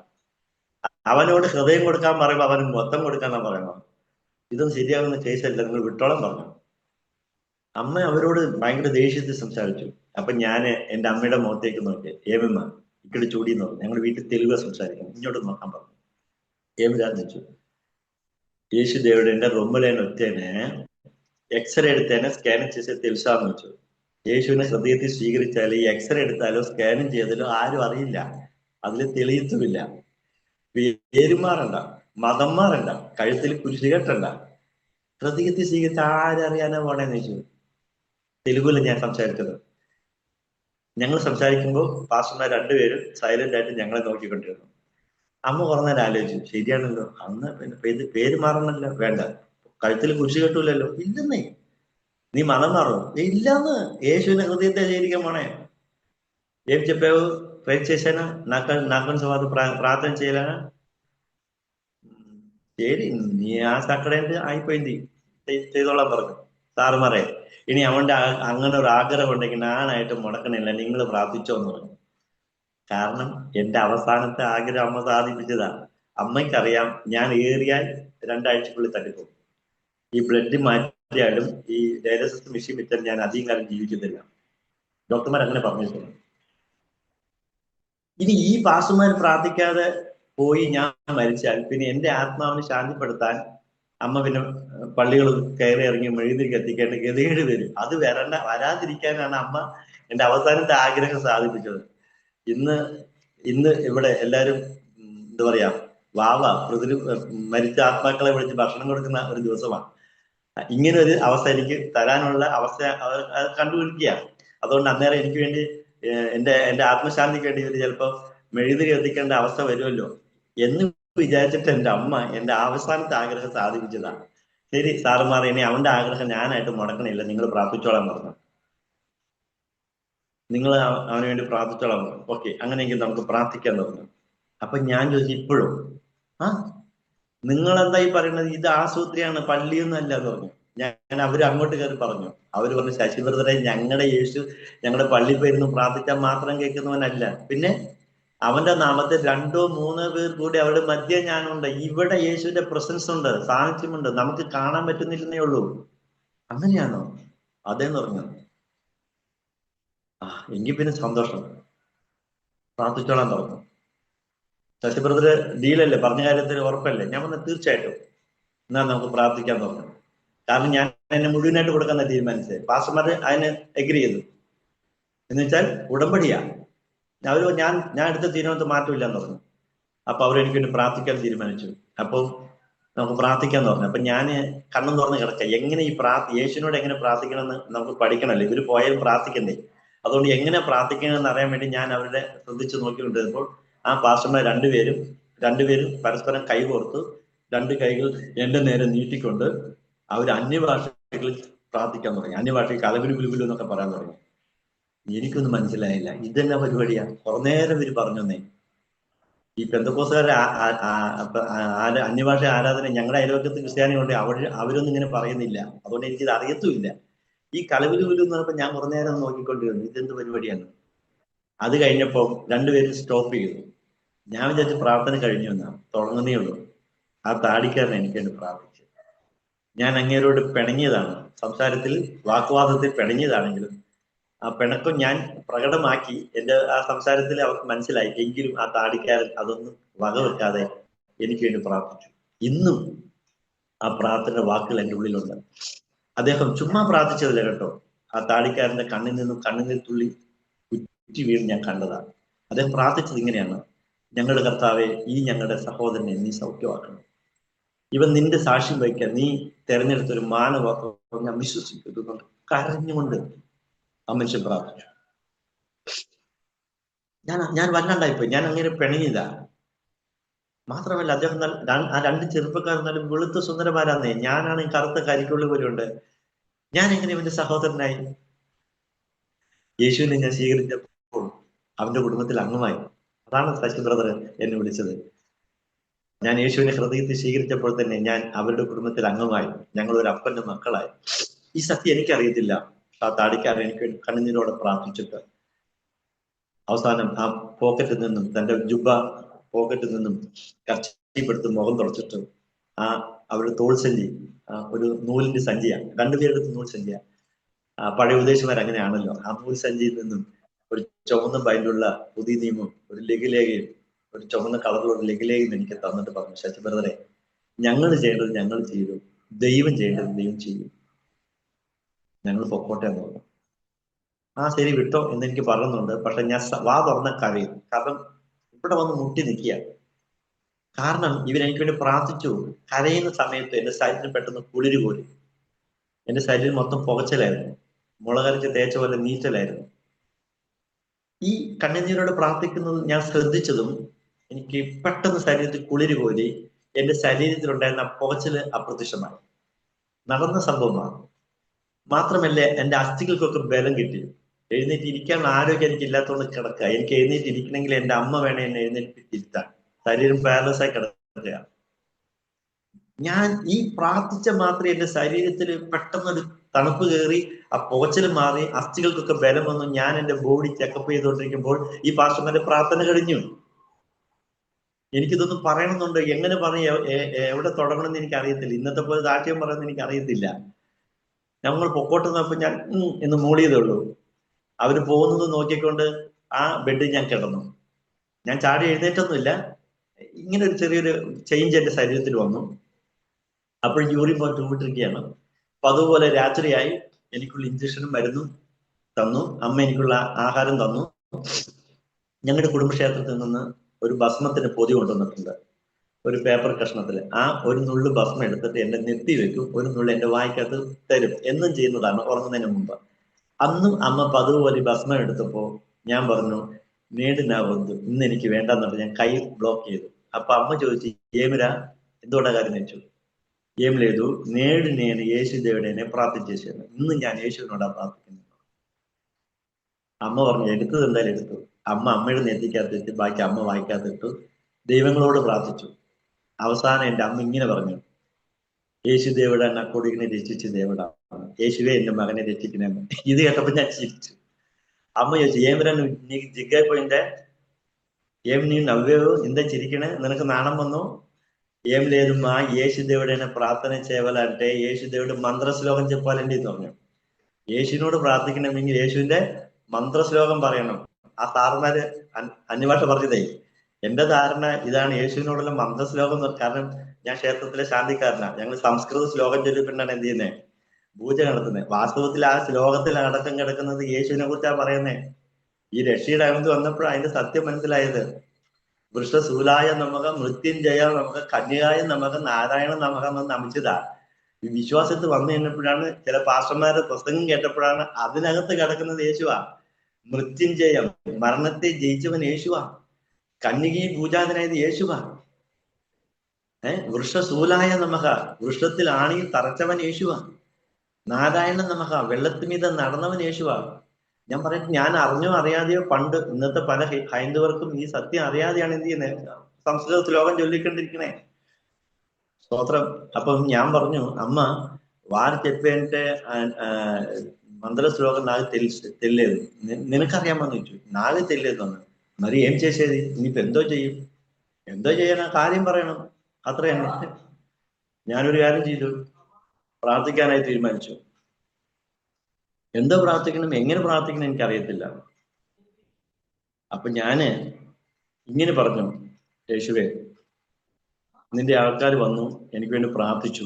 അവനോട് ഹൃദയം കൊടുക്കാൻ പറയുമ്പോൾ അവന് മൊത്തം കൊടുക്കാന്നാ പറയണം. ഇതൊന്നും ശരിയാകുന്ന കേസല്ല, നിങ്ങൾ വിട്ടോളം പറഞ്ഞു. അമ്മ അവരോട് ഭയങ്കര ദേഷ്യത്തിൽ സംസാരിച്ചു. അപ്പൊ ഞാൻ എന്റെ അമ്മയുടെ മുഖത്തേക്ക് നോക്കി, ഏമമ്മ ഇക്കടെ ചൂടി എന്ന് പറഞ്ഞു. ഞങ്ങളുടെ വീട്ടിൽ തെലുങ്ക സംസാരിക്കണം, ഇങ്ങോട്ട് നോക്കാൻ പറഞ്ഞു. ఏమిరాని വെച്ചു, యేసు దేవుడు అంటే రొమ్ములేని వస్తేనే എക്സ്റേ എടുത്തേനെ സ്കാൻ ചെയ്ത് తెలుസാന്ന് വെച്ചു. യേശുവിനെ ഹൃദയത്തിൽ സ്വീകരിച്ചാൽ ഈ എക്സ്റേ എടുത്താലോ സ്കാനും ചെയ്താലോ ആരും അറിയില്ല, അതിൽ തെളിയത്തുമില്ല. പേര് മാറണ്ട, മതം മാറണ്ട, കഴുത്തിൽ കുരിശ് കെട്ടണ്ട, ഹൃദയത്തിൽ സ്വീകരിച്ച ആരറിയാനാ പോണേന്ന് വെച്ചു. തെലുഗുല ഞാൻ സംസാരിച്ചത്. ഞങ്ങൾ സംസാരിക്കുമ്പോൾ പാസ്റ്റർമാർ 2 പേരും സൈലന്റ് ആയിട്ട് ഞങ്ങളെ നോക്കിക്കൊണ്ടിരുന്നു. അമ്മ കുറേ നേരം ആലോചിച്ചു, ശരിയാണല്ലോ, അന്ന് പിന്നെ പേര് మారണല്ലോ. വേണ്ട. കഴുത്തിൽ കുരിശ് കെട്ടൂലല്ലോ. ഇല്ലെന്നേ. നീ మతం మారు. ఇల్లాന്ന്. యేసుని హృదయത്തെ చేరిక పోనే. ఏం చెప్పావు? ప్రే చేశానా? నాకు సవాలు ప్రార్థన చేయాలనా? ശരി, നീ ആ സക്കടേന്റെ ആയിപ്പോയി, ചെയ്തോളാൻ പറഞ്ഞു സാറുമാരെ. ഇനി അവന്റെ അങ്ങനെ ഒരു ആഗ്രഹം ഉണ്ടെങ്കിൽ ഞാനായിട്ട് മുടക്കണില്ല, നിങ്ങൾ പ്രാർത്ഥിച്ചോന്ന് പറഞ്ഞു. കാരണം എന്റെ അവസാനത്തെ ആഗ്രഹം അമ്മ സാധിപ്പിച്ചതാ. അമ്മയ്ക്കറിയാം ഞാൻ ഏറിയാൽ 2 ആഴ്ചക്കുള്ളിൽ തട്ടിപ്പോകും. ഈ ബ്ലഡ് മാറ്റിയാലും ഈ ഡയാലിസിസ് മെഷീൻ വെച്ചാൽ ഞാൻ അധികം കാലം ജീവിക്കുന്നില്ല. ഡോക്ടർമാർ അങ്ങനെ പറഞ്ഞിട്ടുണ്ട്. ഇനി ഈ പാസ്റ്റർമാർ പ്രാർത്ഥിക്കാതെ പോയി ഞാൻ മരിച്ചാൽ പിന്നെ എന്റെ ആത്മാവിനെ ശാന്തിപ്പെടുത്താൻ അമ്മ പിന്നെ പള്ളികൾ കയറി ഇറങ്ങി മെഴുകുതിരി കത്തിക്കേണ്ട ഗതികേട് വരും. അത് വരാതിരിക്കാനാണ് അമ്മ എന്റെ അവസാനത്തെ ആഗ്രഹം സാധിപ്പിച്ചത്. ഇന്ന് ഇവിടെ എല്ലാരും എന്താ പറയാ, മരിച്ച ആത്മാക്കളെ വിളിച്ച് ഭക്ഷണം കൊടുക്കുന്ന ഒരു ദിവസമാണ്. ഇങ്ങനെ ഒരു അവസ്ഥ എനിക്ക് തരാനുള്ള അവസ്ഥ കണ്ടുപിടിക്കുക. അതുകൊണ്ട് അന്നേരം എനിക്ക് വേണ്ടി എന്റെ ആത്മശാന്തിക്ക് വേണ്ടി ഇവര് ചിലപ്പോ മെഴുതിരി എത്തിക്കേണ്ട അവസ്ഥ വരുമല്ലോ എന്ന് വിചാരിച്ചിട്ട് എന്റെ അമ്മ എന്റെ അവസാനത്തെ ആഗ്രഹം സാധിപ്പിച്ചതാണ്. ശരി സാറുമാർ, ഇനി അവന്റെ ആഗ്രഹം ഞാനായിട്ട് മുടക്കണില്ല, നിങ്ങൾ പ്രാർത്ഥിച്ചോളാൻ പറഞ്ഞു. നിങ്ങൾ അവന് വേണ്ടി പ്രാർത്ഥിച്ചോളാൻ പറഞ്ഞു. ഓക്കെ, അങ്ങനെയെങ്കിൽ നമുക്ക് പ്രാർത്ഥിക്കാൻ പറഞ്ഞു. അപ്പൊ ഞാൻ ചോദിച്ചു, ഇപ്പോഴും ആ നിങ്ങൾ എന്താ ഈ പറയുന്നത്, ഇത് ആശുപത്രിയാണ്, പള്ളിയൊന്നും അല്ല എന്ന് പറഞ്ഞു. അവര് അങ്ങോട്ട് കയറി പറഞ്ഞു. അവര് പറഞ്ഞു, ശശി ബ്രദറെ, ഞങ്ങളുടെ യേശു ഞങ്ങളുടെ പള്ളിയിൽ പോയിരുന്നു പ്രാർത്ഥിച്ചാൽ മാത്രം കേൾക്കുന്നവനല്ല, പിന്നെ അവന്റെ നാമത്തിൽ 2 or 3 പേർ കൂടി അവരുടെ മധ്യ ഞാനുണ്ട്. ഇവിടെ യേശുവിന്റെ പ്രസൻസ് ഉണ്ട്, സാന്നിധ്യമുണ്ട്, നമുക്ക് കാണാൻ പറ്റുന്നില്ലെന്നേ ഉള്ളൂ. അങ്ങനെയാണോ? അതേന്ന് പറഞ്ഞു. എങ്കിൽ പിന്നെ സന്തോഷം, പ്രാർത്ഥിച്ചോളാൻ പറഞ്ഞു. ശശി ബ്രദർ ഡീലല്ലേ, പറഞ്ഞ കാര്യത്തിൽ ഉറപ്പല്ലേ? ഞാൻ പറഞ്ഞു തീർച്ചയായിട്ടും, എന്നാ നമുക്ക് പ്രാർത്ഥിക്കാൻ പറഞ്ഞു. കാരണം ഞാൻ എന്നെ മുഴുവനായിട്ട് കൊടുക്കാൻ തീരുമാനിച്ചത്. പാസ്റ്റർമാർ അതിന് എഗ്രി ചെയ്തു. എന്ന് വെച്ചാൽ ഉടമ്പടിയാ. ഞാൻ എടുത്ത തീരുമാനത്തിൽ മാറ്റമില്ല എന്ന് പറഞ്ഞു. അപ്പൊ അവരെനിക്ക് വേണ്ടി പ്രാർത്ഥിക്കാൻ തീരുമാനിച്ചു. അപ്പൊ നമുക്ക് പ്രാർത്ഥിക്കാന്ന് പറഞ്ഞു. അപ്പൊ ഞാൻ കണ്ണും തുറന്ന് കിടക്കാം. എങ്ങനെ ഈ യേശുവിനോട് എങ്ങനെ പ്രാർത്ഥിക്കണമെന്ന് നമുക്ക് പഠിക്കണമല്ലോ. ഇവര് പോയാലും പ്രാർത്ഥിക്കണ്ടേ? അതുകൊണ്ട് എങ്ങനെ പ്രാർത്ഥിക്കണമെന്ന് അറിയാൻ വേണ്ടി ഞാൻ അവരുടെ ശ്രദ്ധിച്ചു നോക്കിക്കൊണ്ടിരുന്നപ്പോൾ ആ പാസ്റ്റർമാർ രണ്ടുപേരും പരസ്പരം കൈകോർത്തു 2 കൈകൾ എന്റെ നേരെ നീട്ടിക്കൊണ്ട് അവർ അന്യഭാഷകളിൽ പ്രാർത്ഥിക്കാൻ തുടങ്ങി. അന്യഭാഷയിൽ കലബിലുബിലുബിലു എന്നൊക്കെ പറയാൻ തുടങ്ങി. എനിക്കൊന്നും മനസ്സിലായില്ല, ഇതെന്നാ പരിപാടിയാ? കുറെ നേരം ഇവര് പറഞ്ഞേ. ഈ പെന്തക്കോസ്തുകാരുടെ അന്യഭാഷ ആരാധന ഞങ്ങളുടെ അയൽവക്കത്ത് ക്രിസ്ത്യാനികളുണ്ട്, അവരൊന്നും ഇങ്ങനെ പറയുന്നില്ല. അതുകൊണ്ട് എനിക്കിത് അറിയത്തുമില്ല. ഈ കലവിലുവിലു എന്ന് പറഞ്ഞപ്പോ ഞാൻ കുറെ നേരം നോക്കിക്കൊണ്ടിരുന്നു, ഇതെന്ത് പരിപാടിയാണ്. അത് കഴിഞ്ഞപ്പോ 2 പേരും സ്റ്റോപ്പ് ചെയ്തു. ഞാൻ വിചാരിച്ചു പ്രാർത്ഥന കഴിഞ്ഞു എന്നാ, തുടങ്ങുന്നേ ഉള്ളൂ. ആ താടിക്കാരൻ എനിക്ക് വേണ്ടി പ്രാർത്ഥിച്ചു. ഞാൻ അങ്ങേരോട് പിണങ്ങിയതാണ്, സംസാരത്തിൽ വാക്കുവാദത്തിൽ പിണങ്ങിയതാണെങ്കിലും ആ പിണക്കം ഞാൻ പ്രകടമാക്കി. എന്റെ ആ സംസാരത്തിൽ അവർക്ക് മനസ്സിലായി. എങ്കിലും ആ താടിക്കാരൻ അതൊന്നും വകവെക്കാതെ എനിക്ക് വേണ്ടി പ്രാർത്ഥിച്ചു. ഇന്നും ആ പ്രാർത്ഥനയുടെ വാക്കുകൾ എൻ്റെ ഉള്ളിലുണ്ട്. അദ്ദേഹം ചുമ്മാ പ്രാർത്ഥിച്ചതില്ല കേട്ടോ. ആ താടിക്കാരന്റെ കണ്ണിൽ നിന്നും കണ്ണുനീർ തുള്ളി കുറ്റി വീണ് ഞാൻ കണ്ടതാണ്. അദ്ദേഹം പ്രാർത്ഥിച്ചത് ഇങ്ങനെയാണ്: ഞങ്ങളുടെ കർത്താവെ, ഈ ഞങ്ങളുടെ സഹോദരനെ നീ സൗഖ്യമാക്കണം. ഇവൻ നിന്റെ സാക്ഷ്യം വഹിക്കാൻ നീ തെരഞ്ഞെടുത്തൊരു മാനവാക്കം ഞാൻ വിശ്വസിക്കുന്നു. കരഞ്ഞുകൊണ്ട് ആ മനുഷ്യൻ പ്രാർത്ഥിച്ചു. ഞാൻ വല്ലാണ്ടായിപ്പോയി. ഞാൻ അങ്ങനെ പിണങ്ങിയതാ. മാത്രമല്ല, അദ്ദേഹം ആ 2 ചെറുപ്പക്കാർ എന്നാലും വെളുത്ത സുന്ദരന്മാരാന്നേ. ഞാനാണ് കറുത്ത കരിക്കുള്ളി പോലെയുണ്ട്. ഞാൻ എങ്ങനെ ഇവന്റെ സഹോദരനായി? യേശുവിനെ ഞാൻ സ്വീകരിച്ചപ്പോൾ അവന്റെ കുടുംബത്തിൽ അംഗമായി. അതാണ് ശശി ബ്രദർ എന്നെ വിളിച്ചത്. ഞാൻ യേശുവിനെ ഹൃദയത്തിൽ സ്വീകരിച്ചപ്പോൾ തന്നെ ഞാൻ അവരുടെ കുടുംബത്തിൽ അംഗമായി. ഞങ്ങൾ ഒരു അപ്പന്റെ മക്കളായി. ഈ സത്യം എനിക്കറിയത്തില്ല. ആ താടിക്കാരൻ എനിക്ക് കണ്ണുനീരോടെ പ്രാർത്ഥിച്ചിട്ട് അവസാനം ആ പോക്കറ്റിൽ നിന്നും, തന്റെ ജുബ്ബ പോക്കറ്റിൽ നിന്നും കർച്ചീപ്പെടുത്ത് മുഖം തുടച്ചിട്ട് അവരുടെ തോൾ സഞ്ചി, ഒരു നൂലിന്റെ സഞ്ചിയാണ്, 2 പേരെടുത്ത് നൂൽ സഞ്ചിയാണ്. പഴയ ഉപദേശമാർ അങ്ങനെയാണല്ലോ. ആ നൂൽ സഞ്ചിയിൽ നിന്നും ഒരു ചുവന്ന ബൈൻഡുള്ള പുതിയ നിയമം, ഒരു ലഘുലേഖയും, ഒരു ചുവന്ന കളറിലുള്ള ലഘുലേഖയും എനിക്ക് തന്നിട്ട് പറഞ്ഞു, ശശി ബ്രദറെ, ഞങ്ങൾ ചെയ്യേണ്ടത് ഞങ്ങൾ ചെയ്തു, ദൈവം ചെയ്യേണ്ടത് ദൈവം ചെയ്യും, ഞങ്ങൾ പൊക്കോട്ടെ എന്ന് പറഞ്ഞു. ശരി വിട്ടോ എന്നെനിക്ക് പറയുന്നുണ്ട്. പക്ഷെ ഞാൻ വാ തുറന്ന കരയും. കാരണം ഇവിടെ വന്ന് മുട്ടി നിൽക്കുക. കാരണം ഇവരെനിക്ക് വേണ്ടി പ്രാർത്ഥിച്ചു. കരയുന്ന സമയത്ത് എന്റെ ശരീരം പെട്ടെന്ന് കുളിര് പോലും. എന്റെ ശരീരം മൊത്തം പുകച്ചലായിരുന്നു, മുളകരച്ച് തേച്ച പോലെ നീറ്റലായിരുന്നു. ഈ കണ്ണുനീരോട് പ്രാർത്ഥിക്കുന്നത് ഞാൻ ശ്രദ്ധിച്ചതും എനിക്ക് പെട്ടെന്ന് ശരീരത്തിൽ കുളിര് പോരി. എന്റെ ശരീരത്തിലുണ്ടായിരുന്ന പുകച്ചല് അപ്രത്യക്ഷമായി. നടന്ന സംഭവമാണ്. മാത്രമല്ല, എന്റെ അസ്ഥികൾക്കൊക്കെ ബലം കിട്ടി. എഴുന്നേറ്റ് ഇരിക്കാനുള്ള ആരോഗ്യം എനിക്ക് ഇല്ലാത്തതുകൊണ്ട് കിടക്കുക. എനിക്ക് എഴുന്നേറ്റ് ഇരിക്കണമെങ്കിൽ എന്റെ അമ്മ വേണേ എന്നെ എഴുന്നേറ്റിരുത്താൻ. ശരീരം പാരലൈസായി കിടക്കുക. ഞാൻ ഈ പ്രാർത്ഥിച്ച മാത്രമേ എന്റെ ശരീരത്തിൽ പെട്ടെന്നൊരു തണുപ്പ് കയറി, ആ പുകച്ചൽ മാറി, അസ്ഥികൾക്കൊക്കെ ബലം വന്നു. ഞാൻ എന്റെ ബോഡി ചെക്കപ്പ് ചെയ്തുകൊണ്ടിരിക്കുമ്പോൾ ഈ പാസ്റ്റർമാരുടെ പ്രാർത്ഥന കഴിഞ്ഞു. എനിക്കിതൊന്നും പറയണമെന്നുണ്ട്. എങ്ങനെ പറയും, എവിടെ തുടങ്ങണമെന്ന് എനിക്ക് അറിയത്തില്ല. ഇന്നത്തെ പോലെ ദാഷ്ട്യം പറയുന്നത് എനിക്ക് അറിയത്തില്ല. ഞങ്ങൾ പൊക്കോട്ട് നോക്കുമ്പോൾ ഞാൻ എന്ന് മൂളിയതേ ഉള്ളൂ. അവര് പോകുന്നത് നോക്കിക്കൊണ്ട് ആ ബെഡിൽ ഞാൻ കിടന്നു. ഞാൻ ചാടി എഴുന്നേറ്റൊന്നുമില്ല. ഇങ്ങനെ ഒരു ചെറിയൊരു ചേഞ്ച് എന്റെ ശരീരത്തിൽ വന്നു. അപ്പോൾ യൂറിൻ പോയിട്ട് വിട്ടിരിക്കുകയാണ്. അപ്പൊ അതുപോലെ രാത്രിയായി. എനിക്കുള്ള ഇഞ്ചക്ഷനും മരുന്നും തന്നു. അമ്മ എനിക്കുള്ള ആഹാരം തന്നു. ഞങ്ങളുടെ കുടുംബക്ഷേത്രത്തിൽ നിന്ന് ഒരു ഭസ്മത്തിന് പൊതി കൊണ്ടുവന്നിട്ടുണ്ട്, ഒരു പേപ്പർ കഷ്ണത്തിൽ. ഒരു നുള്ളു ഭസ്മം എടുത്തിട്ട് എന്റെ നെത്തി വെക്കും, ഒരു നുള്ളു എന്റെ വായിക്കകത്ത് തരും. എന്നും ചെയ്യുന്നതാണ് ഉറങ്ങുന്നതിന് മുമ്പ്. അന്നും അമ്മ പതുപോലെ ഭസ്മം എടുത്തപ്പോ ഞാൻ പറഞ്ഞു നേടിനാ വന്നു, ഇന്ന് എനിക്ക് വേണ്ടെന്ന് പറഞ്ഞ് ഞാൻ കൈ ബ്ലോക്ക് ചെയ്തു. അപ്പൊ അമ്മ ചോദിച്ചു, ഏമിര എന്തുകൊണ്ടാ കാര്യം വെച്ചു? ఏం లేదు, నేడు నేను యేసుదేవుడనే പ്രാർത്ഥന చేశాను, ഇന്ന് ഞാൻ യേശുവിനോടാ പ്രാർത്ഥിക്കുന്നത്. അമ്മ പറഞ്ഞു എടുത്തത് എന്തായാലും എടുത്തു. അമ്മയുടെ നെറ്റിക്കകത്തിട്ട് ബാക്കി അമ്മ വായിക്കാത്തിട്ടു, ദൈവങ്ങളോട് പ്രാർത്ഥിച്ചു. അവസാനം എൻ്റെ അമ്മ ഇങ്ങനെ പറഞ്ഞു, യേശുദേവുടെ എന്നെ കൊടികിനെ രക്ഷിച്ച് ദേവടാണ്, യേശുവെ എൻ്റെ മകനെ രക്ഷിക്കണേ. ഇത് കേട്ടപ്പോ ഞാൻ ചിരിച്ചു. అమ్మ ചോദിച്ചു, ఏమిరా నీకు జిగ్గైపోయిందే, ఏం నీ నవ్వేవు, ఇంత చిరికినే, నినకు నాణం వന്നു? ఏం లేదు మా, యేసుదేవుడైనా ప్రార్థన చేయాలంటే యేసుదేవుడు മന്ത്രശ്ലോകം చెప్పాలండి എന്ന് പറഞ്ഞു. യേശുവിനോട് പ്രാർത്ഥിക്കണമെങ്കിൽ യേശുവിന്റെ മന്ത്രശ്ലോകം പറയണം. ആ സാറുമാര് അന്യഭാഷ പറഞ്ഞതേ. എന്റെ ധാരണ ഇതാണ്, യേശുവിനോടുള്ള മന്ത്രശ്ലോകം. കാരണം ഞാൻ ക്ഷേത്രത്തിലെ ശാന്തിക്കാരനാണ്. ഞങ്ങൾ സംസ്കൃത ശ്ലോകം ചൊല്ലിക്കൊണ്ടാണ് എന്ത് ചെയ്യുന്നത്, പൂജ നടത്തുന്നത്. വാസ്തവത്തിൽ ആ ശ്ലോകത്തിൽ അടക്കം കിടക്കുന്നത് യേശുവിനെ കുറിച്ചാണ് പറയുന്നത്. ഈ രക്ഷയുടെ അകത്ത് വന്നപ്പോഴാണ് അതിന്റെ സത്യം മനസ്സിലായത്. വൃഷശൂലായ നമക, മൃത്യുഞ്ജയ നമക, കന്യകായ നമക, നാരായണ നമക എന്ന് നമിച്ചതാ. ഈ വിശ്വാസത്തിൽ വന്നു കഴിഞ്ഞപ്പോഴാണ്, ചില പാസ്റ്റർമാരുടെ പ്രസംഗം കേട്ടപ്പോഴാണ് അതിനകത്ത് കിടക്കുന്നത് യേശുവാ. മൃത്യുഞ്ജയം, മരണത്തെ ജയിച്ചവൻ യേശുവാ. കന്യകി പൂജാതനായത് യേശുവാ. വൃഷശൂലായ നമക, വൃക്ഷത്തിൽ ആണിയിൽ തറച്ചവൻ യേശുവാ. നാരായണ നമക, വെള്ളത്തിമീത നടന്നവൻ യേശുവാ. ഞാൻ പറയുന്നത്, ഞാൻ അറിഞ്ഞോ അറിയാതെയോ പണ്ട് ഇന്നത്തെ പല ഹൈന്ദവർക്കും ഈ സത്യം അറിയാതെയാണ് എന്ത് ചെയ്യുന്നത്, സംസ്കൃത ശ്ലോകം ചൊല്ലിക്കൊണ്ടിരിക്കണേ. സ്തോത്രം. അപ്പം ഞാൻ പറഞ്ഞു, అమ్మ వారు చెప్పేంటే మందల శ్లోకం నాకు తెలియదు, నినకറിയാമെന്ന് ചോദിച്ചു. నాకు తెలియదు అన్న. మరి ఏం చేసేది, ഇനിയിപ്പോ എന്തോ ചെയ്യണം, കാര്യം പറയണം, അത്ര തന്നെ. ഞാനൊരു കാര്യം ചെയ്തു, പ്രാർത്ഥിക്കാനായി തീരുമാനിച്ചു. എന്തോ പ്രാർത്ഥിക്കണം, എങ്ങനെ പ്രാർത്ഥിക്കണം എനിക്കറിയത്തില്ല. അപ്പൊ ഞാന് ഇങ്ങനെ പറഞ്ഞു, യേശുവേ നിന്റെ ആൾക്കാർ വന്നു എനിക്ക് വേണ്ടി പ്രാർത്ഥിച്ചു,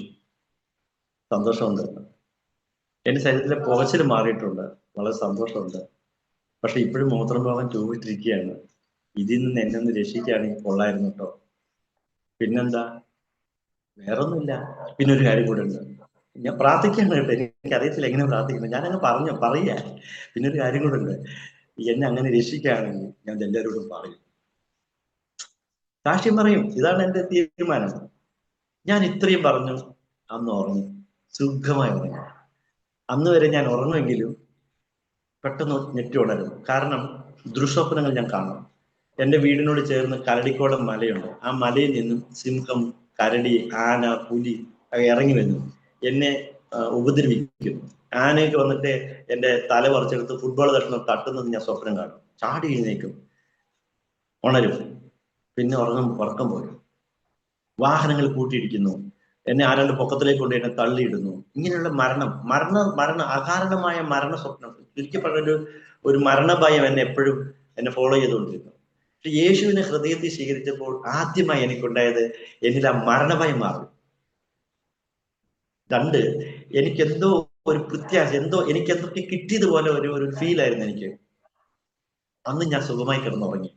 സന്തോഷമുണ്ട്. എന്റെ ശരീരത്തിലെ പുകച്ചിൽ മാറിയിട്ടുണ്ട്, വളരെ സന്തോഷമുണ്ട്. പക്ഷെ ഇപ്പോഴും മൂത്രം പോകാൻ ചൂടിട്ടിരിക്കുകയാണ്. ഇതിൽ നിന്ന് എന്നെ ഒന്ന് രക്ഷിക്കുകയാണെങ്കിൽ കൊള്ളായിരുന്നു കേട്ടോ. പിന്നെന്താ, വേറൊന്നുമില്ല. പിന്നെ ഒരു കാര്യം കൂടെ ഉണ്ട്, ഞാൻ പ്രാർത്ഥിക്കാണ് കേട്ടോ, എനിക്കറിയത്തില്ല എങ്ങനെ പ്രാർത്ഥിക്കുന്നത്, ഞാനങ്ങ് പറയുക. പിന്നെ ഒരു കാര്യം കൂടെ ഉണ്ട്, എന്നെ അങ്ങനെ രക്ഷിക്കുകയാണെങ്കിൽ ഞാൻ എല്ലാവരോടും പറയും, സാക്ഷ്യം പറയും. ഇതാണ് എന്റെ തീരുമാനം. ഞാൻ ഇത്രയും പറഞ്ഞു. അന്ന് ഉറങ്ങി, സുഖമായി ഉറങ്ങി. അന്ന് വരെ ഞാൻ ഉറങ്ങുമെങ്കിലും പെട്ടെന്ന് ഞെട്ടി ഉണരും. കാരണം ദുസ്വപ്നങ്ങൾ ഞാൻ കാണും. എൻ്റെ വീടിനോട് ചേർന്ന് കരടിക്കോടം മലയുണ്ട്. ആ മലയിൽ നിന്നും സിംഹം, കരടി, ആന, പുലി ഇറങ്ങി വരുന്നു, എന്നെ ഉപദ്രവിക്കുന്നു. ആനയൊക്കെ വന്നിട്ട് എൻ്റെ തല പറിച്ചെടുത്ത് ഫുട്ബോൾ തട്ടുന്നത് ഞാൻ സ്വപ്നം കാണും. ചാടി എഴുന്നേക്കും, ഉണരും, പിന്നെ ഉറക്കം പോരും. വാഹനങ്ങൾ കൂട്ടിയിടിക്കുന്നു, എന്നെ ആരാണ്ട് പൊക്കത്തിലേക്ക് കൊണ്ട് എന്നെ തള്ളിയിടുന്നു. ഇങ്ങനെയുള്ള മരണം അകാരണമായ മരണ സ്വപ്നം. ചുരുക്കി പറഞ്ഞൊരു മരണഭയം എന്നെ ഫോളോ ചെയ്തുകൊണ്ടിരുന്നു. പക്ഷെ യേശുവിനെ ഹൃദയത്തിൽ സ്വീകരിച്ചപ്പോൾ ആദ്യമായി എനിക്കുണ്ടായത്, എന്നിൽ ആ മരണഭയം മാറി. രണ്ട്, എനിക്കെന്തോ ഒരു പ്രത്യാശ, എനിക്ക് എന്തൊക്കെ കിട്ടിയതുപോലെ ഒരു ഫീലായിരുന്നു എനിക്ക്. അന്ന് ഞാൻ സുഖമായി കിടന്നുറങ്ങി.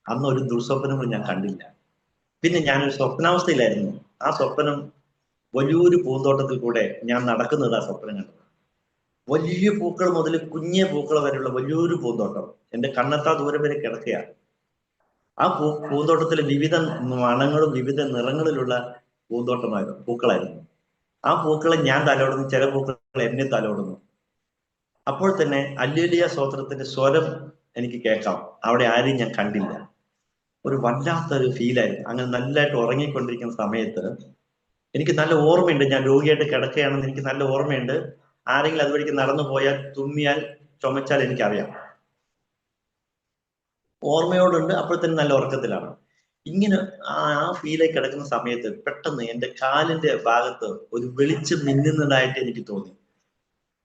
അന്ന് ഒരു ദുസ്വപ്നങ്ങളും ഞാൻ കണ്ടില്ല. പിന്നെ ഞാനൊരു സ്വപ്നാവസ്ഥയിലായിരുന്നു. ആ സ്വപ്നം വലിയൊരു പൂന്തോട്ടത്തിൽ കൂടെ ഞാൻ നടക്കുന്നത് ആ സ്വപ്നം കണ്ടത്. വലിയ പൂക്കൾ മുതൽ കുഞ്ഞിയ പൂക്കൾ വരെയുള്ള വലിയൊരു പൂന്തോട്ടം എൻ്റെ കണ്ണെത്താ ദൂരം വരെ കിടക്കുകയാണ്. ആ പൂന്തോട്ടത്തിലെ വിവിധ മണങ്ങളും വിവിധ നിറങ്ങളിലുള്ള പൂക്കളായിരുന്നു. ആ പൂക്കളെ ഞാൻ തലോടുന്നു, ചില പൂക്കൾ എന്നെ തലോടുന്നു. അപ്പോൾ തന്നെ ഹല്ലേലൂയ സ്തോത്രത്തിന്റെ സ്വരം എനിക്ക് കേൾക്കാം. അവിടെ ആരെയും ഞാൻ കണ്ടില്ല. ഒരു വല്ലാത്തൊരു ഫീലായിരുന്നു. അങ്ങനെ നല്ലതായിട്ട് ഉറങ്ങിക്കൊണ്ടിരിക്കുന്ന സമയത്ത് എനിക്ക് നല്ല ഓർമ്മയുണ്ട്, ഞാൻ രോഗിയായിട്ട് കിടക്കുകയാണെന്ന് എനിക്ക് നല്ല ഓർമ്മയുണ്ട്. ആരെങ്കിലും അതുവഴിക്ക് നടന്നു പോയാൽ, തുമ്മിയാൽ, ചുമച്ചാൽ എനിക്കറിയാം. ഓർമ്മയോടുണ്ട്. അപ്പോൾ തന്നെ നല്ല ഉറക്കത്തിലാണ്. ഇങ്ങനെ ആ ഫീലായി കിടക്കുന്ന സമയത്ത് പെട്ടെന്ന് എൻ്റെ കാലിന്റെ ഭാഗത്ത് ഒരു വെളിച്ചം മിന്നുന്നതായിട്ട് എനിക്ക്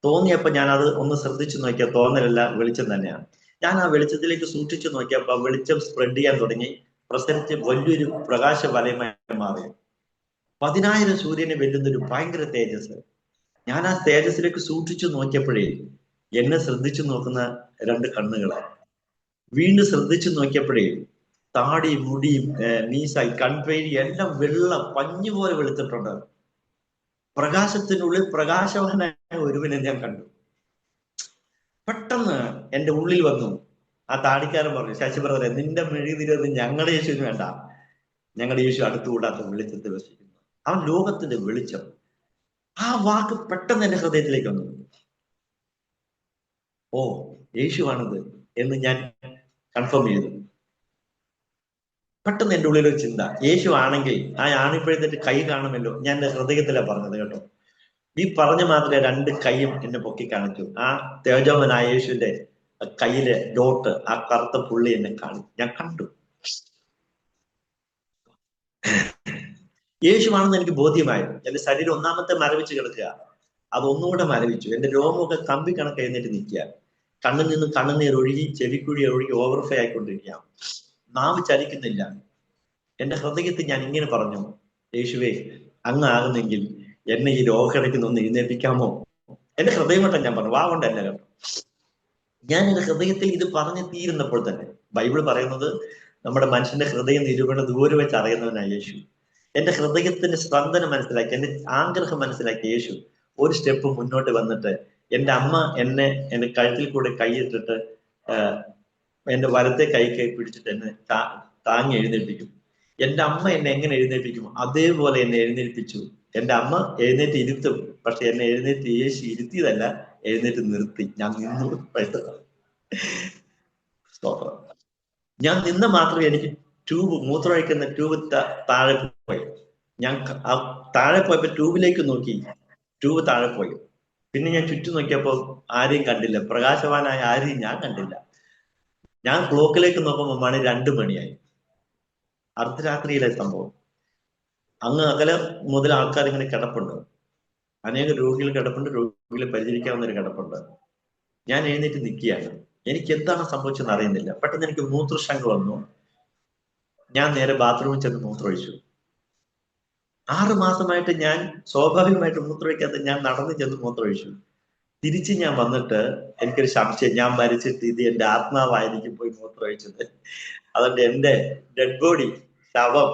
തോന്നിയപ്പോ ഞാൻ അത് ഒന്ന് ശ്രദ്ധിച്ചു നോക്കിയാൽ തോന്നലല്ല, വെളിച്ചം തന്നെയാണ്. ഞാൻ ആ വെളിച്ചത്തിലേക്ക് സൂക്ഷിച്ചു നോക്കിയപ്പോൾ ആ വെളിച്ചം സ്പ്രെഡ് ചെയ്യാൻ തുടങ്ങി, പ്രസരിച്ച് വലിയൊരു പ്രകാശ വലയമായി മാറി. 10,000 സൂര്യനെ വെല്ലുന്നൊരു ഭയങ്കര തേജസ്. ഞാൻ ആ തേജസ്സിലേക്ക് സൂക്ഷിച്ചു നോക്കിയപ്പോഴേ എന്നെ ശ്രദ്ധിച്ചു നോക്കുന്ന 2 കണ്ണുകളാണ്. വീണ്ടും ശ്രദ്ധിച്ചു നോക്കിയപ്പോഴേ താടി, മുടിയും, മീസായി, കൺപേരി എല്ലാം വെള്ള പഞ്ഞു പോലെ വെളുത്തിട്ടുണ്ട്. പ്രകാശത്തിനുള്ളിൽ പ്രകാശവാനായ ഒരുവനെ ഞാൻ കണ്ടു. പെട്ടെന്ന് എന്റെ ഉള്ളിൽ വന്നു. ആ താടിക്കാരൻ പറഞ്ഞു, ശശി ബ്രദറെ, നിന്റെ മെഴുകുതിരിയൊന്നും ഞങ്ങളുടെ യേശുവിന് വേണ്ട, ഞങ്ങളുടെ യേശു അടുത്തുകൂടാത്ത വെളിച്ചത്തിൽ വസിക്കുന്നു. അവൻ ലോകത്തിന്റെ വെളിച്ചം. ആ വാക്ക് പെട്ടെന്ന് എന്റെ ഹൃദയത്തിലേക്ക് വന്നു. ഓ, യേശുവാണിത് എന്ന് ഞാൻ കൺഫേം ചെയ്തു. പെട്ടെന്ന് എന്റെ ഉള്ളിലൊരു ചിന്ത, യേശു ആണെങ്കിൽ ആ ആണിപ്പോഴത്തെ കൈ കാണുമല്ലോ. ഞാൻ എന്റെ ഹൃദയത്തിലാണ് പറഞ്ഞത് കേട്ടോ. ഈ പറഞ്ഞ മാത്രമേ 2 കൈയും എന്നെ പൊക്കി കാണിച്ചു. ആ തേജോമനായ യേശുവിന്റെ കയ്യിലെ ഡോട്ട്, ആ കറുത്ത പുള്ളി എന്നെ ഞാൻ കണ്ടു. യേശുവാണെന്ന് എനിക്ക് ബോധ്യമായി. എന്റെ ശരീരം ഒന്നാമത്തെ മരവിച്ച് കിടക്കുക, അതൊന്നുകൂടെ മരവിച്ചു. എന്റെ രോമമൊക്കെ കമ്പി കണക്ക് എഴുന്നേറ്റ് നിൽക്കുക. കണ്ണിൽ നിന്ന് കണ്ണുനീർ ഒഴുകി, ചെവിക്കുഴി ഒഴുകി ഓവർഫ്ലോ ആയിക്കൊണ്ടിരിക്കുക. നാവ് ചലിക്കുന്നില്ല. എന്റെ ഹൃദയത്തിൽ ഞാൻ ഇങ്ങനെ പറഞ്ഞു, യേശുവേ, അങ്ങ് ആകുന്നെങ്കിൽ എന്നെ ഈ രോഗക്കിടയ്ക്ക് ഒന്ന് എഴുന്നേൽപ്പിക്കാമോ? എന്റെ ഹൃദയമട്ടം ഞാൻ പറഞ്ഞു, വാ കൊണ്ടല്ല കേട്ടോ. ഞാൻ എന്റെ ഹൃദയത്തിൽ ഇത് പറഞ്ഞു തീരുന്നപ്പോൾ തന്നെ, ബൈബിൾ പറയുന്നത് നമ്മുടെ മനുഷ്യന്റെ ഹൃദയം നിരൂപണ ദൂരെ വെച്ച് അറിയുന്നവനായ യേശു. എന്റെ ഹൃദയത്തിന്റെ സ്പന്ദനം മനസ്സിലാക്കി, എന്റെ ആഗ്രഹം മനസ്സിലാക്കി യേശു ഒരു സ്റ്റെപ്പ് മുന്നോട്ട് വന്നിട്ട്, എന്റെ അമ്മ എന്റെ കഴുത്തിൽ കൂടെ കൈയിട്ടിട്ട് എന്റെ വലത്തെ കൈ പിടിച്ചിട്ട് എന്നെ താങ്ങി എഴുന്നേൽപ്പിക്കും. എന്റെ അമ്മ എന്നെ എങ്ങനെ എഴുന്നേൽപ്പിക്കും അതേപോലെ എന്നെ എഴുന്നേൽപ്പിച്ചു. എന്റെ അമ്മ എഴുന്നേറ്റ് ഇരുത്തും, പക്ഷെ എന്നെ എഴുന്നേറ്റ് യേശു ഇരുത്തിയതല്ല, എഴുന്നേറ്റ് നിർത്തി. ഞാൻ നിന്നു. സ്തോത്രം. ഞാൻ നിന്ന മാത്രമേ എനിക്ക് മൂത്രമൊഴിക്കുന്ന ട്യൂബ് താഴെ പോയി. ഞാൻ താഴെ പോയപ്പോ ട്യൂബിലേക്ക് നോക്കി, ട്യൂബ് താഴെ പോയി. പിന്നെ ഞാൻ ചുറ്റും നോക്കിയപ്പോ ആരെയും കണ്ടില്ല, പ്രകാശവാനായ ആരെയും ഞാൻ കണ്ടില്ല. ഞാൻ ക്ലോക്കിലേക്ക് നോക്കുമ്പോൾ 2 മണിയായി. അർദ്ധരാത്രിയിലെ സംഭവം. അങ്ങ് അകലെ മുതൽ ആൾക്കാർ ഇങ്ങനെ കിടപ്പുണ്ട്, അനേക രോഗികൾ കിടപ്പുണ്ട്, രോഗികളെ പരിചരിക്കാവുന്ന ഒരു കിടപ്പുണ്ട്. ഞാൻ എഴുന്നേറ്റ് നിൽക്കുകയാണ്. എനിക്ക് എന്താണ് സംഭവിച്ചെന്ന് അറിയുന്നില്ല. പെട്ടെന്ന് എനിക്ക് മൂത്രശങ്ക വന്നു. ഞാൻ നേരെ ബാത്റൂമിൽ ചെന്ന് മൂത്രമൊഴിച്ചു. 6 മാസമായിട്ട് ഞാൻ സ്വാഭാവികമായിട്ട് മൂത്രമൊഴിക്കാത്ത ഞാൻ നടന്നു ചെന്ന് മൂത്രമൊഴിച്ചു. തിരിച്ച് ഞാൻ വന്നിട്ട് എനിക്കൊരു സംശയം, ഞാൻ മരിച്ചിട്ട് ഇത് എന്റെ ആത്മാവായിരിക്കും പോയി മൂത്രമൊഴിച്ചത്. അതുകൊണ്ട് എന്റെ ഡെഡ് ബോഡി, ശവം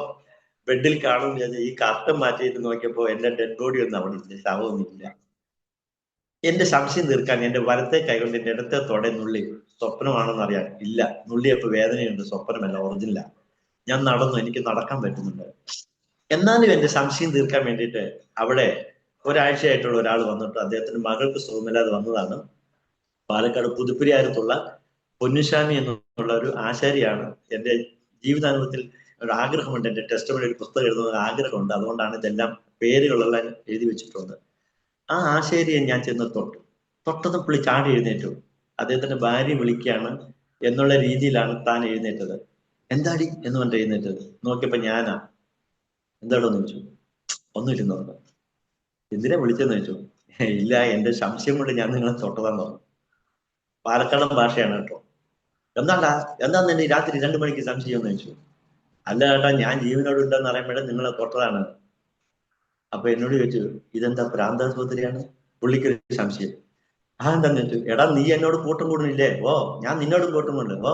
ബെഡിൽ കാണുമെന്ന് ഈ കർട്ടൻ മാറ്റിയിട്ട് നോക്കിയപ്പോ എന്റെ ഡെഡ് ബോഡി ഒന്നും അവിടെ ഇല്ല, ശവമൊന്നും ഇല്ല. എന്റെ സംശയം തീർക്കാൻ എന്റെ വലത്തെ കൈകൊണ്ട് എന്റെ ഇടത്തെ തൊടെ നുള്ളി. സ്വപ്നമാണെന്ന് അറിയാൻ ഇല്ല, നുള്ളിയപ്പോ വേദനയുണ്ട്, സ്വപ്നമല്ല, ഒറിജിനല. ഞാൻ നടന്നു, എനിക്ക് നടക്കാൻ പറ്റുന്നുണ്ട്. എന്നാലും എന്റെ സംശയം തീർക്കാൻ വേണ്ടിയിട്ട് അവിടെ ഒരാഴ്ചയായിട്ടുള്ള ഒരാൾ വന്നിട്ട് അദ്ദേഹത്തിന്റെ മകൾക്ക് സുഖമില്ലാതെ വന്നതാണ്. പാലക്കാട് പുതുപ്പുരിയാരത്തുള്ള പൊന്നുശാമി എന്നുള്ള ഒരു ആശാരിയാണ്. എന്റെ ജീവിതാനുഭവത്തിൽ ഒരു ആഗ്രഹമുണ്ട്, എന്റെ ടെസ്റ്റ്മെന്റ് ഒരു പുസ്തകം എഴുതുന്ന ആഗ്രഹമുണ്ട്. അതുകൊണ്ടാണ് ഇതെല്ലാം പേരുകളെല്ലാം എഴുതി വെച്ചിട്ടുണ്ട്. ആ ആശാരിയെ ഞാൻ ചെന്ന് തൊട്ടതും പുള്ളി ചാടി എഴുന്നേറ്റു. അദ്ദേഹത്തിന്റെ ഭാര്യ വിളിക്കുകയാണ് എന്നുള്ള രീതിയിലാണ് താൻ എഴുന്നേറ്റത്. എന്താടി എന്ന് പറഞ്ഞിട്ട് എഴുന്നേറ്റത്. നോക്കിയപ്പോ ഞാനാ. എന്താടോന്ന് ചോദിച്ചു. ഒന്നുമില്ലെന്ന് പറഞ്ഞു. എന്തിനാ വിളിച്ചെന്ന് ചോദിച്ചു. ഇല്ല, എന്റെ സംശയം കൊണ്ട് ഞാൻ നിങ്ങളെ തൊട്ടതാന്ന് പറഞ്ഞു. പാലക്കാടൻ ഭാഷയാണ് കേട്ടോ. എന്താന്ന് എന്റെ രാത്രി 2 മണിക്ക് സംശയം എന്ന് ചോദിച്ചു. അല്ല ചേട്ടാ, ഞാൻ ജീവനോട് ഉണ്ടെന്ന് അറിയുമ്പോഴേ നിങ്ങളെ തൊട്ടതാണ്. അപ്പൊ എന്നോട് ചോദിച്ചു, ഇതെന്താ പ്രാന്താസ്പത്രിയാണ്? പുള്ളിക്കൊരു സംശയം. എന്താന്ന് ചോദിച്ചു. എടാ, നീ എന്നോട് കൂട്ടം കൂടുന്നില്ലേ? ഓ, ഞാൻ നിന്നോടും കൂട്ടം കൊണ്ട്. ഓ,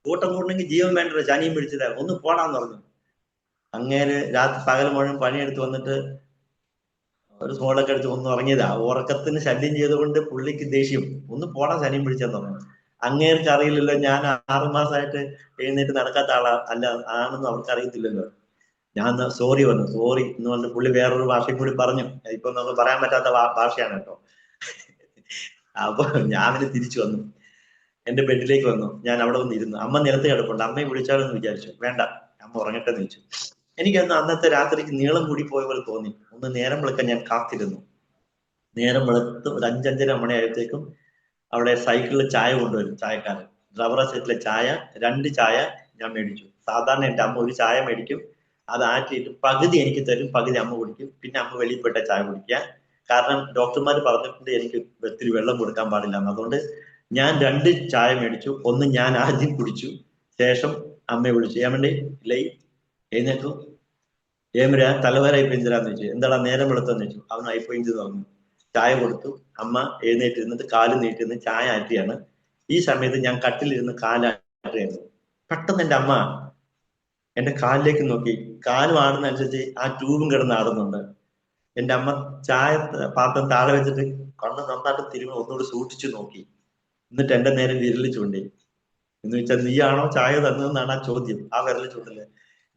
കൂട്ടം കൂടണമെങ്കിൽ ജീവൻ വേണ്ടല്ലോ, ശനിയും പിടിച്ചതാ, ഒന്ന് പോടാന്ന് പറഞ്ഞു. അങ്ങേര് പകൽ മുഴുവൻ പണിയെടുത്ത് വന്നിട്ട് ഒരു സ്മോളൊക്കെ അടിച്ച് ഒന്ന് ഉറങ്ങിയതാ. ഉറക്കത്തിന് ശല്യം ചെയ്തുകൊണ്ട് പുള്ളിക്ക് ദേഷ്യം, ഒന്ന് പോടാ ശനിയും പിടിച്ചെന്ന് പറഞ്ഞു. അങ്ങേർക്ക് അറിയില്ലല്ലോ ഞാൻ 6 മാസമായിട്ട് എഴുന്നേറ്റ് നടക്കാത്ത ആളാ അല്ല ആണെന്ന് അവർക്ക് അറിയത്തില്ലല്ലോ. ഞാൻ സോറി പറഞ്ഞു. സോറി എന്ന് പറഞ്ഞ് പുള്ളി വേറൊരു ഭാഷയും കൂടി പറഞ്ഞു. ഇപ്പൊ നമ്മൾ പറയാൻ പറ്റാത്ത ഭാഷയാണ് കേട്ടോ. അപ്പൊ ഞാൻ തിരിച്ചു വന്നു, എന്റെ ബെഡിലേക്ക് വന്നു. ഞാൻ അവിടെ വന്നിരുന്നു. അമ്മ നിലത്ത് കിടപ്പുണ്ട്. അമ്മയെ വിളിച്ചാലെന്ന് വിചാരിച്ചു. വേണ്ട, അമ്മ ഉറങ്ങട്ടെ എന്ന് വെച്ചു. എനിക്കന്ന് അന്നത്തെ രാത്രിക്ക് നീളം കൂടി പോയ പോലെ തോന്നി. ഒന്ന് നേരം വിളക്കാൻ ഞാൻ കാത്തിരുന്നു. നേരം വെളുത്ത് ഒരു 5-5:30 മണിയായപ്പോഴത്തേക്കും അവിടെ സൈക്കിളിൽ ചായ കൊണ്ടുവരും ചായക്കാരൻ. റബ്ബർ സെറ്റിലെ ചായ 2 ചായ ഞാൻ മേടിച്ചു. സാധാരണ എന്റെ അമ്മ ഒരു ചായ മേടിക്കും, അത് ആറ്റിയിട്ട് പകുതി എനിക്ക് തരും, പകുതി അമ്മ കുടിക്കും. പിന്നെ അമ്മ വെളിയിൽ പോയിട്ട ചായ കുടിക്കുക. കാരണം ഡോക്ടർമാർ പറഞ്ഞിട്ടുണ്ട് എനിക്ക് ഒത്തിരി വെള്ളം കൊടുക്കാൻ പാടില്ല. അതുകൊണ്ട് ഞാൻ 2 ചായ മേടിച്ചു. ഒന്ന് ഞാൻ ആദ്യം കുടിച്ചു, ശേഷം അമ്മയെ വിളിച്ചു. ഏമണ്ടി ലൈ എഴുന്നേറ്റു. ഏമര തലവരായി പെഞ്ചരാന്ന് വെച്ചു. എന്താടാ നേരം വെളുത്തെന്ന് വെച്ചു. അവൻ അയിപ്പോയിന്റ് തന്നു. ചായ കൊടുത്തു. അമ്മ എഴുന്നേറ്റിരുന്നിട്ട് കാല് നീട്ടിരുന്ന് ചായ ആറ്റിയാണ്. ഈ സമയത്ത് ഞാൻ കട്ടിലിരുന്ന് കാലാട്ടുകയായിരുന്നു. പെട്ടെന്ന് എന്റെ അമ്മ എന്റെ കാലിലേക്ക് നോക്കി. കാലും ആടുന്നതനുസരിച്ച് ആ ട്യൂബും കിടന്ന് ആടുന്നുണ്ട്. എന്റെ അമ്മ ചായ പാത്രം താഴെ വെച്ചിട്ട് കണ്ണ് നന്നായിട്ട് തിരുമ്പി ഒന്നുകൂടി സൂക്ഷിച്ചു നോക്കി. എന്നിട്ട് എന്റെ നേരെ വിരൽ ചൂണ്ടി. എന്ന് വെച്ചാൽ നീയാണോ ചായ തന്നതെന്നാണ് ആ ചോദ്യം. ആ വിരൽ ചൂണ്ടല്.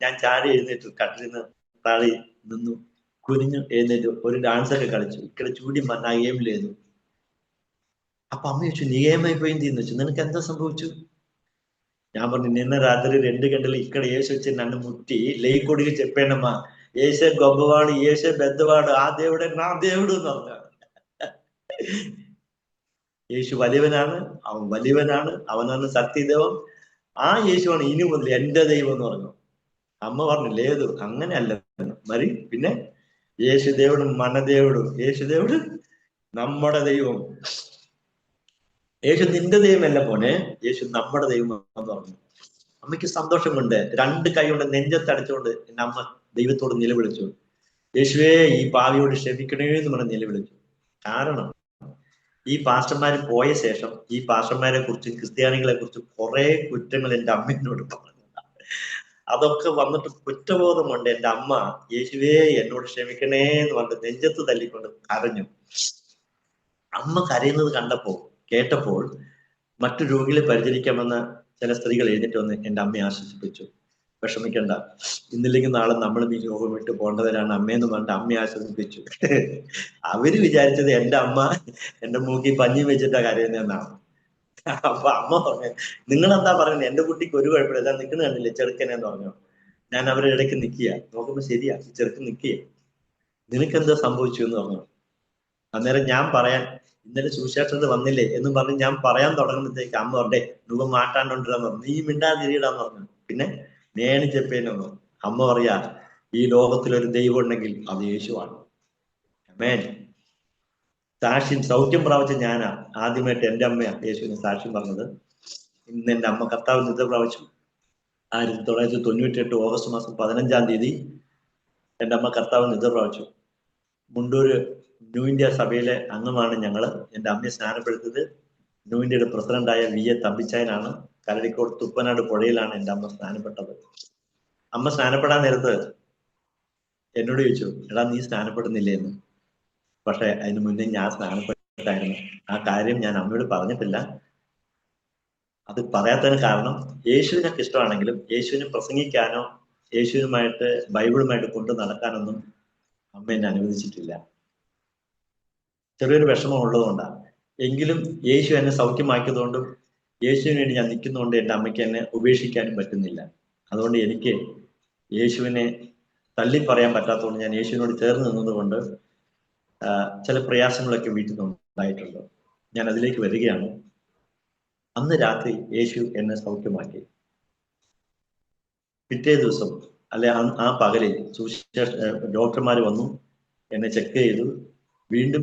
ഞാൻ ചാടി എഴുന്നേറ്റു, കട്ടിൽ നിന്ന് താഴെ നിന്നു, കുനിഞ്ഞു എഴുന്നേറ്റു, ഒരു ഡാൻസ് ഒക്കെ കളിച്ചു. ഇവിടെ ചൂടി നഗേമിലായിരുന്നു. അപ്പൊ അമ്മ ചോദിച്ചു, നീ ഗെയിമായി പോയി എന്തെന്ന് വെച്ചു, നിനക്ക് എന്താ സംഭവിച്ചു? ഞാൻ പറഞ്ഞു, నిన్న రాత్రి 2 గంటలు ఇక్కడ యేసు వచ్చి నన్ను ముట్టి లేకొడికి చెప్పానమ్మా, ఏసే గొప్పవాడు, ఏసే పెద్దవాడు, ఆ దేవుడే నా దేవుడు എന്ന് പറഞ്ഞു. യേശു വലിയവനാണ്, അവൻ വലിയവനാണ്, അവനാണ് സത്യദൈവം, ആ യേശുവാണ് ഇനി മുതൽ എന്റെ ദൈവം എന്ന് പറഞ്ഞു. అమ్మ പറഞ്ഞു, లేదు അങ്ങനെയല്ല మరి പിന്നെ యేసుదేవుడు మన దేవుడు, యేసుదేవుడు നമ്മുടെ ദൈവം. യേശു നിന്റെ ദൈവമല്ല മോനെ, യേശു നമ്മുടെ ദൈവം എന്ന് പറഞ്ഞു. അമ്മയ്ക്ക് സന്തോഷം കൊണ്ട് 2 കൈ കൊണ്ട് നെഞ്ചത്തടച്ചുകൊണ്ട് എന്റെ അമ്മ ദൈവത്തോട് നിലവിളിച്ചു, യേശുവേ ഈ പാവിയോട് ക്ഷമിക്കണേ എന്ന് പറഞ്ഞ് നിലവിളിച്ചു. കാരണം ഈ പാസ്റ്റർമാർ പോയ ശേഷം ഈ പാസ്റ്റർമാരെ കുറിച്ചും ക്രിസ്ത്യാനികളെ കുറിച്ചും കുറെ കുറ്റങ്ങൾ എന്റെ അമ്മയോട് പറഞ്ഞു. അതൊക്കെ വന്നിട്ട് കുറ്റബോധം കൊണ്ട് എന്റെ അമ്മ യേശുവേ എന്നോട് ക്ഷമിക്കണേ എന്ന് പറഞ്ഞിട്ട് നെഞ്ചത്ത് തല്ലിക്കൊണ്ട് കരഞ്ഞു. അമ്മ കരയുന്നത് കേട്ടപ്പോൾ മറ്റു രോഗികളെ പരിചരിക്കാമെന്ന ചില സ്ത്രീകൾ എഴുന്നേറ്റ് വന്ന് എന്റെ അമ്മയെ ആശ്വസിപ്പിച്ചു. വിഷമിക്കണ്ട, ഇന്നില്ലെങ്കിൽ നാളെ നമ്മളും ഈ രോഗം വിട്ട് പോകേണ്ടവരാണ് അമ്മയെന്ന് പറഞ്ഞിട്ട് അമ്മയെ ആശ്വസിപ്പിച്ചു. അവര് വിചാരിച്ചത് എന്റെ അമ്മ എന്റെ മൂക്കി പഞ്ഞി വെച്ചിട്ടാ കരയുന്നതെന്നാണ്. അപ്പൊ അമ്മ പറഞ്ഞു, നിങ്ങളെന്താ പറയുന്നത്, എന്റെ കുട്ടിക്ക് ഒരു കുഴപ്പമില്ല, നിൽക്കുന്ന കണ്ടില്ലേ ചെറുക്കനെന്ന് പറഞ്ഞു. ഞാൻ അവരുടെ ഇടയ്ക്ക് നിൽക്കുക, നോക്കുമ്പോ ശരിയാ, ഈ ചെറുക്കൻ നിൽക്കുക, നിനക്കെന്താ സംഭവിച്ചു എന്ന് പറഞ്ഞു. അന്നേരം ഞാൻ പറയാൻ, ഇന്നലെ സുവിശേഷത്തിൽ വന്നില്ലേ എന്നും പറഞ്ഞ് ഞാൻ പറയാൻ തുടങ്ങുമ്പോഴത്തേക്ക് അമ്മ പറഞ്ഞേ രൂപം മാറ്റാണ്ടോണ്ടിരാന്ന് പറഞ്ഞു. നീ മിണ്ടാതിരിയിടാന്ന് പറഞ്ഞു. പിന്നെ നേണി ചെപ്പേനെന്ന് പറഞ്ഞു. അമ്മ പറയാ, ഈ ലോകത്തിലൊരു ദൈവം ഉണ്ടെങ്കിൽ അത് യേശുവാണ്. ആമേൻ. സാക്ഷ്യം സൗഖ്യം പ്രാപിച്ച ഞാനാ ആദ്യമായിട്ട് എന്റെ അമ്മയാ യേശുവിന് സാക്ഷ്യം പറഞ്ഞത്. ഇന്ന് എന്റെ അമ്മ കർത്താവ് നിദ്ര പ്രാപിച്ചു. 1998 ഓഗസ്റ്റ് മാസം 15-ാം തീയതി എന്റെ അമ്മ കർത്താവ് നിദ്ര പ്രാപിച്ചു. മുണ്ടൂര് ന്യൂ ഇന്ത്യ സഭയിലെ അംഗമാണ് ഞങ്ങള്. എന്റെ അമ്മയെ സ്നാനപ്പെടുത്തിയത് ന്യൂ ഇന്ത്യയുടെ പ്രസിഡന്റായ VA തമ്പിച്ചായനാണ്. കരടിക്കോട് തുപ്പനാട് പുഴയിലാണ് എന്റെ അമ്മ സ്നാനപ്പെട്ടത്. അമ്മ സ്നാനപ്പെടാൻ നേരത്ത് എന്നോട് ചോദിച്ചു, എടാ നീ സ്നാനപ്പെടുന്നില്ലേ എന്ന്. പക്ഷെ അതിന് മുന്നേ ഞാൻ സ്നാനപ്പെട്ടായിരുന്നു. ആ കാര്യം ഞാൻ അമ്മയോട് പറഞ്ഞിട്ടില്ല. അത് പറയാത്തതിന് കാരണം യേശുവിനൊക്കെ ഇഷ്ടമാണെങ്കിലും യേശുവിനെ പ്രസംഗിക്കാനോ യേശുവിനുമായിട്ട് ബൈബിളുമായിട്ട് കൊണ്ടു നടക്കാനൊന്നും അമ്മ എന്നെ അനുവദിച്ചിട്ടില്ല. ചെറിയൊരു വിഷമം ഉള്ളതുകൊണ്ടാണ്. എങ്കിലും യേശു എന്നെ സൗഖ്യമാക്കിയതുകൊണ്ടും യേശുവിന് വേണ്ടി ഞാൻ നിൽക്കുന്നതുകൊണ്ട് എൻ്റെ അമ്മയ്ക്ക് എന്നെ ഉപേക്ഷിക്കാനും പറ്റുന്നില്ല. അതുകൊണ്ട് എനിക്ക് യേശുവിനെ തള്ളി പറയാൻ പറ്റാത്തതുകൊണ്ട് ഞാൻ യേശുവിനോട് ചേർന്ന് നിന്നതുകൊണ്ട് ചില പ്രയാസങ്ങളൊക്കെ വീട്ടിൽ നിന്നുണ്ടായിട്ടുണ്ട്. ഞാൻ അതിലേക്ക് വരികയാണ്. അന്ന് രാത്രി യേശു എന്നെ സൗഖ്യമാക്കി. പിറ്റേ ദിവസം ആ പകലിൽ ഡോക്ടർമാർ വന്നു, എന്നെ ചെക്ക് ചെയ്തു. വീണ്ടും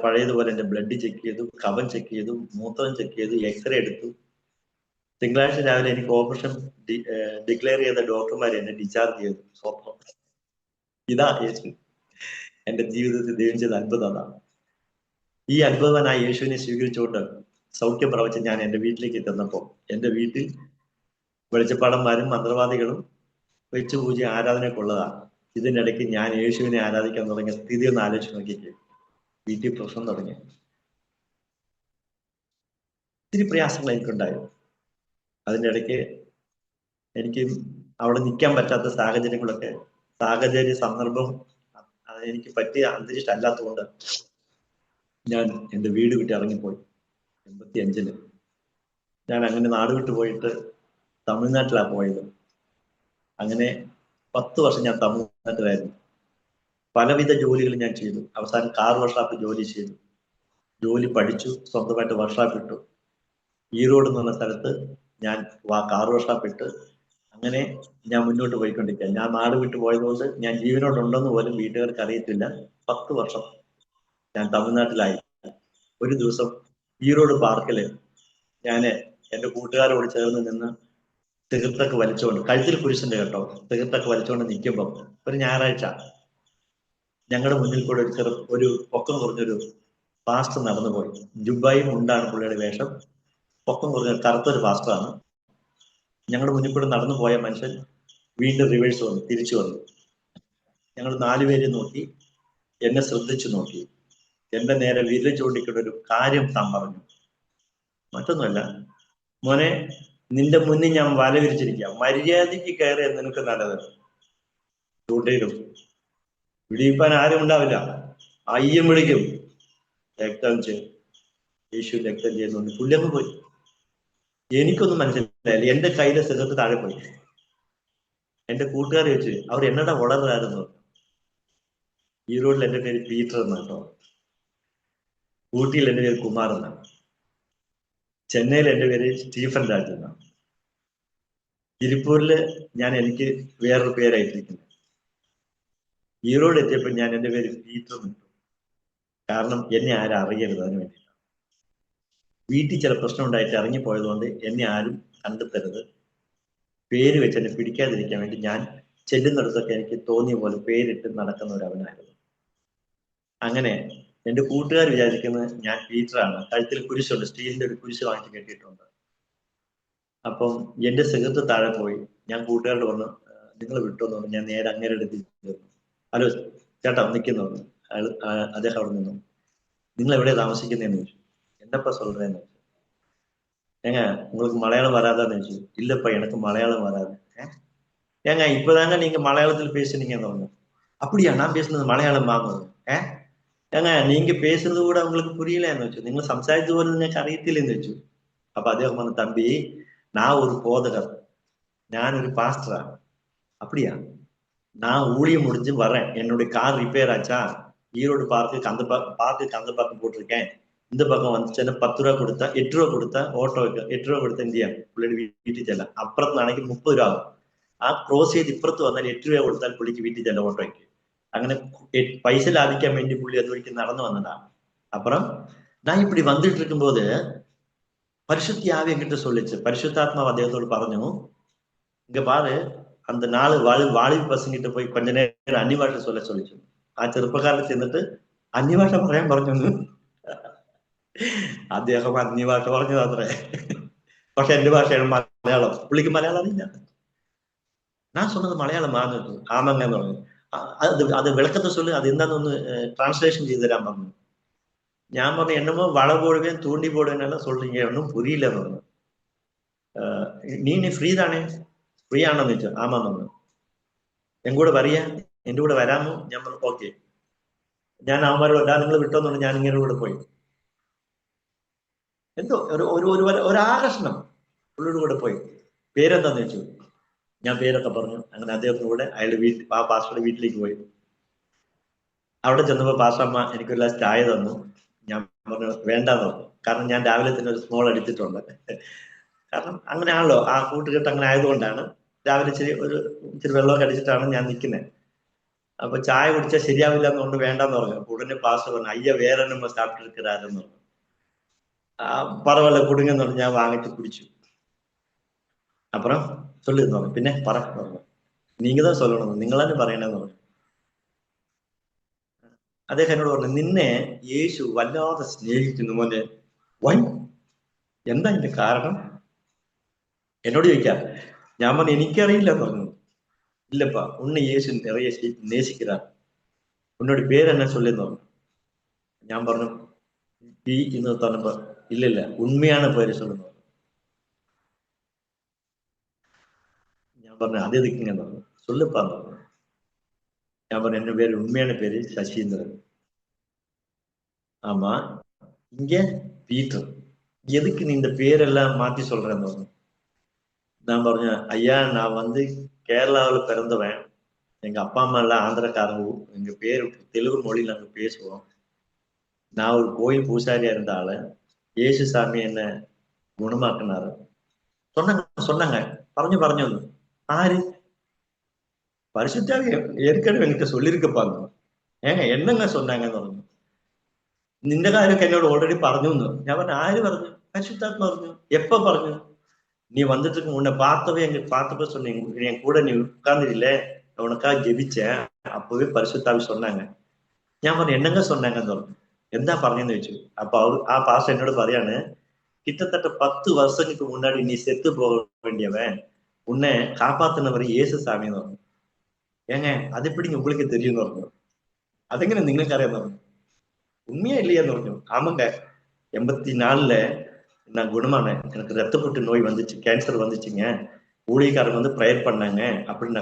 പഴയതുപോലെ എൻ്റെ ബ്ലഡ് ചെക്ക് ചെയ്തു, കഫം ചെക്ക് ചെയ്തു, മൂത്രം ചെക്ക് ചെയ്തു, എക്സ്റേ എടുത്തു. തിങ്കളാഴ്ച രാവിലെ എനിക്ക് ഓപ്പറേഷൻ ഡിക്ലെയർ ചെയ്ത ഡോക്ടർമാർ എന്നെ ഡിസ്ചാർജ് ചെയ്തു. സ്വപ്നം ഇതാ യേശു എൻ്റെ ജീവിതത്തിൽ ദൈവം ചെയ്ത അത്ഭുതം. അതാണ് ഈ അത്ഭുതനായ യേശുവിനെ സ്വീകരിച്ചുകൊണ്ട് സൗഖ്യം പ്രാപിച്ച് ഞാൻ എൻ്റെ വീട്ടിലേക്ക് എത്തുന്നപ്പോൾ എൻ്റെ വീട്ടിൽ വെളിച്ചപ്പാടന്മാരും മന്ത്രവാദികളും വെച്ച് പൂജ ആരാധനയൊക്കെ ഉള്ളതാണ്. ഇതിനിടയ്ക്ക് ഞാൻ യേശുവിനെ ആരാധിക്കാൻ തുടങ്ങിയ സ്ഥിതി ഒന്ന് ആലോചിച്ച് നോക്കിയിട്ട് വീട്ടിൽ പ്രശ്നം തുടങ്ങി. ഒത്തിരി പ്രയാസങ്ങൾ എനിക്കുണ്ടായി. അതിൻ്റെ ഇടയ്ക്ക് എനിക്ക് അവിടെ നിൽക്കാൻ പറ്റാത്ത സാഹചര്യ സന്ദർഭം എനിക്ക് പറ്റിയ അന്തരീക്ഷം അല്ലാത്തതുകൊണ്ട് ഞാൻ എൻ്റെ വീട് വിട്ട് ഇറങ്ങിപ്പോയി. 85-ല് ഞാൻ അങ്ങനെ നാട് വിട്ടു പോയിട്ട് തമിഴ്നാട്ടിലാണ് പോയത്. അങ്ങനെ 10 വർഷം ഞാൻ തമിഴ്നാട്ടിലായിരുന്നു. പലവിധ ജോലികൾ ഞാൻ ചെയ്തു. അവസാനം കാർ വർക്ക്ഷോപ്പ് ജോലി ചെയ്തു, ജോലി പഠിച്ചു, സ്വന്തമായിട്ട് വർക്ക്ഷോപ്പ് ഇട്ടു. ഈറോഡ് എന്ന് പറഞ്ഞ സ്ഥലത്ത് ഞാൻ കാർ വർക്ക്ഷോപ്പ് ഇട്ട് അങ്ങനെ ഞാൻ മുന്നോട്ട് പോയിക്കൊണ്ടിരിക്കുക. ഞാൻ നാട് വിട്ടു പോയതുകൊണ്ട് ഞാൻ ജീവനോടുണ്ടെന്ന് പോലും വീട്ടുകാർക്ക് അറിയത്തില്ല. 10 വർഷം ഞാൻ തമിഴ്നാട്ടിലായി. ഒരു ദിവസം ഈറോഡ് പാർക്കില് ഞാന് എൻ്റെ കൂട്ടുകാരോട് ചേർന്ന് നിന്ന് സിഗരറ്റൊക്കെ വലിച്ചുകൊണ്ട്, കഴുത്തിൽ കുരിശുണ്ട് കേട്ടോ, സിഗരറ്റൊക്കെ വലിച്ചുകൊണ്ട് നിൽക്കുമ്പോൾ ഒരു ഞായറാഴ്ച ഞങ്ങളുടെ മുന്നിൽ കൂടെ ഒരു പൊക്കം കുറഞ്ഞൊരു പാസ്റ്റർ നടന്നു പോയി. ജുബായും മുണ്ടാണ് പുള്ളിയുടെ വേഷം. പൊക്കം കുറഞ്ഞ കറുത്തൊരു പാസ്റ്ററാണ്. ഞങ്ങളുടെ മുന്നിൽ കൂടെ നടന്നു പോയ മനുഷ്യൻ വീണ്ടും റിവേഴ്സ് വന്നു, തിരിച്ചു വന്നു. ഞങ്ങൾ 4 പേര് നോക്കി, എന്നെ ശ്രദ്ധിച്ചു നോക്കി. എന്റെ നേരെ വിരൽ ചൂണ്ടിക്കൊണ്ട് ഒരു കാര്യം താൻ പറഞ്ഞു. മറ്റൊന്നുമല്ല, മോനെ നിന്റെ മുന്നിൽ ഞാൻ വല വിരിച്ചിരിക്കാം, മര്യാദയ്ക്ക് കയറി നിനക്ക് നല്ലത്. ചൂണ്ടയിലും വിടിയിപ്പാൻ ആരും ഉണ്ടാവില്ല. അയ്യം വിളിക്കും, രക്തം ചെയ്യും, യേശു രക്തം ചെയ്യുന്നുണ്ട്. പുള്ളിയങ്ങ് പോയി. എനിക്കൊന്നും മനസ്സിലായില്ല. എന്റെ കയ്യിലെ സിഗരറ്റ് താഴെ പോയി. എന്റെ കൂട്ടുകാർ വെച്ച് അവർ എന്നടാ വളർന്നായിരുന്നു. ഈറോഡിൽ എന്റെ പേര് പീറ്റർ എന്നാണ് കേട്ടോ. ഊട്ടിയിൽ എന്റെ പേര് കുമാർ എന്നാണ്. ചെന്നൈയിൽ എന്റെ പേര് സ്റ്റീഫൻ രാജ് എന്നാണ്. തിരുപ്പൂരില് എനിക്ക് വേറൊരു പേരായിട്ടിരിക്കുന്നത്. ഈറോഡ് എത്തിയപ്പോൾ ഞാൻ എന്റെ പേര് പീറ്റർ നിട്ടു. കാരണം എന്നെ ആരും അറിയരുത്, അതിന് വേണ്ടിയിട്ടാണ്. വീട്ടിൽ ചില പ്രശ്നം ഉണ്ടായിട്ട് ഇറങ്ങിപ്പോയതുകൊണ്ട് എന്നെ ആരും കണ്ടെത്തരുത്, പേര് വെച്ച് എന്നെ പിടിക്കാതിരിക്കാൻ വേണ്ടി ഞാൻ ചെല്ലുന്നിടത്തൊക്കെ എനിക്ക് തോന്നിയ പോലെ പേരിട്ട് നടക്കുന്ന ഒരു അവനായിരുന്നു. അങ്ങനെ എന്റെ കൂട്ടുകാർ വിചാരിക്കുന്നത് ഞാൻ പീറ്ററാണ്. കഴുത്തിൽ കുരിശുണ്ട്, സ്റ്റീലിന്റെ ഒരു കുരിശ് വാങ്ങിച്ച് കെട്ടിയിട്ടുണ്ട്. അപ്പം എന്റെ സിഗരറ്റ് താഴെ പോയി. ഞാൻ കൂട്ടുകാരോട് പറഞ്ഞു, നിങ്ങൾ വിട്ടോന്ന് പറഞ്ഞു. ഞാൻ നേരെ അങ്ങനെ എടുത്ത്, ഹലോ ചേട്ടാ നിൽക്കുന്നു. അദ്ദേഹം അവിടെ നിന്നു. നിങ്ങൾ എവിടെ താമസിക്കുന്നതെന്ന് ചോദിച്ചു. എന്നപ്പ சொல்றேன்னு ചോദിച്ചു. ஏங்க உங்களுக்கு மலையாளம் வராதான்னு ചോദിച്ചു. இல்லப்பா எனக்கு மலையாளம் வராது. ஏங்க இப்பதாங்க நீங்க மலையாளத்தில் பேசுனீங்கன்னு പറഞ്ഞു. அப்படியா, நான் பேசுனது மலையாளம் வாங்குறது. ஏங்க நீங்க பேசுறது கூட அவங்களுக்கு புரியலன்னு വെച്ചു. നിങ്ങൾ സംസാരിച്ചത് പോലും നിങ്ങൾക്ക് അറിയത്തില്ലെന്ന് വെച്ചു. അപ്പൊ അദ്ദേഹം പറഞ്ഞു, തമ്പി நான் ஒரு போதகர், நான் ஒரு பாஸ்டரா. அப்படியா, நான் ஊழியம் முடிஞ்சு வரேன், என்னுடைய கார் ரிப்பேர் ஆச்சா, ஈரோடு பார்க்குக்கு அந்த பக்கம் போட்டிருக்கேன். இந்த பக்கம் வந்துச்சுன்னா 10 രൂപ കൊടുത്താ 8 രൂപ കൊടുത്താ ഓട്ടോയ്ക്ക് 8 രൂപ കൊടുത്താൽ എന്ത് ചെയ്യാം, പുള്ളിയുടെ വീട്ടിൽ ചെല്ലാം. അപ്പുറത്താണെങ്കിൽ 30 രൂപ ആകും. ആ ക്രോസ് ചെയ്ത് ഇപ്പുറത്ത് വന്നാൽ 8 രൂപ കൊടുത്താൽ പുള്ളിക്ക് വീട്ടിൽ ചെല്ലാം ഓട്ടോയ്ക്ക്. അങ്ങനെ പൈസ ലാഭിക്കാൻ വേണ്ടി പുള്ളി അതുവഴിക്ക് നടന്നു വന്നതാണ്. അപ്പുറം ഞാൻ இப்படி வந்துட்டு இருக்கும்போது பரிசுத்த ஆவி என்கிட்ட சொல்லிச்சு. பரிசுத்தாத்மா അദ്ദേഹത്തോട് പറഞ്ഞു, இங்க பாரு அந்த 4 வாலிப பசங்கிட்ட போய் கொஞ்ச நேரம் അന്യഭാഷ சொல்லிച്ചു. ആ ചെറുപ്പക്കാരൻ ചെന്നിട്ട് അന്യഭാഷ പറയാൻ പറഞ്ഞു. അദ്ദേഹം അന്യഭാഷ പറഞ്ഞത് അത്രേ. പക്ഷെ എന്റെ ഭാഷയാണ് മലയാളം. പുള്ളിക്ക് മലയാളം അറിയില്ല. ഞാൻ சொன்னது മലയാളമാന്ന് വെച്ചു. ആമങ്ങ എന്ന് പറഞ്ഞു. അത് വിളക്കത്തെ சொல்லு, അത് എന്താണെന്നൊന്ന് ട്രാൻസ്ലേഷൻ ചെയ്ത് തരാൻ പറഞ്ഞു. ഞാൻ പറഞ്ഞു, എന്നമോ വള போடுவேன் தூண்டி போடுவேன் சொல்றீங்க, ഒന്നും പുരിയില്ല എന്ന് പറഞ്ഞു. നീ ഫ്രീ താണേ, ഫ്രീ ആണെന്ന് ചോദിച്ചു. ആമാന്ന് പറഞ്ഞു. എങ്കൂടെ വരിക, എന്റെ കൂടെ വരാമോ? ഞാൻ പറഞ്ഞു ഓക്കെ. ഞാൻ അവന്മാരോട് നിങ്ങൾ വിട്ടോന്ന് പറഞ്ഞു. ഞാൻ ഇങ്ങനെ കൂടെ പോയി. എന്തോ ഒരു ആകർഷണം, പുള്ളിയുടെ കൂടെ പോയി. പേരെന്താന്ന് വെച്ചു. ഞാൻ പേരൊക്കെ പറഞ്ഞു. അങ്ങനെ അദ്ദേഹത്തിന്റെ കൂടെ അയാളുടെ ആ പാസ്റ്ററുടെ വീട്ടിലേക്ക് പോയി. അവിടെ ചെന്നപ്പോ പാസ്റ്റർമ്മ എനിക്കൊരു ഗ്ലാസ് ചായ തന്നു. ഞാൻ പറഞ്ഞു വേണ്ടാന്ന് പറഞ്ഞു. കാരണം ഞാൻ രാവിലെ തന്നെ ഒരു സ്മോൾ അടിച്ചിട്ടുണ്ട്. കാരണം അങ്ങനെയാണല്ലോ, ആ കൂട്ടുകെട്ട് അങ്ങനെ ആയതുകൊണ്ടാണ് രാവിലെ ഇച്ചിരി വെള്ളമൊക്കെ അടിച്ചിട്ടാണ് ഞാൻ നിൽക്കുന്നത്. അപ്പൊ ചായ കുടിച്ചാൽ ശരിയാവില്ല എന്നുകൊണ്ട് വേണ്ടെന്ന് പറഞ്ഞു. ഉടനെ പാസ്റ്റർ പറഞ്ഞു, അയ്യ വേറെ നമ്മൾ സാപ്പിട്ടിരിക്കാരെന്ന് പറഞ്ഞു. പറവല്ല കുടുങ്ങെന്ന് പറഞ്ഞു. ഞാൻ വാങ്ങിച്ച് കുടിച്ചു. അപ്പുറം ചൊല്ലുന്നു പറഞ്ഞു. പിന്നെ പറഞ്ഞു, നീങ്ങതാ ചൊല്ലണമെന്ന്, നിങ്ങൾ തന്നെ പറയണമെന്ന് പറഞ്ഞു. അദ്ദേഹം എന്നോട് പറഞ്ഞു, നിന്നെ യേശു വല്ലാതെ സ്നേഹിക്കുന്നു മോനെ. വൈ, എന്താ ഇതിന്റെ കാരണം എന്നോട് ചോദിക്കാം. ഞാൻ പറഞ്ഞു എനിക്കറിയില്ല എന്ന് പറഞ്ഞു. ഇല്ലപ്പാ, ഉണ്ണി യേശു നിറയെ നേസിக்கிறார், ഉന്നോട് പേരെന്നെ ചൊല്ലുന്നു പറഞ്ഞു. ഞാൻ പറഞ്ഞു പി എന്ന് പറഞ്ഞപ്പോ ഇല്ലില്ല, ഉണ്മയാണ് പേര് ചൊല്ലുന്നു. ഞാൻ പറഞ്ഞു അത് എതുക്കിങ്ങന്ന് പറഞ്ഞു. ചൊല്ലുപ്പാന്ന് പറഞ്ഞു. ഞാൻ പറഞ്ഞു എന്റെ പേര് ഉണ്മയാണ്, പേര് ശശീന്ദ്രൻ. ஆமா, இங்க பீட்டர், எதுக்கு நீ இந்த பேரெல்லாம் மாத்தி சொல்றேன்னு പറഞ്ഞു. நான் പറഞ്ഞു ஐயா, நான் கேரளாவில் பிறந்தவன், எங்க அப்பா அம்மா எல்லாம் ஆந்திரக்காரங்க, எங்க பேர் தெலுங்கு மொழியில் நாங்க பேசுவோம். நான் ஒரு கோயில் பூசாரியா இருந்தாலும் യേശു சாமி என்ன குணமாக்குனாரு சொன்னாங்க. പറഞ്ഞു ஆறு பரிசுத்தாவி ஏற்கனவே என்கிட்ட சொல்லியிருக்கப்பாங்க. ஏங்க என்னங்க சொன்னாங்கன்னு പറഞ്ഞു. നിന്റെ കാര്യമൊക്കെ എന്നോട് ഓൾറെഡി പറഞ്ഞു എന്ന്. ഞാൻ പറഞ്ഞു ആര് പറഞ്ഞു? പരിശുദ്ധാത്മ പറഞ്ഞു. എപ്പ പറഞ്ഞു? நீ வந்துட்டு உன்னை பார்த்தப்ப சொன்னீங்க, என் கூட நீ உட்கார்ந்துல உனக்காக ஜெபிச்சேன், அப்பவே பரிசுத்தாவி சொன்னாங்க. ഞാൻ പറഞ്ഞു എന്നങ്ങ சொன்னாங்கன்னு പറഞ്ഞു. എന്താ പറഞ്ഞെന്ന് ചോദിച്ചു. അപ്പൊ ആ പാസ്റ്റർ എന്നോട് പറയാണ്, கிட்டத்தட்ட 10 வருஷங்களுக்கு முன்னாடி நீ செத்து போக வேண்டியவன், உன்னை காப்பாத்தினவர் இயேசு சாமின்னு പറഞ്ഞു. ஏங்க அது எப்படிங்க உங்களுக்கு தெரியும்னு പറഞ്ഞു. അതെങ്ങനെ നിങ്ങൾക്ക് അറിയാന്ന് പറഞ്ഞു. ഉണ്മയാ இல்லையான்னு പറഞ്ഞു. ആമങ്ക 84 நான் குணமான எனக்கு ரத்தப்பொட்டு நோய் வந்துச்சு, கேன்சர் வந்துச்சுங்க, ஊழியக்காரங்க வந்து ப்ரேயர் பண்ணாங்க அப்படின்னு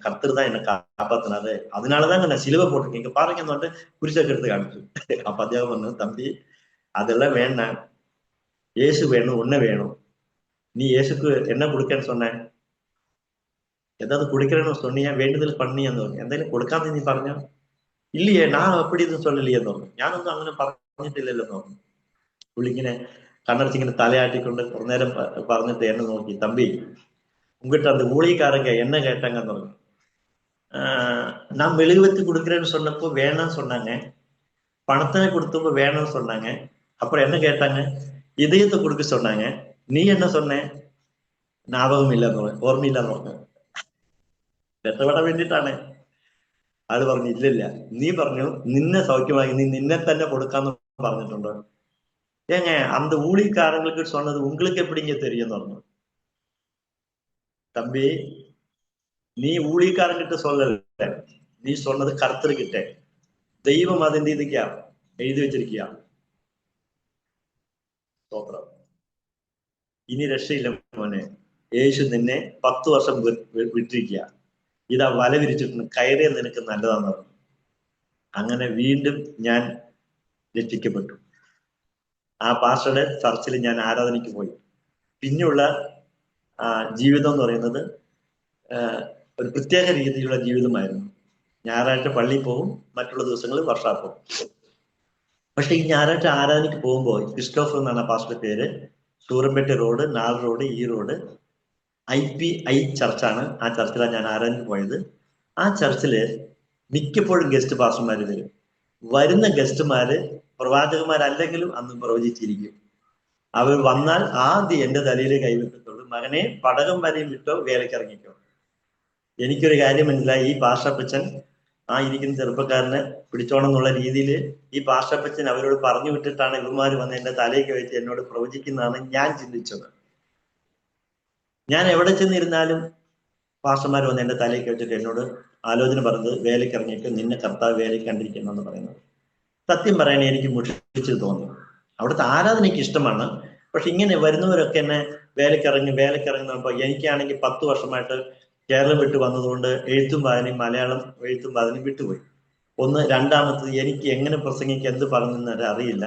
கர்த்தர் தான் என்னை காப்பாத்தினாரு, அதனாலதாங்க நான் சிலுவை போட்டிருக்கேன், இங்க பாருங்க வந்து குறிச்சக்கிறதுக்கு ஆரம்பிச்சு. அப்ப അദ്ദേഹം പറഞ്ഞു, தம்பி அதெல்லாம் வேண்டாம், இயேசு வேணும், ஒண்ணு வேணும். நீ இயேசுக்கு என்ன கொடுக்கன்னு சொன்ன? ஏதாவது கொடுக்கிறேன்னு சொன்னியா? வேண்டுதல் பண்ணியான்னு എന്തെങ്കിലും കൊടുക്കാന്ന് നീ പറഞ്ഞോ? ഇല്ലയേ, ഞാൻ അപ്പടി ഒന്നും சொல்லலையேന്ന് പറഞ്ഞു. ഞാനൊന്നും അങ്ങനെ പറഞ്ഞിട്ടില്ലല്ലോ പറഞ്ഞു. പുള്ളി ഇങ്ങനെ കണ്ണടച്ചിങ്ങനെ തലയാട്ടിക്കൊണ്ട് കുറേ നേരം പറഞ്ഞിട്ട് എന്നെ നോക്കി, தம்பி உங்ககிட்ட அந்த ஊழியக்காரங்க என்ன கேட்டாங்கன்னு പറഞ്ഞു. நான் மெழுகுவத்தி கொடுக்குறேன்னு சொன்னப்போ வேணாம்னு சொன்னாங்க, பணத்தை கொடுத்தப்போ வேணும்னு சொன்னாங்க, அப்புறம் என்ன கேட்டாங்க? இதயத்தை கொடுக்க சொன்னாங்க, நீ என்ன சொன்ன? ஞாபகம் இல்லைன்னு, ഓർമ്മയില്ലാന്ന് പറഞ്ഞു. രക്ഷപ്പെടാൻ വേണ്ടിയിട്ടാണ്. അത് പറഞ്ഞു, ഇല്ലില്ല, നീ പറഞ്ഞു നിന്നെ സൗഖ്യമാക്കി നീ നിന്നെ തന്നെ കൊടുക്കാന്ന് പറഞ്ഞിട്ടുണ്ടോ? ஏங்க அந்த ஊழியக்காரங்களுக்கு சொன்னது உங்களுக்கு எப்படிங்க தெரியும் പറഞ്ഞു. தம்பி நீ ஊழியக்காரங்கிட்ட சொல்லல, நீ சொன்னது கர்த்தர்கிட்ட. தெய்வம் അതിന്റെ ഇതൊക്കെയാ എഴുതി വെച്ചിരിക്കുക. സ്തോത്രം. ഇനി രക്ഷയില്ല മോനെ, യേശു നിന്നെ 10 വർഷം വിട്ടിരിക്കുക, ഇതാ വല വിരിച്ചിട്ടുണ്ട്, കയറിയ നിനക്ക് നല്ലതാന്ന് പറഞ്ഞു. അങ്ങനെ വീണ്ടും ഞാൻ രക്ഷിക്കപ്പെട്ടു. ആ പാസ്റ്ററുടെ ചർച്ചിൽ ഞാൻ ആരാധനയ്ക്ക് പോയി. പിന്നെയുള്ള ജീവിതം എന്ന് പറയുന്നത് ഒരു പ്രത്യേക രീതിയിലുള്ള ജീവിതമായിരുന്നു. ഞായറാഴ്ച പള്ളിയിൽ പോകും, മറ്റുള്ള ദിവസങ്ങളിൽ വർക്ക്ഷോപ്പ് പോകും. പക്ഷെ ഈ ഞായറാഴ്ച ആരാധനയ്ക്ക് പോകുമ്പോൾ ക്രിസ്റ്റോഫർ എന്നാണ് പാസ്റ്ററുടെ പേര്, സൂറമ്പേട്ട റോഡ്, നാൾ റോഡ്, ഈ റോഡ് IPI ചർച്ചാണ്. ആ ചർച്ചിലാണ് ഞാൻ ആരാധനയ്ക്ക് പോയത്. ആ ചർച്ചില് മിക്കപ്പോഴും ഗസ്റ്റ് പാസ്റ്റർമാര് വരും. വരുന്ന ഗസ്റ്റുമാര് പ്രവാചകന്മാരല്ലെങ്കിലും അന്ന് പ്രവചിച്ചിരിക്കും. അവർ വന്നാൽ ആദ്യം എന്റെ തലയിൽ കൈവിട്ടത്തുള്ളൂ, മകനെ പടകം വരെയും വിട്ടോ, വേലയ്ക്ക് ഇറങ്ങിക്കോ. എനിക്കൊരു കാര്യം മനസ്സിലായി, ഈ പാസ്റ്ററപ്പച്ചൻ ആ ഇരിക്കുന്ന ചെറുപ്പക്കാരനെ പിടിച്ചോണം എന്നുള്ള രീതിയിൽ ഈ പാസ്റ്ററപ്പച്ചൻ അവരോട് പറഞ്ഞു വിട്ടിട്ടാണ് ഇവന്മാര് വന്ന് എന്റെ തലയ്ക്ക് വെച്ച് എന്നോട് പ്രവചിക്കുന്നതാണ് ഞാൻ ചിന്തിച്ചത്. ഞാൻ എവിടെ ചെന്നിരുന്നാലും പാസ്റ്റർമാർ വന്ന് എന്റെ തലയ്ക്ക് വെച്ചിട്ട് എന്നോട് ആലോചന പറഞ്ഞത്, വേലയ്ക്ക് ഇറങ്ങിയിട്ട് നിന്നെ കർത്താവ് വേലയ്ക്ക് കണ്ടിരിക്കുന്നു പറയുന്നത്. സത്യം പറയാൻ എനിക്ക് മുഷിച്ചത് തോന്നി. അവിടുത്തെ ആരാധനയ്ക്ക് ഇഷ്ടമാണ്, പക്ഷെ ഇങ്ങനെ വരുന്നവരൊക്കെ എന്നെ വേലക്കിറങ്ങുന്നപ്പോ എനിക്കാണെങ്കിൽ 10 വർഷമായിട്ട് കേരളം വിട്ടു വന്നതുകൊണ്ട് എഴുത്തും വായനയും, മലയാളം എഴുത്തും വായനയും വിട്ടുപോയി. രണ്ടാമത്തത് എനിക്ക് എങ്ങനെ പ്രസംഗിക്കുക, എന്ത് പറഞ്ഞെന്ന് അറിയില്ല.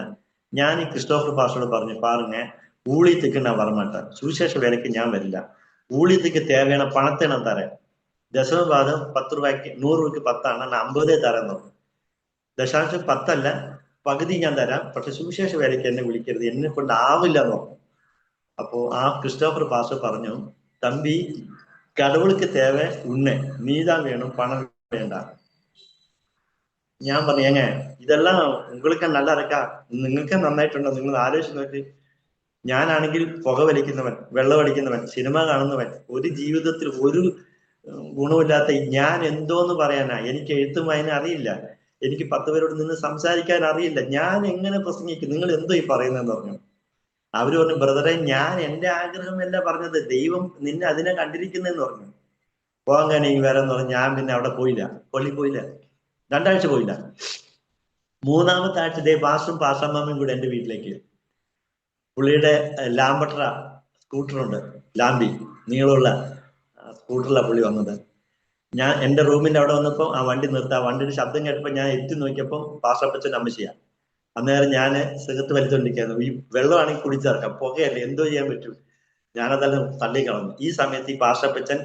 ഞാൻ ഈ ക്രിസ്റ്റോഫർ പാസ്റ്ററോട് പറഞ്ഞു, பாருங்க ஊழியத்துக்கு நான் வரமாட்டேன், சுவிசேஷ வேலைக்கு ஞான் வரில்ல, ஊழியத்துக்கு தேவையான பணத்தை நான் தரேன், தசமபாகம் 10 രൂപയ്ക്ക് 100 രൂപയ്ക്ക് 10 ആണ്, ഞാൻ 50 തരാൻ പറഞ്ഞു. ദശാംശം 10 അല്ല, പകുതി ഞാൻ തരാം, പക്ഷെ സുവിശേഷ വേലയ്ക്ക് എന്നെ വിളിക്കരുത്, എന്നെ കൊണ്ട് ആവില്ല എന്ന് പറഞ്ഞു. അപ്പോ ആ ക്രിസ്റ്റോഫർ പാസ്റ്റർ പറഞ്ഞു, തമ്പി കടവുൾക്ക് തേവ ഉണ്ണെ, നീതാൻ വേണം, പണം വേണ്ട. ഞാൻ പറഞ്ഞു, എങ്ങ ഇതെല്ലാം നിങ്ങൾക്ക് നല്ല ഇറക്കാം, നിങ്ങൾക്ക് നന്നായിട്ടുണ്ടോ, നിങ്ങൾ ആലോചിച്ച് നോക്കി. ഞാനാണെങ്കിൽ പുക വലിക്കുന്നവൻ, വെള്ളം അടിക്കുന്നവൻ, സിനിമ കാണുന്നവൻ, ഒരു ജീവിതത്തിൽ ഒരു ഗുണമില്ലാത്ത ഞാൻ എന്തോന്ന് പറയാനാ? എനിക്ക് എഴുത്തും വായന അറിയില്ല, എനിക്ക് 10 പേരോട് നിന്ന് സംസാരിക്കാൻ അറിയില്ല, ഞാൻ എങ്ങനെ പ്രസംഗിക്കും? നിങ്ങൾ എന്തോ ഈ പറയുന്നതെന്ന് പറഞ്ഞു. അവര് പറഞ്ഞു, ബ്രദറെ ഞാൻ എന്റെ ആഗ്രഹമല്ല പറഞ്ഞത്, ദൈവം നിന്നെ അതിനെ കണ്ടിരിക്കുന്നെന്ന് പറഞ്ഞു. പോകാൻ എനിക്ക് വരാന്ന് പറഞ്ഞു. ഞാൻ പിന്നെ അവിടെ പോയില്ല, പള്ളി പോയില്ല, 2 ആഴ്ച പോയില്ല. 3-ാമത്തെ ആഴ്ച പാസ്റ്ററും പാസ്റ്റർമാമയും കൂടെ എന്റെ വീട്ടിലേക്ക്. പുള്ളിയുടെ ലാംബട്ര സ്കൂട്ടറുണ്ട്, ലാംബി നീളമുള്ള സ്കൂട്ടറിലാണ് പുള്ളി വന്നത്. ഞാൻ എന്റെ റൂമിന്റെ അവിടെ വന്നപ്പോ ആ വണ്ടി നിർത്താം, ആ വണ്ടിയുടെ ശബ്ദം കേട്ടപ്പോ ഞാൻ എത്തി നോക്കിയപ്പോ പാസ്റ്ററപ്പച്ചൻ അമ്മച്ചിയാ. അന്നേരം ഞാൻ സിഗരറ്റ് വലിച്ചോണ്ടിരിക്കുന്നു. ഈ വെള്ളമാണെങ്കിൽ കുടിച്ചിറക്കാം, പുകയല്ലേ, എന്തോ ചെയ്യാൻ പറ്റും, ഞാനതെല്ലാം തള്ളിക്കളഞ്ഞു. ഈ സമയത്ത് ഈ പാസ്റ്ററപ്പച്ചൻ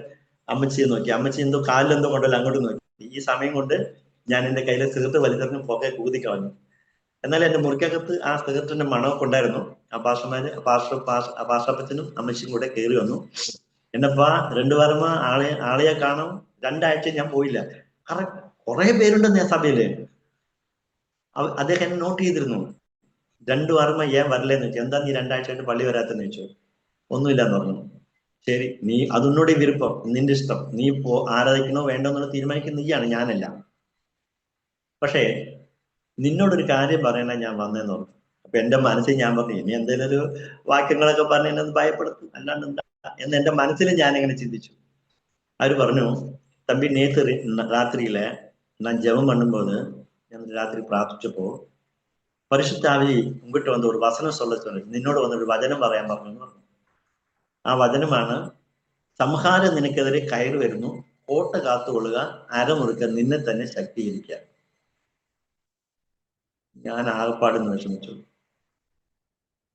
അമ്മച്ചിയെ നോക്കി, അമ്മച്ചി എന്തോ കാലിലെന്തോ കൊണ്ടല്ലോ അങ്ങോട്ട് നോക്കി. ഈ സമയം കൊണ്ട് ഞാൻ എന്റെ കയ്യിലെ സിഗരറ്റ് വലിച്ചെറിഞ്ഞ് പുക കൂതിക്കളഞ്ഞു. എന്നാൽ എന്റെ മുറിക്കകത്ത് ആ സിഗരറ്റിന്റെ മണമൊക്കെ ഉണ്ടായിരുന്നു. ആ പാസ്റ്ററപ്പച്ചനും അമ്മച്ചിയും കൂടെ കയറി വന്നു. എന്നപ്പാ 2 വാരമാ ആളെയെ കാണാം, 2 ആഴ്ച ഞാൻ പോയില്ല. കാരണം കുറെ പേരുണ്ടെന്ന് ആ സഭയില്. അദ്ദേഹം എന്നെ നോട്ട് ചെയ്തിരുന്നു. 2 വാരമാ ഏൻ വരലെന്ന് വെച്ചു. എന്താ നീ 2 ആഴ്ചയായിട്ട് പള്ളി വരാത്തെന്ന് ചോദിച്ചു. ഒന്നുമില്ലാന്ന് പറഞ്ഞു. ശരി, നീ അതൊന്നൂടെ വിരുപ്പം, നിന്റെ ഇഷ്ടം, നീ ആരാധിക്കണോ വേണ്ടോ എന്നുള്ള തീരുമാനിക്കുന്ന നീയാണ്, ഞാനല്ല. പക്ഷേ നിന്നോടൊരു കാര്യം പറയണ ഞാൻ വന്നേന്ന് പറഞ്ഞു. അപ്പൊ എന്റെ മനസ്സിൽ ഞാൻ പറഞ്ഞു, ഇനി എന്തെങ്കിലും ഒരു വാക്യങ്ങളൊക്കെ പറഞ്ഞ് എന്നെ ഭയപ്പെടുത്തും, അല്ലാണ്ട് എന്താ എന്ന് എന്റെ മനസ്സിൽ ഞാൻ ഇങ്ങനെ ചിന്തിച്ചു. അവര് പറഞ്ഞു, തമ്പി നേത്ത് രാത്രിയിലെ ഞാൻ ജപം പണ്ണുമ്പോൾ ഞാൻ രാത്രി പ്രാർത്ഥിച്ചപ്പോ പരിശുദ്ധാവി മുമ്പിട്ട് വന്ന് ഒരു വചനം ചൊല്ലിച്ചു, നിന്നോട് വന്നൊരു വചനം പറയാൻ പറഞ്ഞു എന്ന് പറഞ്ഞു. ആ വചനമാണ്, സംഹാരം നിനക്കെതിരെ കയറി വരുന്നു, കോട്ട കാത്തുകൊള്ളുക, അരമുറുക്ക, നിന്നെ തന്നെ ശക്തീകരിക്കുക. ഞാൻ ആകപ്പാടുന്ന് വിഷമിച്ചു.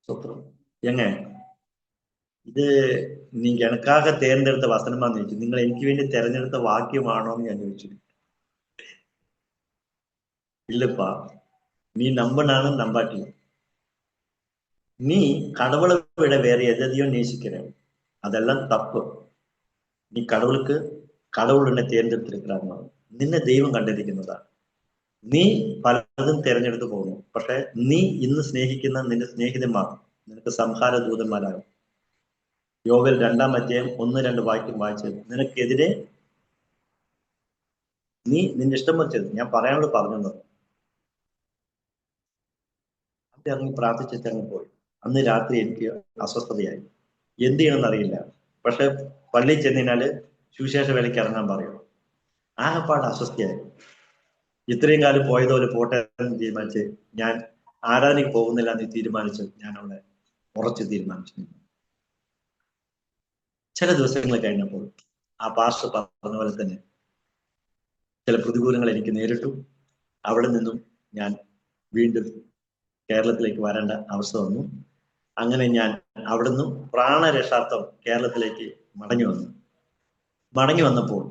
സ്വത്രം എങ്ങനെ ഇത് നീ എനക്കാകെ തേർന്നെടുത്ത വസനമാന്ന് ചോദിച്ചു. നിങ്ങൾ എനിക്ക് വേണ്ടി തെരഞ്ഞെടുത്ത വാക്യമാണോ എന്ന് ഞാൻ ചോദിച്ചു. இல்லப்பா, நீ நம்பினாலும் நம்பாட்டி, நீ கடவுளை விட வேற எதையும் நேசிக்கிற, அதெல்லாம் தப்பு. நீ கடவுளுக்கு கடவுள் உன்னை தேர்ந்தெடுத்திருக்கிறாங்க, നിന്നെ ദൈവം കണ്ടിരിക്കുന്നതാ. നീ പലതും തിരഞ്ഞെടുത്ത് പോകുന്നു, പക്ഷെ നീ ഇന്ന് സ്നേഹിക്കുന്ന നിന്റെ സ്നേഹിതന്മാർ നിനക്ക് സംഹാര ദൂതന്മാരാകും. യോവേൽ 2:1-2 വാക്യം വായിച്ച്, നിനക്കെതിരെ നീ നിന്റെ ഇഷ്ടം വെച്ചത് ഞാൻ പറയാനുള്ളത് പറഞ്ഞു. ഇറങ്ങി പ്രാർത്ഥിച്ചിട്ട് അങ്ങ് പോയി. അന്ന് രാത്രി എനിക്ക് അസ്വസ്ഥതയായി. എന്ത് ചെയ്യണമെന്ന് അറിയില്ല. പക്ഷെ പള്ളിയിൽ ചെന്നതിനാല് സുവിശേഷ വേലയ്ക്ക് ഇറങ്ങാൻ പറയും. ആകെപ്പാട് അസ്വസ്ഥയായി. ഇത്രയും കാലം പോയതുപോലെ പോട്ടെ എന്ന് തീരുമാനിച്ച് ഞാൻ ആരാധനയ്ക്ക് പോകുന്നില്ല എന്ന് തീരുമാനിച്ച് ഞാൻ അവിടെ ഉറച്ച് തീരുമാനിച്ചു. ചില ദിവസങ്ങൾ കഴിഞ്ഞപ്പോൾ ആ പാസ്റ്റർ പറഞ്ഞ പോലെ തന്നെ ചില പ്രതികൂലങ്ങൾ എനിക്ക് നേരിട്ടു. അവിടെ നിന്നും ഞാൻ വീണ്ടും കേരളത്തിലേക്ക് വരേണ്ട അവസ്ഥ വന്നു. അങ്ങനെ ഞാൻ അവിടുന്ന് പ്രാണരക്ഷാർത്ഥം കേരളത്തിലേക്ക് മടങ്ങി വന്നപ്പോൾ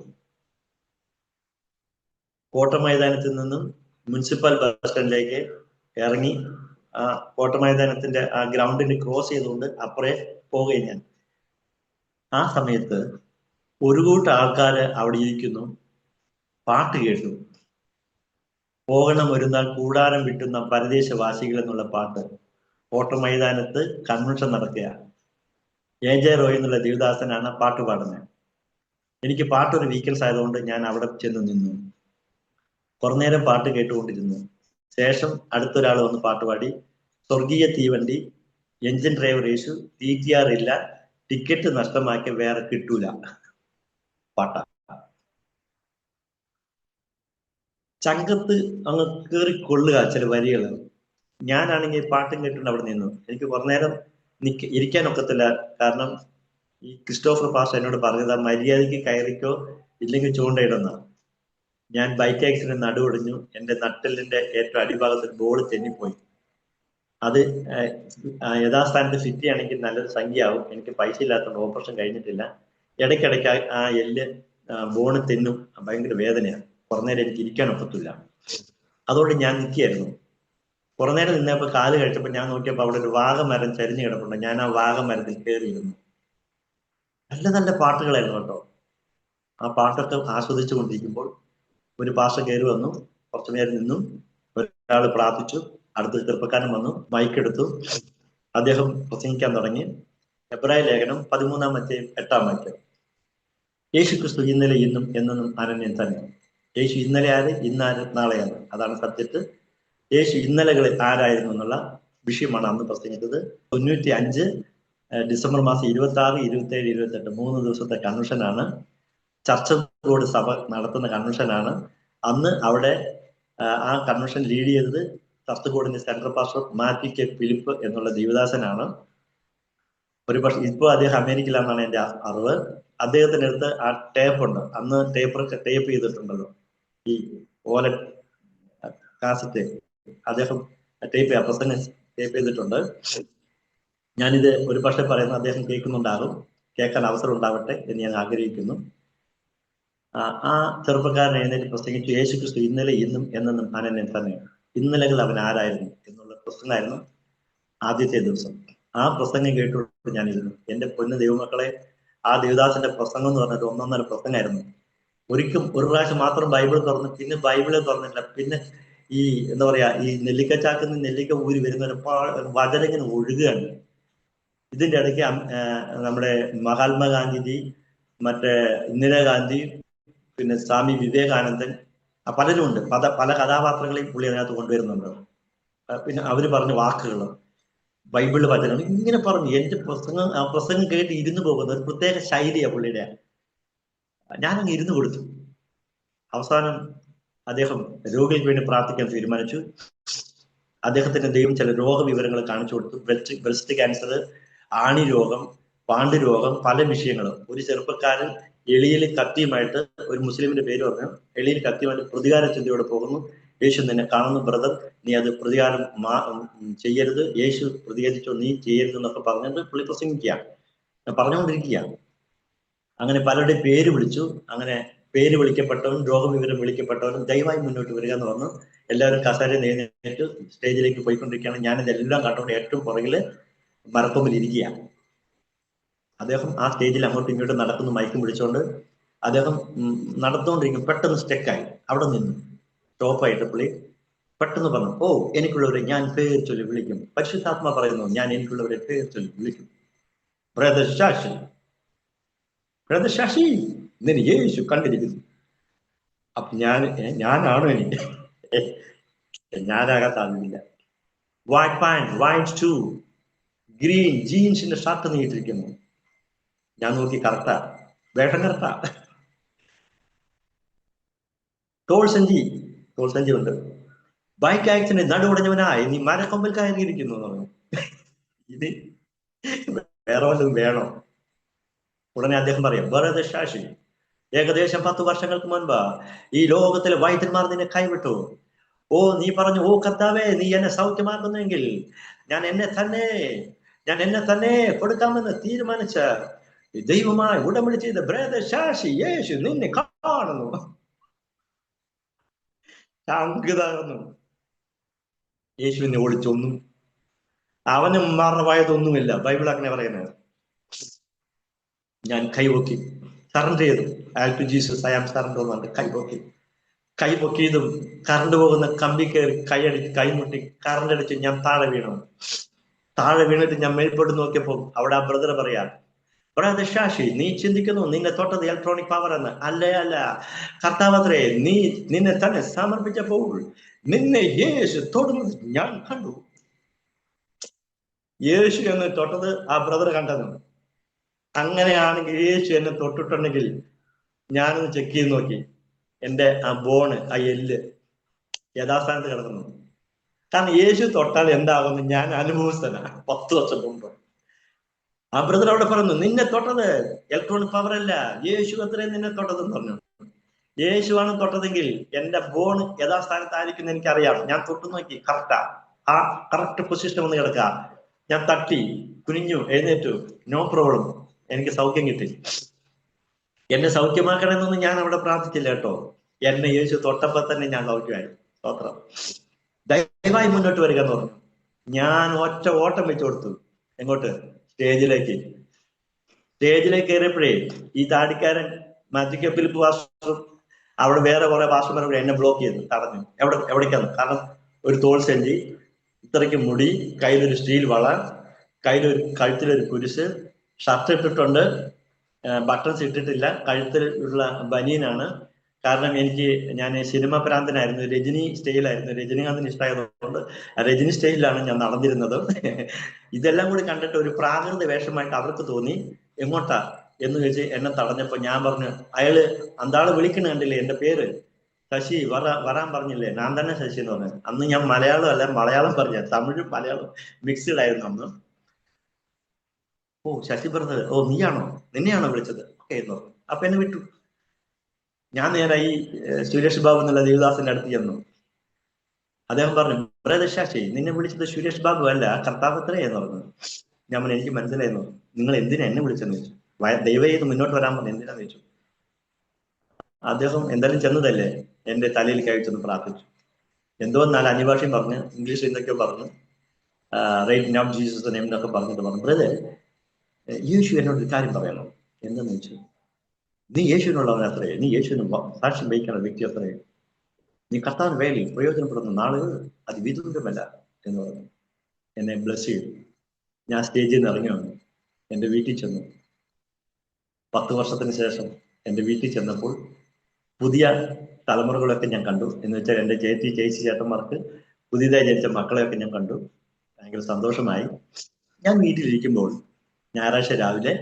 കോട്ട മൈതാനത്തിൽ നിന്നും മുനിസിപ്പൽ ബസ് സ്റ്റാൻഡിലേക്ക് ഇറങ്ങി ആ കോട്ട മൈതാനത്തിന്റെ ആ ഗ്രൗണ്ടിന് ക്രോസ് ചെയ്തുകൊണ്ട് അപ്പുറേ പോവുകയും ഞാൻ. ആ സമയത്ത് ഒരു കൂട്ടം ആൾക്കാര് അവിടെ ഇരിക്കുന്നു, പാട്ട് കേട്ടു. പോകണം ഒരു നാൾ കൂടാരം വിട്ടുന്ന പരദേശവാസികൾ എന്നുള്ള പാട്ട് കോട്ട മൈതാനത്ത് കൺവെൻഷൻ നടക്കുക. AJ റോയ് എന്നുള്ള ദേവദാസനാണ് പാട്ട് പാടുന്നത്. എനിക്ക് പാട്ടൊരു വീക്കൻസ് ആയതുകൊണ്ട് ഞാൻ അവിടെ ചെന്ന് നിന്നു. കുറേ നേരം പാട്ട് കേട്ടുകൊണ്ടിരുന്നു. ശേഷം അടുത്തൊരാൾ വന്ന് പാട്ട് പാടി, സ്വർഗീയ തീവണ്ടി, എഞ്ചിൻ ഡ്രൈവർ യേശു, TTR ഇല്ല, ടിക്കറ്റ് നഷ്ടമാക്കി വേറെ കിട്ടൂല പാട്ട. ചങ്കത്ത് അങ്ങ് കയറി കൊള്ളുക ചില വരികൾ. ഞാനാണെങ്കിൽ പാട്ടും കേട്ടുകൊണ്ട് അവിടെ നിന്നു. എനിക്ക് കുറേ നേരം ഇരിക്കാനൊക്കത്തില്ല. കാരണം ഈ ക്രിസ്റ്റോഫർ പാസ്റ്റർ എന്നോട് പറഞ്ഞത് മര്യാദയ്ക്ക് കയറിക്കോ ഇല്ലെങ്കിൽ ചൂണ്ടയിടുന്ന. ഞാൻ ബൈക്ക് ആക്സിഡന്റ് നടുവൊടിഞ്ഞു. എന്റെ നട്ടലിന്റെ ഏറ്റവും അടിഭാഗത്ത് ബോൾ തെന്നിപ്പോയി. അത് യഥാസ്ഥാനത്ത് ഫിറ്റ് ആണെങ്കിൽ നല്ലൊരു സംഖ്യ ആവും. എനിക്ക് പൈസ ഇല്ലാത്തതുകൊണ്ട് ഓപ്പറേഷൻ കഴിഞ്ഞിട്ടില്ല. ഇടയ്ക്കിടയ്ക്ക് ആ എല്ല് ബോണ് തെന്നും, ഭയങ്കര വേദനയാണ്. കുറേ നേരം എനിക്ക് ഇരിക്കാനൊക്കത്തില്ല. അതുകൊണ്ട് ഞാൻ നിൽക്കുകയായിരുന്നു. കുറേ നേരം നിന്നപ്പോൾ കാല് കഴിച്ചപ്പോൾ ഞാൻ നോക്കിയപ്പോൾ അവിടെ ഒരു വാഗമരം ചരിഞ്ഞു കിടപ്പുണ്ട്. ഞാൻ ആ വാഗമരത്തിൽ കയറിയിരുന്നു. നല്ല നല്ല പാട്ടുകളായിരുന്നു കേട്ടോ. ആ പാട്ടൊക്കെ ആസ്വദിച്ചു കൊണ്ടിരിക്കുമ്പോൾ ഒരു പാസ്റ്റർ കയറി വന്നു, കുറച്ചു നേരം നിന്നു, ഒരാൾ പ്രാർത്ഥിച്ചു, അടുത്ത ചെറുപ്പക്കാരൻ വന്നു, മൈക്കെടുത്തു, അദ്ദേഹം പ്രസംഗിക്കാൻ തുടങ്ങി. എബ്രായ ലേഖനം 13-8 വാക്യം, യേശു ക്രിസ്തു ഇന്നലെ ഇന്നും എന്നും അനന്യൻ തന്നെ. യേശു ഇന്നലെ ആര്, ഇന്നാര്, നാളെയാണ്. അതാണ് സബ്ജക്ട്. യേശു ഇന്നലകളിൽ ആരായിരുന്നു എന്നുള്ള വിഷയമാണ് അന്ന് പ്രസംഗിച്ചത്. 95 ഡിസംബർ മാസം 26, 27, 28 3 ദിവസത്തെ കൺവെൻഷനാണ്. ചർച്ച് ബോർഡ് സഭ നടത്തുന്ന കൺവെൻഷനാണ്. അന്ന് അവിടെ ആ കൺവെൻഷൻ ലീഡ് ചെയ്തത് ചർച്ച് ബോർഡിന്റെ central pastor Mathew K Philip എന്നുള്ള ദേവദാസനാണ്. ഒരുപക്ഷെ ഇപ്പോൾ അദ്ദേഹം അമേരിക്കയിലാണെന്നാണ് എൻ്റെ അറിവ്. അദ്ദേഹത്തിന്റെ അടുത്ത് ആ ടേപ്പ് ഉണ്ട്. അന്ന് ടേപ്പ് ചെയ്തിട്ടുണ്ടല്ലോ, ഈ ഓല കാസറ്റ്, അദ്ദേഹം പ്രസംഗം ടേപ്പ് ചെയ്തിട്ടുണ്ട്. ഞാനിത് ഒരു പക്ഷെ പറയുന്നത് അദ്ദേഹം കേൾക്കുന്നുണ്ടാകും, കേൾക്കാൻ അവസരം ഉണ്ടാവട്ടെ എന്ന് ഞാൻ ആഗ്രഹിക്കുന്നു. ആ ചെറുപ്പക്കാരൻ എഴുന്നേറ്റ് പ്രസംഗിച്ചു, യേശു ക്രിസ്തു ഇന്നലെ ഇന്നും എന്നും അനന്യൻ തന്നെയാണ്. ഇന്നലകൾ അവൻ ആരായിരുന്നു എന്നുള്ള പ്രസംഗമായിരുന്നു ആദ്യത്തെ ദിവസം. ആ പ്രസംഗം കേട്ടുകൊണ്ട് ഞാനിരുന്നു. എൻ്റെ പൊന്നു ദൈവമക്കളെ, ആ ദേവദാസന്റെ പ്രസംഗം എന്ന് പറഞ്ഞത് ഒന്നൊന്നര പ്രസംഗമായിരുന്നു. ഒരു പ്രാവശ്യം മാത്രം ബൈബിൾ തുറന്ന് പിന്നെ ബൈബിളെ തുറന്നില്ല. പിന്നെ ഈ എന്താ പറയാ, ഈ നെല്ലിക്കച്ചാക്കുന്ന നെല്ലിക്ക ഊരി വരുന്ന വചനം ഇങ്ങനെ ഒഴുകുകയാണ്. ഇതിന്റെ ഇടയ്ക്ക് നമ്മുടെ മഹാത്മാഗാന്ധിജി, മറ്റേ ഇന്ദിരാഗാന്ധി, പിന്നെ സ്വാമി വിവേകാനന്ദൻ, പലരും ഉണ്ട്. പല കഥാപാത്രങ്ങളെയും പുള്ളി അതിനകത്ത് കൊണ്ടുവരുന്നുണ്ട്. പിന്നെ അവര് പറഞ്ഞ വാക്കുകൾ, ബൈബിളിൽ വചനങ്ങൾ ഇങ്ങനെ പറഞ്ഞു. എന്റെ പ്രസംഗം കേട്ട് ഇരുന്ന് പോകുന്ന ഒരു പ്രത്യേക ശൈലിയാണ് പുള്ളിയുടെ. ഞാനങ്ങ് ഇരുന്ന് കൊടുത്തു. അവസാനം അദ്ദേഹം രോഗികൾക്ക് വേണ്ടി പ്രാർത്ഥിക്കാൻ തീരുമാനിച്ചു. അദ്ദേഹത്തിന് ദൈവം ചില രോഗവിവരങ്ങൾ കാണിച്ചു കൊടുത്തു. ബ്രസ്റ്റ് ക്യാൻസർ, ആണി രോഗം, പാണ്ഡുരോഗം, പല വിഷയങ്ങളും. ഒരു ചെറുപ്പക്കാരൻ എളിയിൽ കത്തിയുമായിട്ട്, ഒരു മുസ്ലിമിന്റെ പേര് പറഞ്ഞു, എളിയിൽ കത്തിയുമായിട്ട് പ്രതികാര ചിന്തയോടെ പോകുന്നു. യേശു നിന്നെ കാണുന്നു ബ്രദർ, നീ അത് പ്രതികാരം ചെയ്യരുത്, യേശു പ്രതികരിച്ചോ, നീ ചെയ്യരുത് എന്നൊക്കെ പറഞ്ഞിട്ട് പുള്ളി പ്രസംഗിക്കുകയാണ്, പറഞ്ഞുകൊണ്ടിരിക്കുക. അങ്ങനെ പലരുടെ പേര് വിളിച്ചു. അങ്ങനെ പേര് വിളിക്കപ്പെട്ടവനും രോഗവിവരം വിളിക്കപ്പെട്ടവനും ദയവായി മുന്നോട്ട് വരിക എന്ന് പറഞ്ഞു. എല്ലാവരും കസേര നേരിട്ട് സ്റ്റേജിലേക്ക് പോയിക്കൊണ്ടിരിക്കുകയാണ്. ഞാനിതെല്ലാം കണ്ടുകൊണ്ട് ഏറ്റവും പുറകില് മരക്കൊമ്പിൽ ഇരിക്കുകയാണ്. അദ്ദേഹം ആ സ്റ്റേജിൽ അങ്ങോട്ടും ഇങ്ങോട്ടും നടക്കുന്നു, മയക്കും പിടിച്ചുകൊണ്ട് അദ്ദേഹം നടന്നുകൊണ്ടിരിക്കും. പെട്ടെന്ന് സ്റ്റെക്കായി, അവിടെ നിന്നു സ്റ്റോപ്പായിട്ട് പുള്ളി പെട്ടെന്ന് പറഞ്ഞു, ഓ എനിക്കുള്ളവരെ ഞാൻ പേര് ചൊല്ലി വിളിക്കും. പരിശുദ്ധാത്മ പറയുന്നു, ഞാൻ എനിക്കുള്ളവരെ പേര് ചൊല്ലി വിളിക്കും. ബ്രദർ ശാശി, ബ്രദർ ശശി, നിന്നെ യേശു കണ്ടിരിക്കുന്നു. അപ്പൊ ഞാനാണോ എനിക്ക് ഞാനാകാൻ സാധ്യതയില്ല. White pant, white shoe, green ജീൻസിന്റെ ഷർട്ട് നീട്ടിരിക്കുന്നു. ഞാൻ നോക്കി, കറക്റ്റാ, വേഷം കറക്റ്റാ. തോൾസഞ്ചി ഉണ്ട്. ബൈക്ക് ആക്സിഡന്റ് നടുവുടഞ്ഞവനായി നീ മരക്കൊമ്പിൽ കയറിയിരിക്കുന്നു എന്ന് പറഞ്ഞു. ഇത് വേറെ വല്ലതും വേണോ? ഉടനെ അദ്ദേഹം പറയാം, ബ്രദർ ശാശി, ഏകദേശം 10 വർഷങ്ങൾക്ക് മുൻപ് ഈ ലോകത്തിലെ വൈദ്യന്മാർ നിന്നെ കൈവിട്ടു. ഓ നീ പറഞ്ഞു, ഓ കർത്താവേ, നീ എന്നെ സൗഖ്യമാക്കുന്നെങ്കിൽ ഞാൻ എന്നെ തന്നെ കൊടുക്കാമെന്ന് തീരുമാനിച്ച ദൈവമായി ഉടമ്പടി ചെയ്ത ബ്രദർ ശാശി, യേശു നിന്നെ കാണുന്നു. ശാങ്കുതാകുന്നു. യേശുവിനെ ഒളിച്ചൊന്നും അവന് മറവായതൊന്നുമില്ല. ബൈബിൾ അങ്ങനെ പറയുന്നത്. ഞാൻ കൈപൊക്കി സറണ്ടർ ചെയ്തു. I to Jesus I am surrender എന്ന് പറഞ്ഞിട്ട് കൈപൊക്കിയതും കറണ്ട് പോകുന്ന കമ്പി കയറി കൈമുട്ടി കറണ്ട് അടിച്ച് ഞാൻ താഴെ വീണിട്ട് ഞാൻ മേൽപോട്ട് നോക്കിയപ്പോൾ അവിടെ ആ ബ്രദർ പറയാ, ബ്രദർ ശാശി, നീ ചിന്തിക്കുന്നു നിന്നെ തൊട്ടത് ഇലക്ട്രോണിക് പവർ എന്ന്. അല്ല, കർത്താവത്രേ, നീ നിന്നെ തന്നെ സമർപ്പിച്ചപ്പോൾ നിന്നെ യേശു തൊടുന്നത് ഞാൻ കണ്ടു. യേശു എന്നെ തൊട്ടത് ആ ബ്രദർ കണ്ടത്. അങ്ങനെയാണെങ്കിൽ യേശു എന്നെ തൊട്ടിട്ടുണ്ടെങ്കിൽ ഞാനൊന്ന് ചെക്ക് ചെയ്ത് നോക്കി, എന്റെ ആ ബോണ്, ആ എല്ല് യഥാസ്ഥാനത്ത് കിടക്കുന്നു. കാരണം യേശു തൊട്ടാൽ എന്താകുമെന്ന് ഞാൻ അനുഭവസ്ഥനാണ് 10 വർഷം മുമ്പ്. ആ ബ്രദർ അവിടെ പറഞ്ഞു, നിന്നെ തൊട്ടത് ഇലക്ട്രോണിക് പവർ അല്ല, യേശു അത്രയും നിന്നെ തൊട്ടതെന്ന് പറഞ്ഞു. യേശുവാണ് തൊട്ടതെങ്കിൽ എന്റെ ബോൺ യഥാസ്ഥാനത്തായിരിക്കും എനിക്കറിയാം. ഞാൻ തൊട്ടു നോക്കി, കറക്റ്റാ, ആ കറക്റ്റ് പൊസിഷൻ ഒന്ന് കിടക്കുക. ഞാൻ തട്ടി കുനിഞ്ഞു, എഴുന്നേറ്റു, നോ പ്രോബ്ലം, എനിക്ക് സൗഖ്യം കിട്ടി. എന്നെ സൗഖ്യമാക്കണമെന്നൊന്നും ഞാൻ അവിടെ പ്രാർത്ഥിച്ചില്ല കേട്ടോ. എന്നെ യേശു തൊട്ടപ്പോ തന്നെ ഞാൻ സൗഖ്യമായി. സ്തോത്രം. ദയവായി മുന്നോട്ട് വരിക എന്ന് പറഞ്ഞു. ഞാൻ ഒറ്റ ഓട്ടം വെച്ചു കൊടുത്തു. എങ്ങോട്ട്? സ്റ്റേജിലേക്ക് കയറിയപ്പോഴേ ഈ താടിക്കാരൻ മാത്യു ഫിലിപ്പ് പാസ്റ്റർ, അവിടെ വേറെ കുറെ പാസ്റ്റർമാർ എന്നെ ബ്ലോക്ക് ചെയ്തു, തടഞ്ഞു. എവിടേക്കാണ്? കാരണം ഒരു തോൾ സെഞ്ചി, ഇത്രയ്ക്ക് മുടി, കയ്യിലൊരു സ്റ്റീൽ വള, കഴുത്തിലൊരു കുരിശ്, ഷർട്ട് ഇട്ടിട്ടുണ്ട്, ബട്ടൺസ് ഇട്ടിട്ടില്ല, കഴുത്തിൽ ഉള്ള ബനിയനാണ്. കാരണം ഞാൻ സിനിമ ഭ്രാന്തനായിരുന്നു, രജനി സ്റ്റൈലായിരുന്നു, രജനികാന്തിന് ഇഷ്ടമായതുകൊണ്ട് രജനി സ്റ്റൈലിലാണ് ഞാൻ നടന്നിരുന്നത്. ഇതെല്ലാം കൂടി കണ്ടിട്ട് ഒരു പ്രാകൃത വേഷമായിട്ട് അവർക്ക് തോന്നി. എങ്ങോട്ടാ എന്ന് ചോദിച്ച് എന്നെ തടഞ്ഞപ്പോ ഞാൻ പറഞ്ഞു, അയാള് അന്താള് വിളിക്കണ കണ്ടില്ലേ, എന്റെ പേര് ശശി, വരാൻ പറഞ്ഞില്ലേ, ഞാൻ തന്നെ ശശി എന്ന് പറഞ്ഞു. അന്ന് ഞാൻ മലയാളം പറഞ്ഞ, തമിഴും മലയാളം മിക്സ്ഡ് ആയിരുന്നു അന്ന്. ഓ ശശി ബ്രദർ, ഓ നീയാണോ, നിന്നെയാണോ വിളിച്ചത്? ഓക്കെ എന്ന് പറഞ്ഞു. അപ്പൊ എന്നെ വിട്ടു. ഞാൻ നേരെ ഈ സുരേഷ് ബാബു എന്നുള്ള ദേവദാസിന്റെ അടുത്ത് ചെന്നു. അദ്ദേഹം പറഞ്ഞു, ബ്രദർ ശശി, നിന്നെ വിളിച്ചത് സുരേഷ് ബാബു അല്ല, കർത്താവ് എന്ന് പറഞ്ഞു. ഞാൻ പറഞ്ഞു, എനിക്ക് മനസ്സിലായിരുന്നു, നിങ്ങൾ എന്തിനാ എന്നെ വിളിച്ചെന്ന് ചോദിച്ചു. ദയവ് ചെയ്ത് മുന്നോട്ട് വരാൻ പറഞ്ഞു. എന്തിനാന്ന് ചോദിച്ചു. അദ്ദേഹം എന്തായാലും ചെന്നതല്ലേ, എന്റെ തലയിൽ കഴിച്ചെന്ന് പ്രാർത്ഥിച്ചു. എന്തോ 4 അന്യഭാഷയും പറഞ്ഞ്, ഇംഗ്ലീഷ് എന്തൊക്കെയോ പറഞ്ഞു, റൈറ്റ് നൗ ജീസസ് നെയിം എന്നൊക്കെ പറഞ്ഞിട്ട് പറഞ്ഞു, ബ്രദർ യേശു എന്നോട് ഒരു കാര്യം പറയണം. എന്താന്ന് ചോദിച്ചു. നീ യേശുവിനുള്ളവൻ അത്രേ, നീ യേശുവിന് സാക്ഷ്യം വഹിക്കുന്ന വ്യക്തി അത്രേ, നീ കർത്താവിന് വേലി പ്രയോജനപ്പെടുന്ന നാളുകൾ അത് വിദൂരമല്ല എന്ന് പറഞ്ഞു. എന്നെ ബ്ലസ് ചെയ്തു. ഞാൻ സ്റ്റേജിൽ നിന്ന് ഇറങ്ങി വന്നു, എൻ്റെ വീട്ടിൽ ചെന്നു. 10 വർഷത്തിന് ശേഷം എൻ്റെ വീട്ടിൽ ചെന്നപ്പോൾ പുതിയ തലമുറകളൊക്കെ ഞാൻ കണ്ടു. എന്ന് വെച്ചാൽ എൻ്റെ ചേച്ചി ചേട്ടന്മാർക്ക് പുതിയതായി ജനിച്ച മക്കളെയൊക്കെ ഞാൻ കണ്ടു. ഭയങ്കര സന്തോഷമായി. ഞാൻ വീട്ടിലിരിക്കുമ്പോൾ ഞായറാഴ്ച രാവിലെ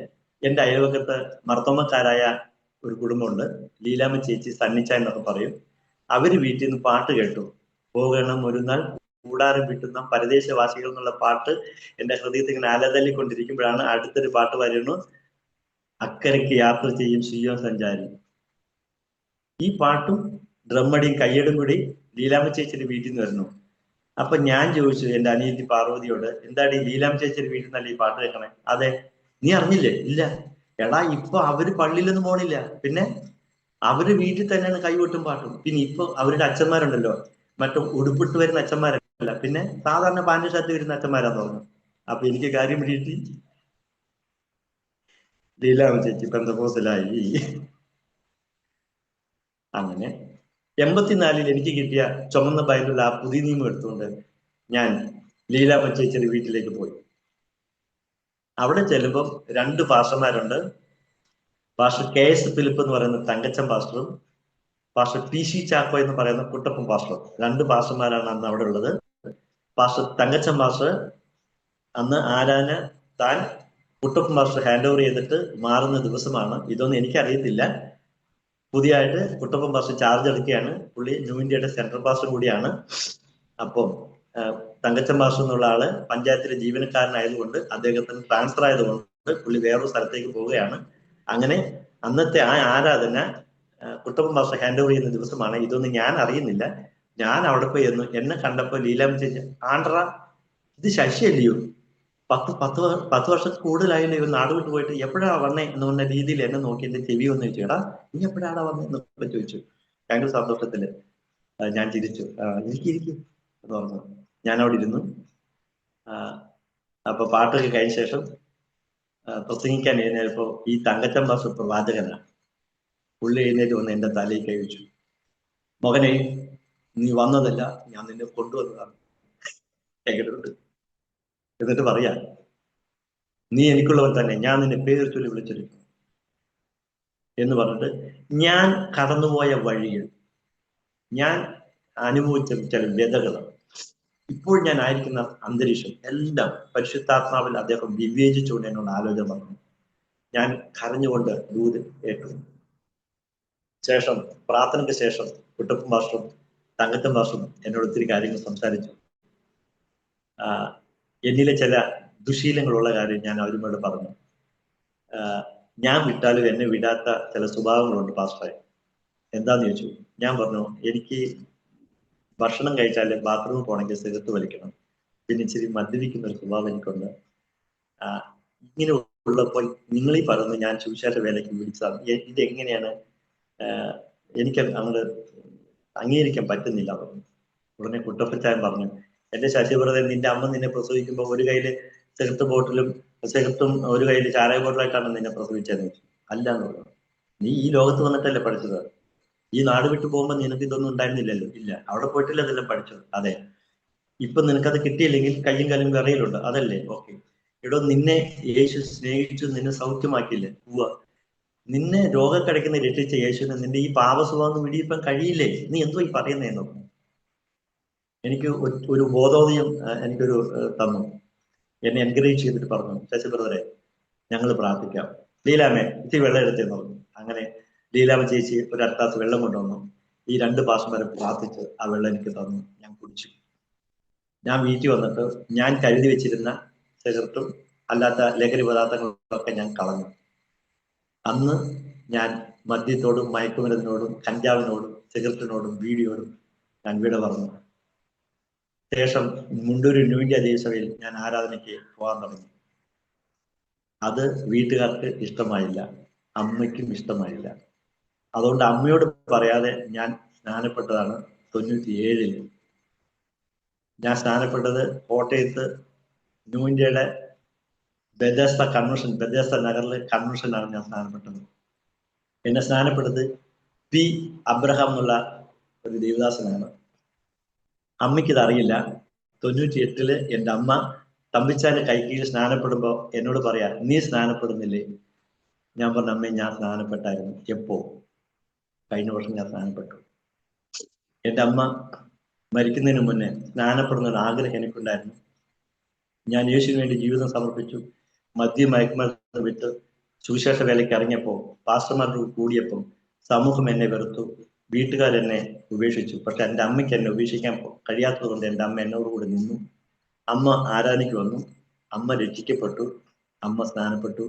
എൻ്റെ അയൽവക്കത്ത് മർത്തോമക്കാരായ ഒരു കുടുംബമുണ്ട്, ലീലാമ്മ ചേച്ചി, സണ്ണിച്ച എന്നൊക്കെ പറയും. അവര് വീട്ടിൽ നിന്ന് പാട്ട് കേട്ടു. പോകണം ഒരു നാൾ കൂടാരം വിട്ടുന്ന പരദേശവാസികൾ എന്നുള്ള പാട്ട് എന്റെ ഹൃദയത്തിൽ ഇങ്ങനെ അലതല്ലിക്കൊണ്ടിരിക്കുമ്പോഴാണ് അടുത്തൊരു പാട്ട് വരുന്നു, അക്കരയ്ക്ക് യാത്ര ചെയ്യും സിയോൻ സഞ്ചാരി. ഈ പാട്ടും ഡ്രമ്മടിയും കയ്യടും കൂടി ലീലാമ്മ ചേച്ചിയുടെ വീട്ടിൽ നിന്ന് വരുന്നു. അപ്പൊ ഞാൻ ചോദിച്ചു എന്റെ അനിയത്തി പാർവതിയോട്, എന്താണ് ഈ ലീലാമ്മ ചേച്ചിയുടെ വീട്ടിൽ നിന്നല്ലേ ഈ പാട്ട് കേൾക്കണേ? അതെ. നീ അറിഞ്ഞില്ലേ? ഇല്ല. എടാ, ഇപ്പൊ അവര് പള്ളിയിലൊന്നും പോണില്ല, പിന്നെ അവര് വീട്ടിൽ തന്നെയാണ് കൈകൊട്ടും പാട്ടും. പിന്നെ ഇപ്പൊ അവരുടെ അച്ഛന്മാരുണ്ടല്ലോ, മറ്റും ഉടുപ്പിട്ട് വരുന്ന അച്ഛന്മാരല്ല, പിന്നെ സാധാരണ പാന്റ് ഷർട്ട് വരുന്ന അച്ഛന്മാരാന്ന് പറഞ്ഞു. അപ്പൊ എനിക്ക് കാര്യം പിടിയിട്ട് ലീലാമ്മ ചേച്ചി പെന്തക്കോസ്തലായി. അങ്ങനെ 84 എനിക്ക് കിട്ടിയ ചുമന്ന ബൈബിൾ ആ പുതിയ നിയമം എടുത്തുകൊണ്ട് ഞാൻ ലീലാമ്മ ചേച്ചിയുടെ വീട്ടിലേക്ക് പോയി. അവിടെ ചെല്ലുമ്പോൾ 2 പാസ്റ്റർമാരുണ്ട്. പാസ്റ്റർ KS ഫിലിപ്പ് എന്ന് പറയുന്ന തങ്കച്ചൻ പാസ്റ്ററും പാസ്റ്റർ PC ചാക്കോ എന്ന് പറയുന്ന കുട്ടപ്പൻ പാസ്റ്ററും. 2 പാസ്റ്റർമാരാണ് അന്ന് അവിടെ ഉള്ളത്. പാസ്റ്റർ തങ്കച്ചൻ പാസ്റ്റർ അന്ന് ആരാധന താൻ കുട്ടപ്പൻ പാസ്റ്റർ ഹാൻഡ് ഓവർ ചെയ്തിട്ട് മാറുന്ന ദിവസമാണ്. ഇതൊന്നും എനിക്കറിയത്തില്ല. പുതിയതായിട്ട് കുട്ടപ്പൻ പാസ്റ്റർ ചാർജ് എടുക്കുകയാണ്. പുള്ളി ന്യൂ ഇന്ത്യയുടെ സെൻട്രൽ പാസ്റ്റർ കൂടിയാണ്. അപ്പം തങ്കച്ചൻ പാസ്റ്റർ എന്നുള്ള ആള് പഞ്ചായത്തിലെ ജീവനക്കാരനായതുകൊണ്ട് അദ്ദേഹത്തിന് ട്രാൻസ്ഫർ ആയതുകൊണ്ട് പുള്ളി വേറൊരു സ്ഥലത്തേക്ക് പോവുകയാണ്. അങ്ങനെ അന്നത്തെ ആ ആരാധന കുട്ടപ്പൻ പാസ്റ്റർ ഹാൻഡ് ഓവർ ചെയ്യുന്ന ദിവസമാണ്. ഇതൊന്നും ഞാൻ അറിയുന്നില്ല. ഞാൻ അവിടെ പോയി ഇരുന്നു. എന്നെ കണ്ടപ്പോ ലീലാമ്മ ചേച്ചി, ആണ്ട്ര ഇത് ശശിയല്ലയോ? 10 വർഷം കൂടുതലായില്ലേ ഇവർ നാട് വിട്ടു പോയിട്ട്, എപ്പോഴാ വന്നേ എന്ന് പറഞ്ഞ രീതിയിൽ എന്നെ നോക്കി എന്റെ ചെവി ഒന്ന് ചോദിച്ചു, എടാ നീ എപ്പോഴാടാ വന്നേന്നൊക്കെ ചോദിച്ചു. ഭയങ്കര സന്തോഷത്തില് ഞാൻ ചിരിച്ചു. ഇരിക്കും എന്ന് പറഞ്ഞു. ഞാൻ അവിടെ ഇരുന്നു. അപ്പൊ പാട്ടൊക്കെ കഴിഞ്ഞ ശേഷം പ്രസംഗിക്കാൻ എഴുന്നേൽപ്പോ ഈ തങ്കച്ചൻ പാസ്റ്റർ പ്രവാചകനാണ്. പുള്ളി എഴുന്നേറ്റ് വന്ന് എന്റെ തലയിൽ കഴിച്ചു. മകനെ, നീ വന്നതല്ല, ഞാൻ നിന്നെ കൊണ്ടുവന്നതാണ്. എങ്ങനെയുണ്ട്? എന്നിട്ട് പറയാ, നീ എനിക്കുള്ളവൻ തന്നെ, ഞാൻ നിന്നെ പേര് ചൊല്ലി വിളിച്ചിരിക്കുന്നു എന്ന് പറഞ്ഞിട്ട് ഞാൻ കടന്നുപോയ വഴികൾ, ഞാൻ അനുഭവിച്ച ചില വ്യതകൾ, ഇപ്പോൾ ഞാൻ ആയിരിക്കുന്ന അന്തരീക്ഷം എല്ലാം പരിശുദ്ധാത്മാവിൽ അദ്ദേഹം വിവേചിച്ചുകൊണ്ട് എന്നോട് ആലോചന പറഞ്ഞു. ഞാൻ കരഞ്ഞുകൊണ്ട് ദൂത് ഏറ്റു. ശേഷം പ്രാർത്ഥനയ്ക്ക് ശേഷം കുട്ടപ്പൻ പാസ്റ്ററും തങ്കച്ചൻ പാസ്റ്ററും എന്നോട് ഒത്തിരി കാര്യങ്ങൾ സംസാരിച്ചു. എന്നിലെ ചില ദുശീലങ്ങളുള്ള കാര്യം ഞാൻ അവരുമായിട്ട് പറഞ്ഞു. ഞാൻ വിട്ടാലും എന്നെ വിടാത്ത ചില സ്വഭാവങ്ങളുണ്ട് പാസ്റ്ററെ. എന്താന്ന് ചോദിച്ചു. ഞാൻ പറഞ്ഞു, എനിക്ക് ഭക്ഷണം കഴിച്ചാൽ ബാത്റൂമിൽ പോകണമെങ്കിൽ സിഗരറ്റ് വലിക്കണം, പിന്നെ ഇച്ചിരി മദ്യപിക്കുന്ന ഒരു സ്വഭാവം എനിക്കുണ്ട്. ഇങ്ങനെ ഉള്ളപ്പോൾ നിങ്ങളീ പറയുന്നത് ഞാൻ സുവിശേഷ വേലയ്ക്ക് വിളിച്ചതാണ്. ഇതെങ്ങനെയാണ് എനിക്ക് അങ്ങോട്ട് അംഗീകരിക്കാൻ പറ്റുന്നില്ല പറഞ്ഞു. ഉടനെ കുട്ടപ്പച്ചായൻ പറഞ്ഞു, എന്റെ ശശിവ്രതൻ, നിന്റെ അമ്മ നിന്നെ പ്രസവിക്കുമ്പോൾ ഒരു കയ്യില് സിഗരറ്റും ഒരു കയ്യില് ചാരായ ബോട്ടിലായിട്ടാണ് നിന്നെ പ്രസവിച്ചതെന്ന് വെച്ചു. അല്ല എന്ന് പറഞ്ഞു. നീ ഈ ലോകത്ത് വന്നിട്ടല്ലേ പഠിച്ചത്? ഈ നാട് വിട്ടു പോകുമ്പോൾ നിനക്ക് ഇതൊന്നും ഉണ്ടായിരുന്നില്ലല്ലോ. ഇല്ല. അവിടെ പോയിട്ടില്ല അതെല്ലാം പഠിച്ചത്. അതെ. ഇപ്പൊ നിനക്കത് കിട്ടിയില്ലെങ്കിൽ കയ്യും കാലും വിറയിലുണ്ട്, അതല്ലേ? ഓക്കെ. ഇവിടെ നിന്നെ യേശു സ്നേഹിച്ചു, നിന്നെ സൗഖ്യമാക്കിയില്ലേ? നിന്നെ രോഗക്കിടക്കുന്ന രക്ഷിച്ച യേശുവിനെ നിന്റെ ഈ പാപസ്വഭാവം വിടിയിപ്പം കഴിയില്ലേ? നീ എന്തോ ഈ പറയുന്നതെന്ന് പറഞ്ഞു. എനിക്ക് ഒരു ബോധോദയം എനിക്കൊരു തന്നു. എന്നെ എൻകറേജ് ചെയ്തിട്ട് പറഞ്ഞു, ശശി ബ്രദറെ ഞങ്ങൾ പ്രാർത്ഥിക്കാം, ലീലാമ്മേ ഇത്തിരി വെള്ളം എടുത്തേന്ന് പറഞ്ഞു. അങ്ങനെ ലീലാമ്മ ചേച്ചി ഒരു അട്ടാസ് വെള്ളം കൊണ്ടുവന്നു. ഈ 2 പാസ്റ്റർമാരെ പ്രാർത്ഥിച്ച് ആ വെള്ളം എനിക്ക് തന്നു. ഞാൻ കുടിച്ചു. ഞാൻ വീട്ടിൽ വന്നിട്ട് ഞാൻ കരുതി വെച്ചിരുന്ന സിഗരറ്റും അല്ലാത്ത ലഹരി പദാർത്ഥങ്ങളൊക്കെ ഞാൻ കളഞ്ഞു. അന്ന് ഞാൻ മദ്യത്തോടും മയക്കുമരുന്നിനോടും കഞ്ചാവിനോടും സിഗരറ്റിനോടും ബീഡിയോടും ഞാൻ വിട പറഞ്ഞു. ശേഷം മുണ്ടൂര് ന്യൂ ഇന്ത്യ ദേവസഭയിൽ ഞാൻ ആരാധനയ്ക്ക് പോകാൻ തുടങ്ങി. അത് വീട്ടുകാർക്ക് ഇഷ്ടമായില്ല, അമ്മയ്ക്കും ഇഷ്ടമായില്ല. അതുകൊണ്ട് അമ്മയോട് പറയാതെ ഞാൻ സ്നാനപ്പെട്ടതാണ് 97-ൽ. ഞാൻ സ്നാനപ്പെട്ടത് കോട്ടയത്ത് ന്യൂ ഇന്ത്യയുടെ ബെദേസ്ത നഗറിലെ കൺവെൻഷനാണ് ഞാൻ സ്നാനപ്പെട്ടത്. എന്നെ സ്നാനപ്പെട്ടത് പി അബ്രഹാം എന്നുള്ള ഒരു ദേവദാസനാണ്. അമ്മയ്ക്കിത് അറിയില്ല. 98-ല് എൻ്റെ അമ്മ തമ്പിച്ചാന്റെ കൈക്കീഴിൽ സ്നാനപ്പെടുമ്പോ എന്നോട് പറയാ, നീ സ്നാനപ്പെടുന്നില്ലേ? ഞാൻ പറഞ്ഞ, അമ്മേ ഞാൻ സ്നാനപ്പെട്ടായിരുന്നു. എപ്പോ? കഴിഞ്ഞ വർഷം ഞാൻ സ്നാനപ്പെട്ടു. എൻ്റെ അമ്മ മരിക്കുന്നതിന് മുന്നേ സ്നാനപ്പെടുന്ന ഒരു ആഗ്രഹം എനിക്കുണ്ടായിരുന്നു. ഞാൻ യേശുവിന് വേണ്ടി ജീവിതം സമർപ്പിച്ചു. മദ്യം മയക്കുമരുന്ന് വിട്ട് സുവിശേഷ വേലയ്ക്ക് ഇറങ്ങിയപ്പോൾ പാസ്റ്റർമാരുടെ കൂടിയപ്പോൾ സമൂഹം എന്നെ വെറുത്തു. വീട്ടുകാരെന്നെ ഉപേക്ഷിച്ചു. പക്ഷെ എൻ്റെ അമ്മയ്ക്ക് എന്നെ ഉപേക്ഷിക്കാൻ കഴിയാത്തത് കൊണ്ട് എൻ്റെ അമ്മ എന്നോട് കൂടെ നിന്നു. അമ്മ ആരാധനയ്ക്ക് വന്നു, അമ്മ രക്ഷിക്കപ്പെട്ടു, അമ്മ സ്നാനപ്പെട്ടു,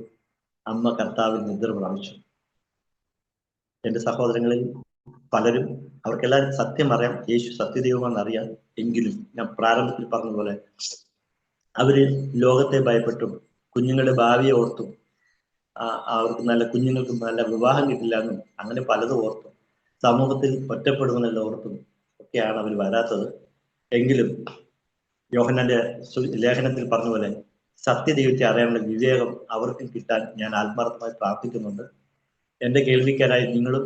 അമ്മ കർത്താവിൽ നിദ്ര പ്രാപിച്ചു. എൻ്റെ സഹോദരങ്ങളിൽ പലരും, അവർക്കെല്ലാം സത്യം അറിയാം, യേശു സത്യദൈവമാണെന്ന് അറിയാം. എങ്കിലും ഞാൻ പ്രാരംഭത്തിൽ പറഞ്ഞതുപോലെ അവര് ലോകത്തെ ഭയപ്പെട്ടും കുഞ്ഞുങ്ങളുടെ ഭാവിയെ ഓർത്തും അവർക്ക് നല്ല കുഞ്ഞുങ്ങൾക്ക് നല്ല വിവാഹം കിട്ടില്ല എന്നും അങ്ങനെ പലതും ഓർത്തും സമൂഹത്തിൽ ഒറ്റപ്പെടുമെന്നല്ല ഓർത്തും ഒക്കെയാണ് അവർ വരാത്തത്. എങ്കിലും യോഹന്നാന്റെ ലേഖനത്തിൽ പറഞ്ഞ പോലെ സത്യദൈവത്തെ അറിയാനുള്ള വിവേകം അവർക്കും കിട്ടാൻ ഞാൻ ആത്മാർത്ഥമായി പ്രാർത്ഥിക്കുന്നുണ്ട്. എൻ്റെ കേൾവിക്കാരായി നിങ്ങളും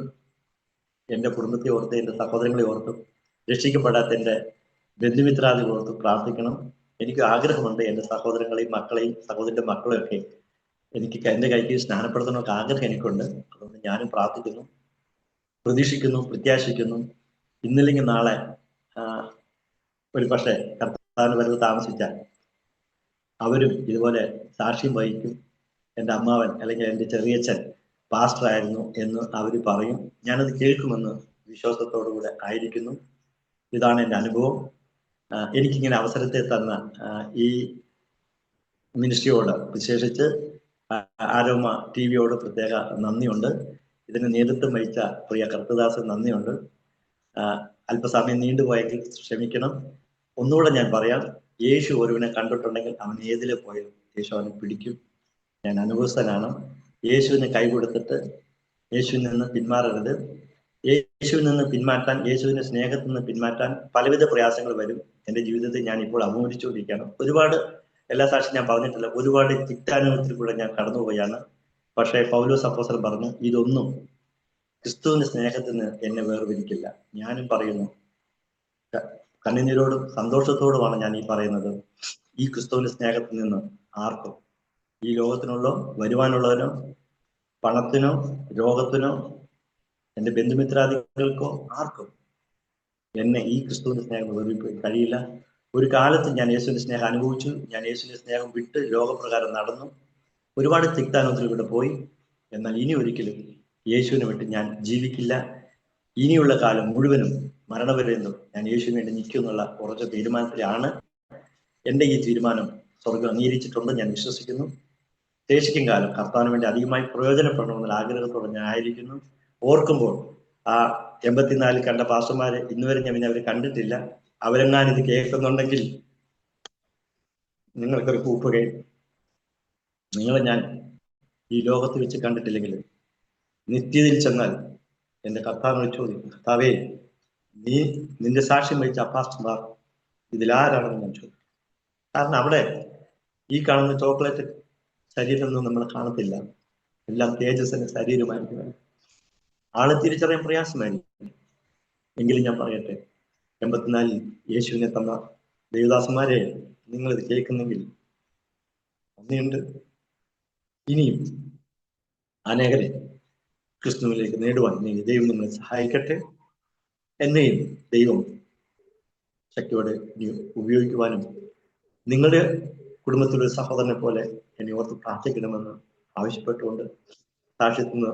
എൻ്റെ കുടുംബത്തെ ഓർത്ത്, എൻ്റെ സഹോദരങ്ങളെ ഓർത്തും രക്ഷിക്കപ്പെടാത്ത എൻ്റെ ബന്ധുമിത്രാദികളെ ഓർത്ത് പ്രാർത്ഥിക്കണം. എനിക്ക് ആഗ്രഹമുണ്ട് എൻ്റെ സഹോദരങ്ങളെയും മക്കളെയും സഹോദരന്റെ മക്കളെയൊക്കെ എനിക്ക് എൻ്റെ കൈക്ക് സ്നാനപ്പെടുത്തണമെന്നൊക്കെ ആഗ്രഹം എനിക്കുണ്ട്. അതുകൊണ്ട് ഞാനും പ്രാർത്ഥിക്കുന്നു, പ്രതീക്ഷിക്കുന്നു, പ്രത്യാശിക്കുന്നു. ഇന്നില്ലെങ്കിൽ നാളെ ഒരു പക്ഷേ കർത്താവിന് വരവ് താമസിച്ചാൽ അവരും ഇതുപോലെ സാക്ഷ്യം വഹിക്കും. എൻ്റെ അമ്മാവൻ അല്ലെങ്കിൽ എൻ്റെ ചെറിയച്ഛൻ പാസ്റ്റർ ആയിരുന്നു എന്ന് അവർ പറയും. ഞാനത് കേൾക്കുമെന്ന് വിശ്വാസത്തോടുകൂടെ ആയിരിക്കുന്നു. ഇതാണ് എൻ്റെ അനുഭവം. എനിക്കിങ്ങനെ അവസരത്തെ തന്ന ഈ മിനിസ്ട്രിയോട്, വിശേഷിച്ച് ആരോമ TV-യോട് പ്രത്യേക നന്ദിയുണ്ട്. ഇതിന് നേതൃത്വം വഹിച്ച പ്രിയ കർത്തദാസൻ നന്ദിയുണ്ട്. അല്പസമയം നീണ്ടുപോയെങ്കിൽ ക്ഷമിക്കണം. ഒന്നുകൂടെ ഞാൻ പറയാം, യേശു ഒരുവനെ കണ്ടിട്ടുണ്ടെങ്കിൽ അവൻ ഏതിലെ പോയാലും യേശു അവനെ പിടിക്കും. ഞാൻ അനുഭവസ്ഥനാണ്. യേശുവിന് കൈ കൊടുത്തിട്ട് യേശുവിൽ നിന്ന് പിന്മാറരുത്. യേശുവിൽ നിന്ന് പിന്മാറ്റാൻ, യേശുവിന്റെ സ്നേഹത്തിൽ നിന്ന് പിന്മാറ്റാൻ പലവിധ പ്രയാസങ്ങൾ വരും. എൻ്റെ ജീവിതത്തിൽ ഞാൻ ഇപ്പോൾ അഭിമുഖിച്ചുകൊണ്ടിരിക്കുകയാണ്. ഒരുപാട്, എല്ലാ സാക്ഷ്യം ഞാൻ പറഞ്ഞിട്ടില്ല, ഒരുപാട് തിക്താനുഭവത്തിൽ കൂടെ ഞാൻ കടന്നുപോയാണ്. പക്ഷേ പൗലോസ് അപ്പോസ്തലൻ പറഞ്ഞു, ഇതൊന്നും ക്രിസ്തുവിന്റെ സ്നേഹത്തിൽ നിന്ന് എന്നെ വേർതിരിക്കില്ല. ഞാനും പറയുന്നു, കണ്ണുനീരോടും സന്തോഷത്തോടുമാണ് ഞാൻ ഈ പറയുന്നത്, ഈ ക്രിസ്തുവിന്റെ സ്നേഹത്തിൽ നിന്ന് ആർക്കും, ഈ ലോകത്തിനുള്ളോ വരുവാനുള്ളവനോ പണത്തിനോ രോഗത്തിനോ എൻ്റെ ബന്ധുമിത്രാദികൾക്കോ ആർക്കും എന്നെ ഈ ക്രിസ്തുവിന്റെ സ്നേഹം വേർതിരിക്കാൻ കഴിയില്ല. ഒരു കാലത്ത് ഞാൻ യേശുവിന്റെ സ്നേഹം അനുഭവിച്ചു. ഞാൻ യേശുവിന്റെ സ്നേഹം വിട്ട് ലോകപ്രകാരം നടന്നു, ഒരുപാട് തിക്താനുഭവത്തിലൂടെ പോയി. എന്നാൽ ഇനി ഒരിക്കലും യേശുവിനെ വിട്ട് ഞാൻ ജീവിക്കില്ല. ഇനിയുള്ള കാലം മുഴുവനും മരണപര്യന്തം ഞാൻ യേശുവിന് വേണ്ടി നിൽക്കും എന്നുള്ള ഉറച്ച തീരുമാനത്തിലാണ്. എൻ്റെ ഈ തീരുമാനം സ്വർഗം അംഗീകരിച്ചിട്ടുണ്ട്, ഞാൻ വിശ്വസിക്കുന്നു. ശേഷിക്കും കാലം കർത്താവിന് വേണ്ടി അധികമായി പ്രയോജനപ്പെടണമെന്നുള്ള ആഗ്രഹത്തോടെ ഞാൻ ആയിരിക്കുന്നു. ഓർക്കുമ്പോൾ ആ 84 കണ്ട പാസ്റ്റർമാരെ ഇന്നുവരെ ഞാൻ പിന്നെ അവരെ കണ്ടിട്ടില്ല. അവരെങ്ങാനും ഇത് കേൾക്കുന്നുണ്ടെങ്കിൽ നിങ്ങൾക്കൊരു കൂപ്പുകയും, നിങ്ങളെ ഞാൻ ഈ ലോകത്ത് വെച്ച് കണ്ടിട്ടില്ലെങ്കിൽ നിത്യതയിൽ ചെന്നാൽ എൻ്റെ കർത്താവിനോട് ചോദിക്കും, കർത്താവേ, നീ നിന്റെ സാക്ഷ്യം വഹിച്ച അപ്പാസ്റ്റർമാർ ഇതിലാരാണെന്ന് ഞാൻ ചോദിക്കും. കാരണം അവിടെ ഈ കാണുന്ന ചോക്ലേറ്റ് ശരീരമൊന്നും നമ്മൾ കാണത്തില്ല, എല്ലാം തേജസ്സിന്റെ ശരീരമായിരിക്കും. ആളെ തിരിച്ചറിയാൻ പ്രയാസമായിരിക്കും. എങ്കിലും ഞാൻ പറയട്ടെ, 84 യേശുവിനെ തന്ന ദേവദാസന്മാരെ, നിങ്ങളിത് കേൾക്കുന്നെങ്കിൽ നന്ദിയുണ്ട്. ഇനിയും അനേകരെ ക്രിസ്തുവിലേക്ക് നേടുവാൻ ദൈവം നിങ്ങളെ സഹായിക്കട്ടെ. എന്നെയും ദൈവം ശക്തിയോടെ ഉപയോഗിക്കുവാനും നിങ്ങളുടെ കുടുംബത്തിലൊരു സഹോദരനെ പോലെ എന്നെ ഓർത്ത് പ്രാർത്ഥിക്കണമെന്ന് ആവശ്യപ്പെട്ടുകൊണ്ട് സാക്ഷ്യത്തിൽ നിന്ന്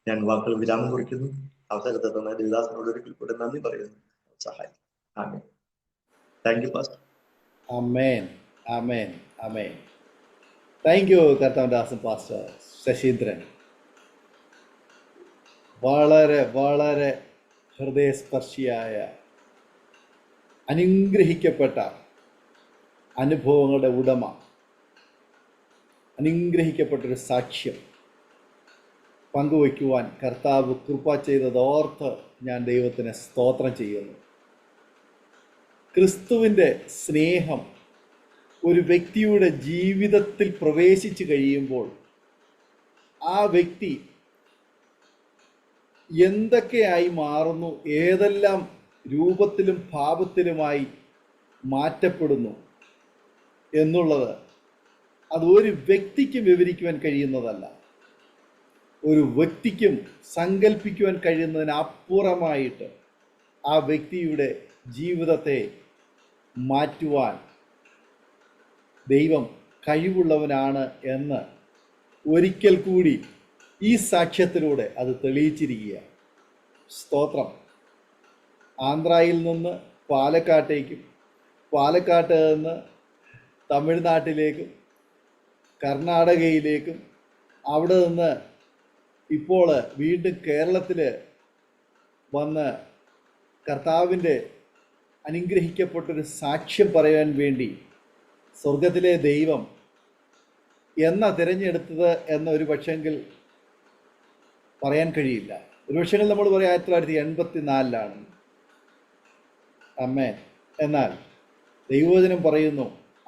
ഞാൻ വാക്കുകൾ വിരാമം കുറിക്കുന്നു. അവസരത്തെ തന്ന ദേവദാസനോട് ഒരിക്കൽ കൂടെ നന്ദി പറയുന്നു. സഹായിക്കും. ആമേൻ. Thank you pastor. ആമേൻ, ആമേൻ, ആമേൻ. താങ്ക് യു കർത്താവദാസൻ പാസ്റ്റർ ശശീന്ദ്രൻ. വളരെ വളരെ ഹൃദയസ്പർശിയായ അനുഗ്രഹിക്കപ്പെട്ട അനുഭവങ്ങളുടെ ഉടമ, അനുഗ്രഹിക്കപ്പെട്ടൊരു സാക്ഷ്യം പങ്കുവയ്ക്കുവാൻ കർത്താവ് കൃപ ചെയ്തതോർത്ത് ഞാൻ ദൈവത്തിന് സ്തോത്രം ചെയ്യുന്നു. ക്രിസ്തുവിൻ്റെ സ്നേഹം ഒരു വ്യക്തിയുടെ ജീവിതത്തിൽ പ്രവേശിച്ചു കഴിയുമ്പോൾ ആ വ്യക്തി എന്തൊക്കെയായി മാറുന്നു, ഏതെല്ലാം രൂപത്തിലും ഭാവത്തിലുമായി മാറ്റപ്പെടുന്നു എന്നുള്ളത് അത് ഒരു വ്യക്തിക്കും വിവരിക്കുവാൻ കഴിയുന്നതല്ല. ഒരു വ്യക്തിക്കും സങ്കല്പിക്കുവാൻ കഴിയുന്നതിനപ്പുറമായിട്ട് ആ വ്യക്തിയുടെ ജീവിതത്തെ മാറ്റുവാൻ ദൈവം കഴിവുള്ളവനാണ് എന്ന് ഒരിക്കൽ കൂടി ഈ സാക്ഷ്യത്തിലൂടെ അത് തെളിയിച്ചിരിക്കുക. സ്തോത്രം. ആന്ധ്രയിൽ നിന്ന് പാലക്കാട്ടേക്കും, പാലക്കാട്ട് നിന്ന് തമിഴ്നാട്ടിലേക്കും കർണാടകയിലേക്കും, അവിടെ നിന്ന് ഇപ്പോൾ വീണ്ടും കേരളത്തിൽ വന്ന് കർത്താവിൻ്റെ അനുഗ്രഹിക്കപ്പെട്ടൊരു സാക്ഷ്യം പറയാൻ വേണ്ടി സ്വർഗത്തിലെ ദൈവം എന്നാ തിരഞ്ഞെടുത്തത് എന്ന ഒരു പക്ഷെങ്കിൽ പറയാൻ കഴിയില്ല. ഒരു പക്ഷെങ്കിൽ നമ്മൾ പറയും 1984 അമ്മേ. എന്നാൽ ദൈവവചനം പറയുന്നു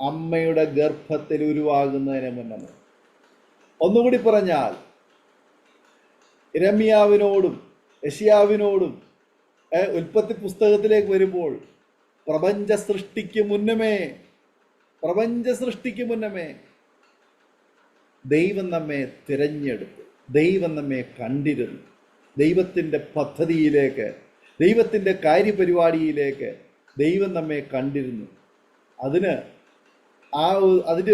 അമ്മയുടെ ഗർഭത്തിൽ ഉരുവാകുന്നതിന് മുന്നേ. ഒന്നുകൂടി പറഞ്ഞാൽ യിരെമ്യാവിനോടും യെശയ്യാവിനോടും ഉൽപ്പത്തി പുസ്തകത്തിലേക്ക് വരുമ്പോൾ പ്രപഞ്ച സൃഷ്ടിക്ക് മുന്നമേ ദൈവം നമ്മെ തിരഞ്ഞെടുത്തു, ദൈവം നമ്മെ കണ്ടിരുന്നു. ദൈവത്തിൻ്റെ പദ്ധതിയിലേക്ക്, ദൈവത്തിൻ്റെ കാര്യപരിപാടിയിലേക്ക് ദൈവം നമ്മെ കണ്ടിരുന്നു. അതിൻ്റെ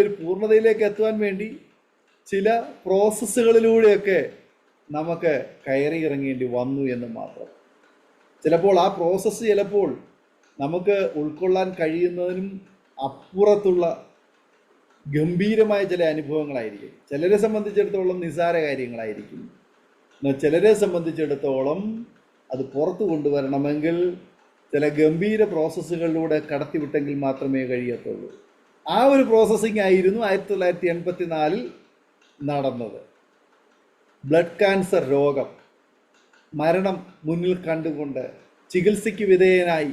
ഒരു പൂർണ്ണതയിലേക്ക് എത്തുവാൻ വേണ്ടി ചില പ്രോസസ്സുകളിലൂടെയൊക്കെ നമുക്ക് കയറി ഇറങ്ങേണ്ടി വന്നു എന്ന് മാത്രം. ചിലപ്പോൾ ആ പ്രോസസ്സ് നമുക്ക് ഉൾക്കൊള്ളാൻ കഴിയുന്നതിനും അപ്പുറത്തുള്ള ഗംഭീരമായ ചില അനുഭവങ്ങളായിരിക്കും. ചിലരെ സംബന്ധിച്ചിടത്തോളം നിസ്സാര കാര്യങ്ങളായിരിക്കും. എന്നാൽ ചിലരെ സംബന്ധിച്ചിടത്തോളം അത് പുറത്തു കൊണ്ടുവരണമെങ്കിൽ ചില ഗംഭീര പ്രോസസ്സുകളിലൂടെ കടത്തിവിട്ടെങ്കിൽ മാത്രമേ കഴിയത്തുള്ളൂ. ആ ഒരു പ്രോസസ്സിംഗ് ആയിരുന്നു 1984 നടന്നത്. ബ്ലഡ് ക്യാൻസർ രോഗം, മരണം മുന്നിൽ കണ്ടുകൊണ്ട് ചികിത്സയ്ക്ക് വിധേയനായി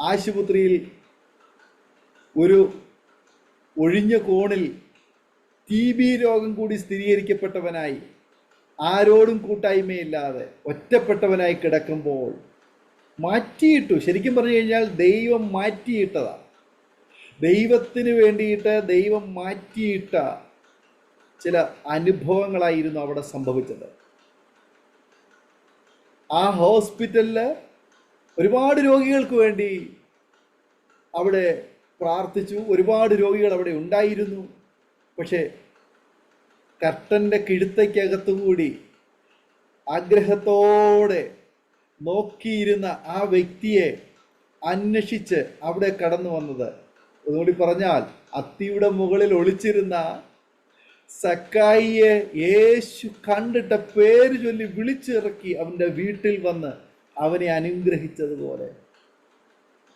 ആശുപത്രിയിൽ ഒരു ഒഴിഞ്ഞ കോണിൽ TB രോഗം കൂടി സ്ഥിരീകരിക്കപ്പെട്ടവനായി, ആരോടും കൂട്ടായ്മയില്ലാതെ ഒറ്റപ്പെട്ടവനായി കിടക്കുമ്പോൾ മാറ്റിയിട്ടു. ശരിക്കും പറഞ്ഞു കഴിഞ്ഞാൽ ദൈവം മാറ്റിയിട്ടതാണ്. ദൈവത്തിന് വേണ്ടിയിട്ട് ദൈവം മാറ്റിയിട്ട ചില അനുഭവങ്ങളായിരുന്നു അവിടെ സംഭവിച്ചത്. ആ ഹോസ്പിറ്റലിൽ ഒരുപാട് രോഗികൾക്ക് വേണ്ടി അവിടെ പ്രാർത്ഥിച്ചു. ഒരുപാട് രോഗികൾ അവിടെ ഉണ്ടായിരുന്നു. പക്ഷേ കർട്ടൻ്റെ കിഴുത്തയ്ക്കകത്തുകൂടി ആഗ്രഹത്തോടെ നോക്കിയിരുന്ന ആ വ്യക്തിയെ അന്വേഷിച്ച് അവിടെ കടന്നു വന്നത്, ഒന്നുകൂടി പറഞ്ഞാൽ അത്തിയുടെ മുകളിൽ ഒളിച്ചിരുന്ന സക്കായിയെ യേശു കണ്ടിട്ട് പേര് ചൊല്ലി വിളിച്ചിറക്കി അവൻ്റെ വീട്ടിൽ വന്ന് അവനെ അനുഗ്രഹിച്ചതുപോലെ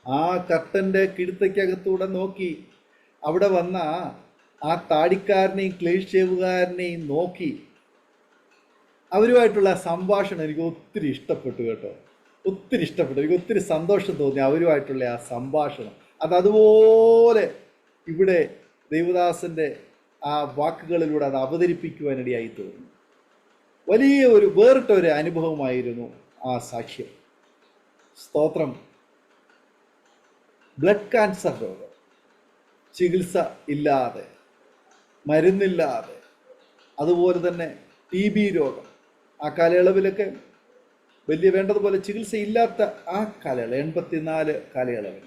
ആ കർട്ടൻ്റെ കിഴുത്തയ്ക്കകത്തൂടെ നോക്കി അവിടെ വന്ന ആ താടിക്കാരനെയും ക്ലീൻ ഷേവുകാരനെയും നോക്കി അവരുമായിട്ടുള്ള സംഭാഷണം എനിക്ക് ഒത്തിരി ഇഷ്ടപ്പെട്ടു കേട്ടോ. ഒത്തിരി ഇഷ്ടപ്പെട്ടു. എനിക്ക് ഒത്തിരി സന്തോഷം തോന്നി അവരുമായിട്ടുള്ള ആ സംഭാഷണം. അതുപോലെ ഇവിടെ ദൈവദാസൻ്റെ ആ വാക്കുകളിലൂടെ അത് അവതരിപ്പിക്കുവാനിടയായി തോന്നി. വലിയ ഒരു വേറിട്ടൊരു അനുഭവമായിരുന്നു ആ സാക്ഷ്യം. സ്തോത്രം. ബ്ലഡ് ക്യാൻസർ രോഗം, ചികിത്സ ഇല്ലാതെ, മരുന്നില്ലാതെ, അതുപോലെ തന്നെ TB രോഗം, ആ കാലയളവിലൊക്കെ വലിയ വേണ്ടതുപോലെ ചികിത്സയില്ലാത്ത ആ കാലയളവ് 84 കാലയളവിൽ.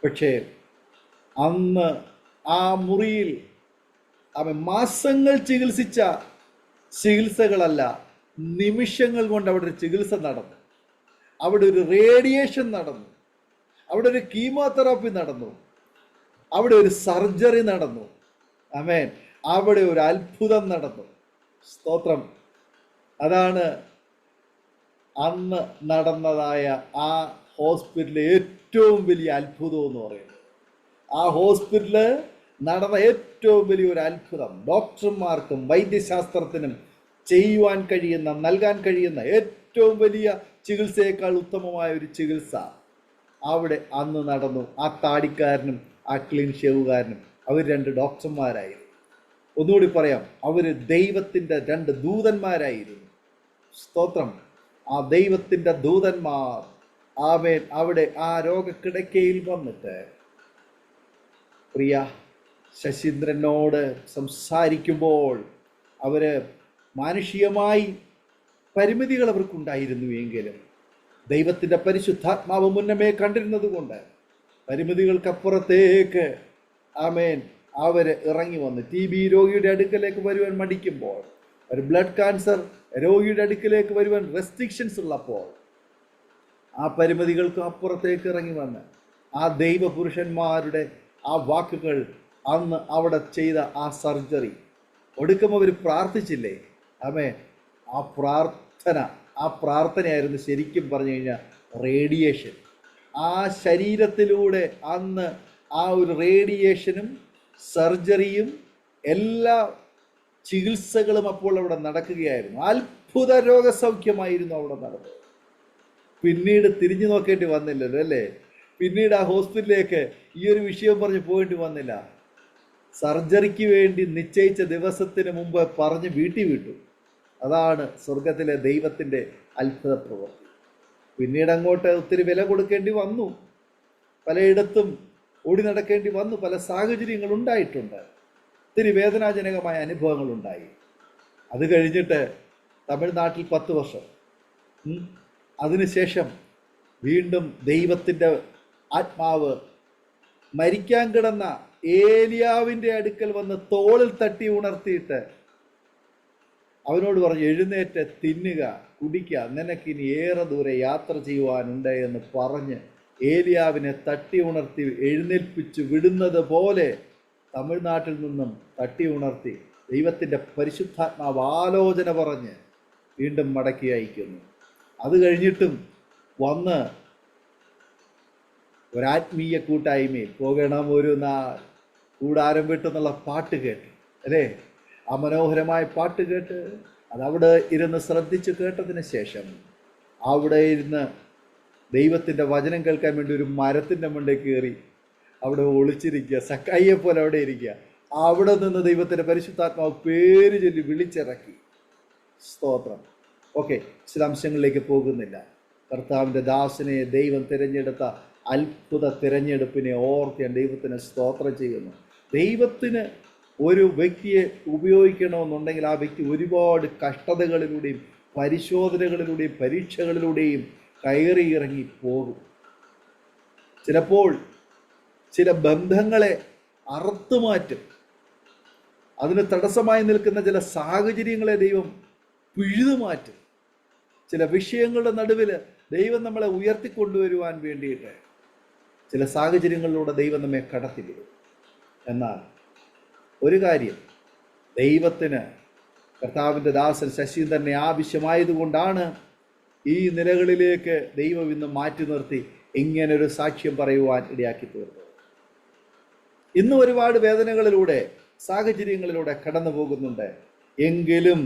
പക്ഷേ അന്ന് ആ മുറിയിൽ അവൻ മാസങ്ങൾ ചികിത്സിച്ച ചികിത്സകളല്ല, നിമിഷങ്ങൾ കൊണ്ട് അവിടെ ഒരു ചികിത്സ നടന്നു. അവിടെ ഒരു റേഡിയേഷൻ നടന്നു. അവിടെ ഒരു കീമോതെറാപ്പി നടന്നു. അവിടെ ഒരു സർജറി നടന്നു. ആമേൻ. അവിടെ ഒരു അത്ഭുതം നടന്നു. സ്തോത്രം. അതാണ് അന്ന് നടന്നതായ ആ ഹോസ്പിറ്റലിലെ ഏറ്റവും വലിയ അത്ഭുതം എന്ന് പറയുന്നത്. ആ ഹോസ്പിറ്റലിൽ നടന്ന ഏറ്റവും വലിയൊരു അത്ഭുതം, ഡോക്ടർമാർക്കും വൈദ്യശാസ്ത്രത്തിനും ചെയ്യുവാൻ കഴിയുന്ന, നൽകാൻ കഴിയുന്ന ഏറ്റവും വലിയ ചികിത്സയേക്കാൾ ഉത്തമമായ ഒരു ചികിത്സ അവിടെ അന്ന് നടന്നു. ആ താടിക്കാരനും ആ ക്ലീൻ ഷേവുകാരനും അവർ 2 ഡോക്ടർമാരായിരുന്നു. ഒന്നുകൂടി പറയാം, അവർ ദൈവത്തിൻ്റെ 2 ദൂതന്മാരായിരുന്നു. സ്തോത്രം. ആ ദൈവത്തിൻ്റെ ദൂതന്മാർ ആമേൻ അവിടെ ആ രോഗക്കിടക്കയിൽ വന്നിട്ട് പ്രിയ ശശീന്ദ്രനോട് സംസാരിക്കുമ്പോൾ അവർ മാനുഷികമായി പരിമിതികൾ അവർക്കുണ്ടായിരുന്നു എങ്കിലും ദൈവത്തിൻ്റെ പരിശുദ്ധാത്മാവ് മുന്നമേ കണ്ടിരുന്നത് കൊണ്ട് പരിമിതികൾക്കപ്പുറത്തേക്ക് ആമേൻ അവർ ഇറങ്ങി വന്ന് TB രോഗിയുടെ അടുക്കലേക്ക് വരുവാൻ മടിക്കുമ്പോൾ, ഒരു ബ്ലഡ് ക്യാൻസർ രോഗിയുടെ അടുക്കലേക്ക് വരുവാൻ റെസ്ട്രിക്ഷൻസ് ഉള്ളപ്പോൾ ആ പരിമിതികൾക്കും അപ്പുറത്തേക്ക് ഇറങ്ങി വന്ന് ആ ദൈവപുരുഷന്മാരുടെ ആ വാക്കുകൾ, അന്ന് അവിടെ ചെയ്ത ആ സർജറി, ഒടുക്കം അവർ പ്രാർത്ഥിച്ചില്ലേ? ആമേ, ആ പ്രാർത്ഥനയായിരുന്നു ശരിക്കും പറഞ്ഞു കഴിഞ്ഞാൽ റേഡിയേഷൻ. ആ ശരീരത്തിലൂടെ അന്ന് ആ ഒരു റേഡിയേഷനും സർജറിയും എല്ലാ ചികിത്സകളും അപ്പോൾ അവിടെ നടക്കുകയായിരുന്നു. അത്ഭുത രോഗസൗഖ്യമായിരുന്നു അവിടെ നടന്നത്. പിന്നീട് തിരിഞ്ഞു നോക്കേണ്ടി വന്നില്ലല്ലോ അല്ലേ? പിന്നീട് ആ ഹോസ്പിറ്റലിലേക്ക് ഈ ഒരു വിഷയം പറഞ്ഞ് പോകേണ്ടി വന്നില്ല. സർജറിക്ക് വേണ്ടി നിശ്ചയിച്ച ദിവസത്തിന് മുമ്പ് പറഞ്ഞ് വീട്ടിൽ വിട്ടു. അതാണ് സ്വർഗത്തിലെ ദൈവത്തിൻ്റെ അത്ഭുത പ്രവൃത്തി. പിന്നീട് അങ്ങോട്ട് ഒത്തിരി വില കൊടുക്കേണ്ടി വന്നു, പലയിടത്തും ഓടി നടക്കേണ്ടി വന്നു, പല സാഹചര്യങ്ങൾ ഉണ്ടായിട്ടുണ്ട്, ഒത്തിരി വേദനാജനകമായ അനുഭവങ്ങൾ ഉണ്ടായി. അത് കഴിഞ്ഞിട്ട് തമിഴ്നാട്ടിൽ 10 വർഷം, അതിനുശേഷം വീണ്ടും ദൈവത്തിൻ്റെ ആത്മാവ് മരിക്കാൻ കിടന്ന ഏലിയാവിൻ്റെ അടുക്കൽ വന്ന് തോളിൽ തട്ടി ഉണർത്തിയിട്ട് അവനോട് പറഞ്ഞു, എഴുന്നേറ്റ് തിന്നുക, കുടിക്കുക, നിനക്കിനി ഏറെ ദൂരെ യാത്ര ചെയ്യുവാനുണ്ട് എന്ന് പറഞ്ഞ് ഏലിയാവിനെ തട്ടി ഉണർത്തി എഴുന്നേൽപ്പിച്ചു വിടുന്നത് പോലെ തമിഴ്നാട്ടിൽ നിന്നും തട്ടി ഉണർത്തി ദൈവത്തിൻ്റെ പരിശുദ്ധാത്മാവ് ആലോചന പറഞ്ഞ് വീണ്ടും മടക്കി അയക്കുന്നു. അത് കഴിഞ്ഞിട്ടും വന്ന് ഒരാത്മീയ കൂട്ടായ്മയിൽ പോകണം ഒരു നാൾ, കൂടാരം വിട്ടെന്നുള്ള പാട്ട് കേട്ട് അല്ലേ? ആ മനോഹരമായ പാട്ട് കേട്ട് അതവിടെ ഇരുന്ന് ശ്രദ്ധിച്ച് കേട്ടതിന് ശേഷം അവിടെ ഇരുന്ന് ദൈവത്തിൻ്റെ വചനം കേൾക്കാൻ വേണ്ടി ഒരു മരത്തിൻ്റെ മുകളിൽ കയറി അവിടെ ഒളിച്ചിരിക്കുക, സക്കായിയെ പോലെ അവിടെ ഇരിക്കുക. അവിടെ നിന്ന് ദൈവത്തിൻ്റെ പരിശുദ്ധാത്മാവ് പേര് ചൊല്ലി വിളിച്ചിറക്കി. സ്തോത്രം. ഓക്കെ, വിശദാംശങ്ങളിലേക്ക് പോകുന്നില്ല. കർത്താവിൻ്റെ ദാസനെ ദൈവം തിരഞ്ഞെടുത്ത അത്ഭുത തിരഞ്ഞെടുപ്പിനെ ഓർത്ത് ഞാൻ ദൈവത്തിന് സ്തോത്രം ചെയ്യുന്നു. ദൈവത്തിന് ഒരു വ്യക്തിയെ ഉപയോഗിക്കണമെന്നുണ്ടെങ്കിൽ ആ വ്യക്തി ഒരുപാട് കഷ്ടതകളിലൂടെയും പരിശോധനകളിലൂടെയും പരീക്ഷകളിലൂടെയും കയറി ഇറങ്ങി പോകും. ചിലപ്പോൾ ചില ബന്ധങ്ങളെ അറുത്തുമാറ്റും. അതിന് തടസ്സമായി നിൽക്കുന്ന ചില സാഹചര്യങ്ങളെ ദൈവം പിഴുതുമാറ്റും. ചില വിഷയങ്ങളുടെ നടുവിൽ ദൈവം നമ്മളെ ഉയർത്തിക്കൊണ്ടുവരുവാൻ വേണ്ടിയിട്ട് ചില സാഹചര്യങ്ങളിലൂടെ ദൈവം നമ്മെ കടത്തിവിടും. എന്നാൽ ഒരു കാര്യം, ദൈവത്തിന് കർത്താവിൻ്റെ ദാസൻ ശശീന്ദ്രനെ ആവശ്യമായതുകൊണ്ടാണ് ഈ നിലകളിലേക്ക് ദൈവം ഇന്ന് മാറ്റി നിർത്തി ഇങ്ങനൊരു സാക്ഷ്യം പറയുവാൻ ഇടയാക്കി തീർന്നത്. ഇന്ന് ഒരുപാട് വേദനകളിലൂടെ സാഹചര്യങ്ങളിലൂടെ കടന്നു പോകുന്നുണ്ട്. എങ്കിലും